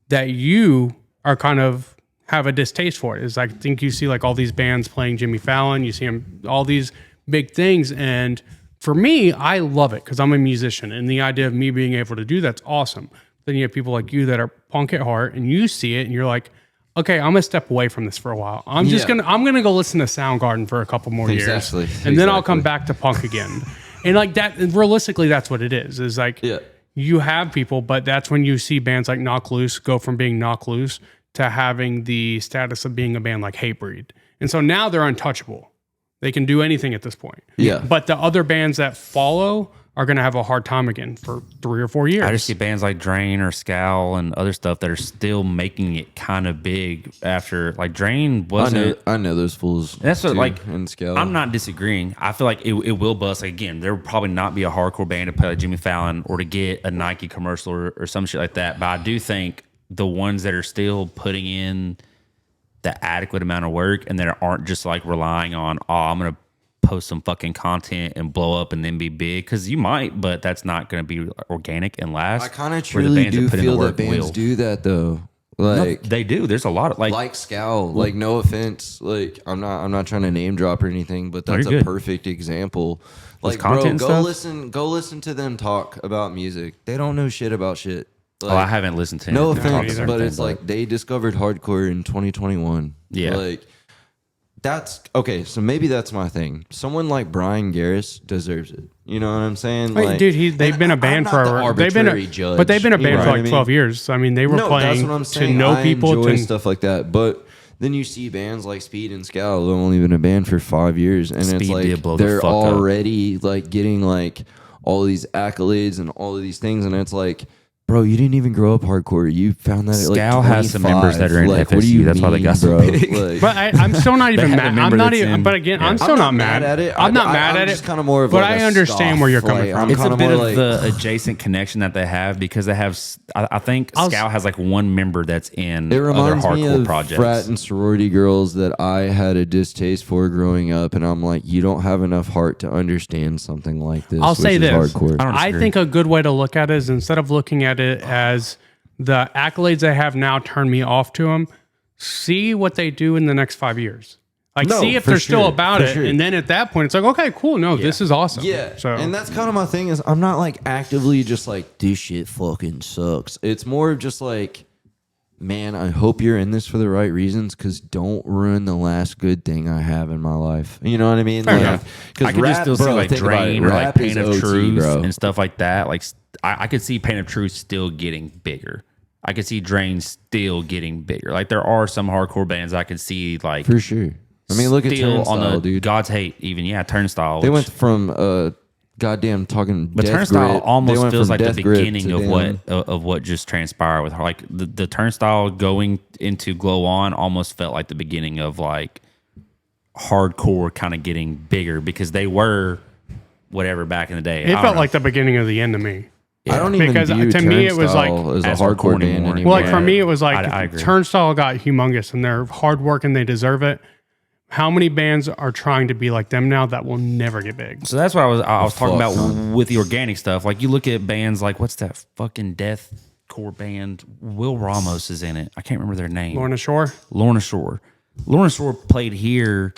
that you are kind of have a distaste for it. Is I think you see like all these bands playing Jimmy Fallon, you see him all these big things, and for me, I love it because I'm a musician, and the idea of me being able to do that's awesome. Then you have people like you that are punk at heart, and you see it, and you're like, okay, I'm gonna step away from this for a while. I'm gonna go listen to Soundgarden for a couple more years, Exactly. and then I'll come back to punk again. And like that, realistically, that's what it is. Is like you have people, but that's when you see bands like Knock Loose go from being Knock Loose to having the status of being a band like Hatebreed, and so now they're untouchable. They can do anything at this point. Yeah. But the other bands that follow are going to have a hard time again for 3 or 4 years. I just see bands like Drain or Scowl and other stuff that are still making it kind of big after like Drain wasn't. I know those fools. That's what too, like. and Scale. I'm not disagreeing. I feel like it will bust. Like, again, there will probably not be a hardcore band to play like Jimmy Fallon or to get a Nike commercial or some shit like that. But I do think the ones that are still putting in the adequate amount of work and that aren't just like relying on, oh, I'm gonna post some fucking content and blow up and then be big, because you might, but that's not going to be organic and last. I kind of where the truly bands that do put in the feel that work bands will. do that though. Like They do. There's a lot of like Scowl. Like no offense. Like I'm not trying to name drop or anything, but that's you're a good. perfect example. With Like content bro, stuff? go listen to them talk about music. They don't know shit about shit. Like, Oh, I haven't listened to no anything offense, about but that, it's like they discovered hardcore in 2021. Yeah. Like that's okay. So maybe that's my thing. Someone like Brian Garris deserves it. You know what I'm saying? Right, Like, dude, they've and been a I'm band not for the they've been arbitrary judge, but they've been a you band know for what I like mean? 12 years. I mean, they were No, playing that's what I'm to saying. know I people enjoy to stuff like that, but then you see bands like Speed and Scowl who've only been a band for 5 years, and it's Speed like did blow the they're fuck up. already like getting like all these accolades and all of these things, and it's like, bro, you didn't even grow up hardcore. You found that at like Scowl has some members that are in like, what do FSU. you That's why they mean, got so bro? big. Like, But I'm still not even have a mad. I'm member not that's even. in- But again, yeah. I'm still not mad at it. I'm not I'm mad at just it. kind of more of but like I a understand where you're coming like, from. I'm It's a kinda bit more of like, the adjacent connection that they have, because they have. I think Scowl has like one member that's in it other reminds me hardcore of projects. frat and sorority girls that I had a distaste for growing up, and I'm like, you don't have enough heart to understand something like this. I'll say which is this. hardcore. I don't I disagree. think a good way to look at it is instead of looking at it as the accolades they have now turn me off to them, see what they do in the next 5 years. Like, No, see if for they're still sure, about for it. sure. And then at that point, it's like, okay, cool. No, this is awesome. Yeah. So, And that's kind of my thing is I'm not like actively just like, this shit fucking sucks. It's more of just like, man, I hope you're in this for the right reasons, because don't ruin the last good thing I have in my life. You know what I mean? Fair Like, enough. 'cause I could just rap, still see bro, like think about it, Drain or like rap Pain is of OT, Truth bro. and stuff like that. Like I could see Pain of Truth still getting bigger. I could see Drain still getting bigger. Like there are some hardcore bands I could see like For sure. I mean, look at still Turnstile, on the dude. God's Hate. Even Turnstile. They which- went from goddamn talking. But Death Turnstile Grip. They almost went feels from like the Death Grip beginning to of what just transpired with her. Like the Turnstile going into Glow On almost felt like the beginning of like hardcore kind of getting bigger because they were whatever back in the day. It felt like the beginning of the end to me. I don't even Because view to me it was like- Turnstile as a That's what hardcore corny band more. anymore. Well, like for me, it was like I agree. Turnstile got humongous and they're hard work and they deserve it. How many bands are trying to be like them now that will never get big? So that's what I was talking fuck, about with the organic stuff. Like you look at bands like what's that fucking deathcore band? Will Ramos is in it. I can't remember their name. Lorna Shore? Lorna Shore. Lorna Shore played here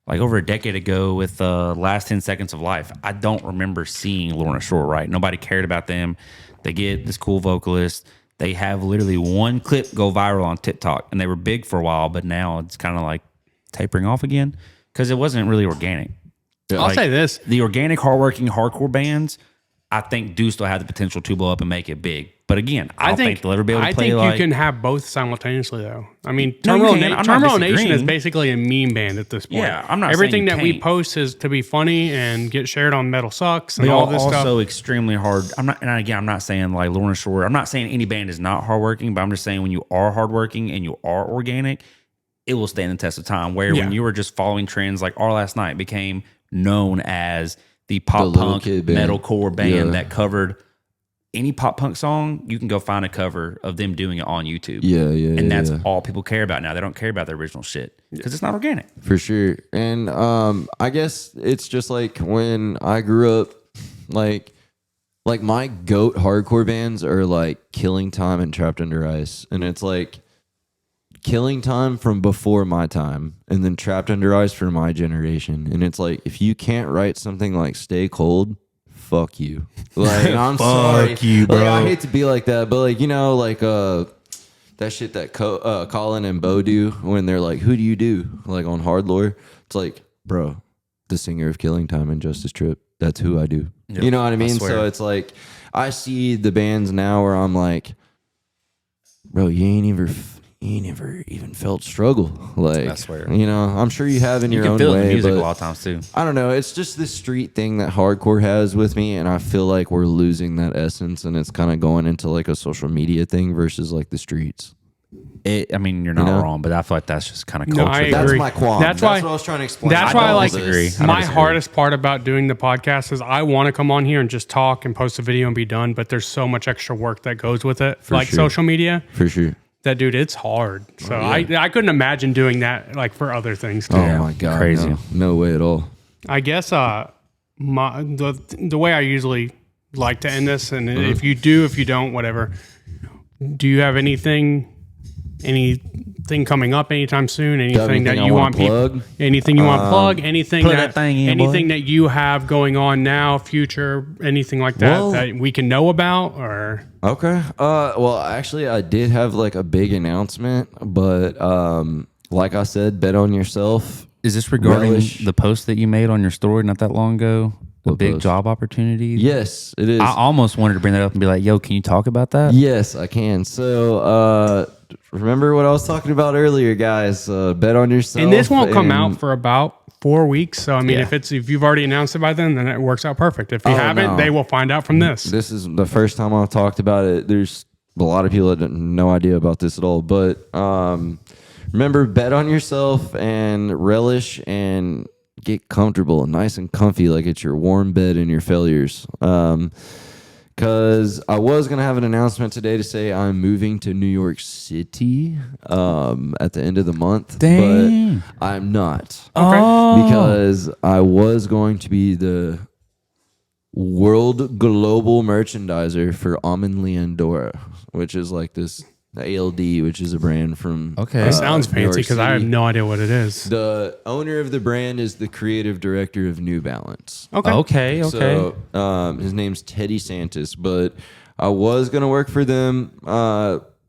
like over a decade ago with Last 10 Seconds of Life. I don't remember seeing Lorna Shore, right? Nobody cared about them. They get this cool vocalist. They have literally one clip go viral on TikTok, and they were big for a while, but now it's kind of like tapering off again because it wasn't really organic. I'll say this. The organic, hardworking, hardcore bands, I think, do still have the potential to blow up and make it big. But again, I don't think they'll ever be able to play like... I think you can have both simultaneously, though. I mean, No, you Terminal, can. I'm not Terminal Nation is disagreeing. basically a meme band at this point. Yeah, I'm not saying Everything you that we can't. post is to be funny and get shared on Metal Sucks and They all are this also stuff. extremely hard. I'm not saying like Lorna Shore. I'm not saying any band is not hardworking, but I'm just saying when you are hardworking and you are organic, it will stand the test of time. Where when you were just following trends, like Our Last Night became known as the pop little punk kid band. metalcore band Yeah. that covered any pop punk song. You can go find a cover of them doing it on YouTube. And that's all people care about now. They don't care about the original shit because it's not organic. For sure. And I guess it's just like when I grew up, like my goat hardcore bands are like Killing Time and Trapped Under Ice. And it's like Killing Time from before my time and then Trapped Under Ice for my generation. And it's like, if you can't write something like Stay Cold, fuck you. Like, I'm sorry. Fuck you, bro. Like, I hate to be like that, but like, you know, like that shit that Colin and Bo do when they're like, who do you do? Like on Hard Lore. It's like, bro, the singer of Killing Time and Justice Trip. That's who I do. Yep, you know what I mean? swear. So it's like, I see the bands now where I'm like, bro, you ain't never even felt struggle. Like, I swear. you know, I'm sure you have in You your can own feel it in way, the music but a lot of times too. I don't know. It's just this street thing that hardcore has with me, and I feel like we're losing that essence, and it's kind of going into like a social media thing versus like the streets. I mean, you're not know? wrong, but I feel like that's just kind of No, culture. I That's agree. my qualm. That's why- what I was trying to explain. That's why I don't like disagree. I my disagree. hardest part about doing the podcast is I want to come on here and just talk and post a video and be done, but there's so much extra work that goes with it, like sure. social media. For sure. That dude, it's hard. So I couldn't imagine doing that like for other things too. Oh my god, crazy. No way at all. I guess the way I usually like to end this, and if you do, if you don't, whatever. Do you have anything coming up anytime soon? Anything that you want plug? Anything you want to plug? Anything plug that that thing in, anything boy. that you have going on now, future, anything like that Well- that we can know about? Or Okay. Well, actually, I did have like a big announcement, but like I said, bet on yourself. Is this regarding Relish. the post that you made on your story not that long ago? The What big post? job opportunity? Yes, it is. I almost wanted to bring that up and be like, yo, can you talk about that? Yes, I can. So, remember what I was talking about earlier, guys? Bet on yourself. and this won't come and- out for about 4 weeks. So I mean, Yeah. if you've already announced it by then it works out perfect. If you haven't, no. they will find out from this. This is the first time I've talked about it. There's a lot of people that have no idea about this at all. But remember, bet on yourself and relish and get comfortable and nice and comfy, like it's your warm bed in your failures. Because I was going to have an announcement today to say I'm moving to New York City at the end of the month. Dang. But I'm not. Okay. Because I was going to be the world global merchandiser for Almond Leandora, which is like this ALD, which is a brand from Okay. It sounds New York fancy because I have City. no idea what it is. The owner of the brand is the creative director of New Balance. Okay. Okay. So his name's Teddy Santis, but I was gonna work for them.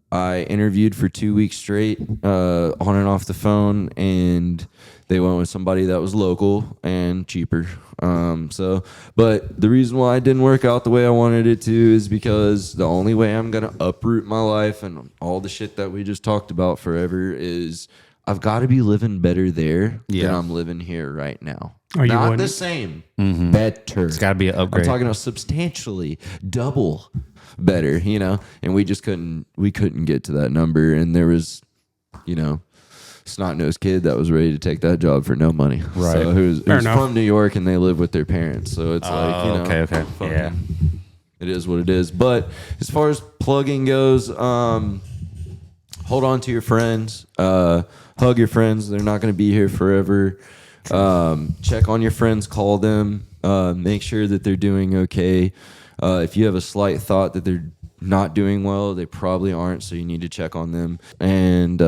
I interviewed for 2 weeks straight, on and off the phone, and they went with somebody that was local and cheaper. But the reason why it didn't work out the way I wanted it to is because the only way I'm gonna uproot my life and all the shit that we just talked about forever is I've got to be living better there than Yeah. I'm living here right now. Oh, you Not wouldn't? the same. Better. It's got to be an I'm upgrade. talking about substantially double better, you know, and we couldn't get to that number. And there was, you know, snot-nosed kid that was ready to take that job for no money. Right. So who's Fair enough. from New York and they live with their parents. So it's like, you know, okay. fucking- Yeah. it is what it is. But as far as plugging goes, hold on to your friends, hug your friends. They're not going to be here forever. Check on your friends, call them, make sure that they're doing okay. If you have a slight thought that they're not doing well, they probably aren't, so you need to check on them. And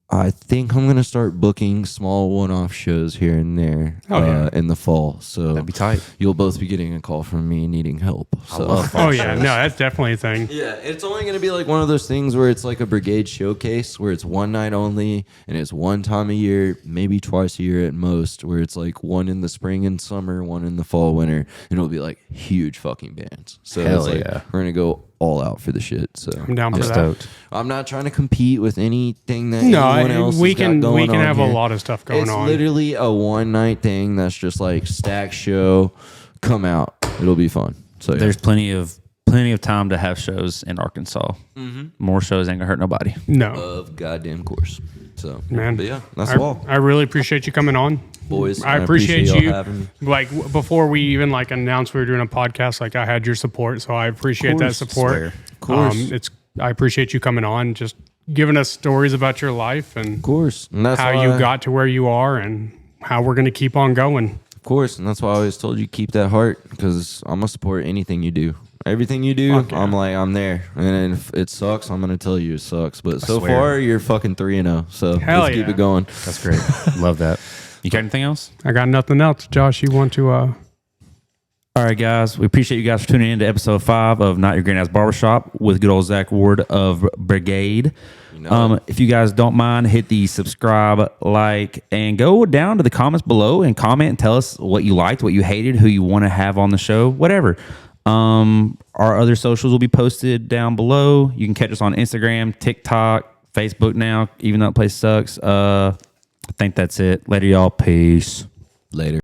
I think I'm going to start booking small one-off shows here and there in the fall. So That'd be tight. You'll both be getting a call from me needing help. So. Oh yeah, no, that's definitely a thing. Yeah, it's only going to be like one of those things where it's like a Brigade showcase where it's one night only and it's one time a year, maybe twice a year at most, where it's like one in the spring and summer, one in the fall, winter, and it'll be like huge fucking bands. So Hell it's like, yeah. we're going to go all out for the shit. So I'm down for that. Stoked. I'm not trying to compete with anything that No, anyone else we has got can going on have here. a lot of stuff going It's on. literally a one night thing that's just like stack show, come out. It'll be fun. So yeah. There's plenty of time to have shows in Arkansas. More shows ain't gonna hurt nobody. No, of goddamn course. So man. but yeah, that's I, all. I really appreciate you coming on. Boys, I appreciate you. having me. Like before we even like announced we were doing a podcast, like I had your support, so I appreciate that support. Swear. Of course. I appreciate you coming on, just giving us stories about your life and Of course. And that's how why, you got to where you are and how we're going to keep on going. Of course, and that's why I always told you keep that heart, because I'm gonna support anything you do. Everything you do, Fuck yeah. I'm like, I'm there. And if it sucks, I'm gonna tell you it sucks. But so swear. far, you're fucking 3-0. So Hell let's keep yeah. it going. That's great. Love that. You got anything else? I got nothing else. Josh, you want to All right, guys. We appreciate you guys for tuning in to episode 5 of Not Your Granddad's Barbershop with good old Zack Ward of Brigade. If you guys don't mind, hit the subscribe, like, and go down to the comments below and comment and tell us what you liked, what you hated, who you want to have on the show, whatever. Our other socials will be posted down below. You can catch us on Instagram, TikTok, Facebook now, even though that place sucks. I think that's it. Later, y'all. Peace. Later.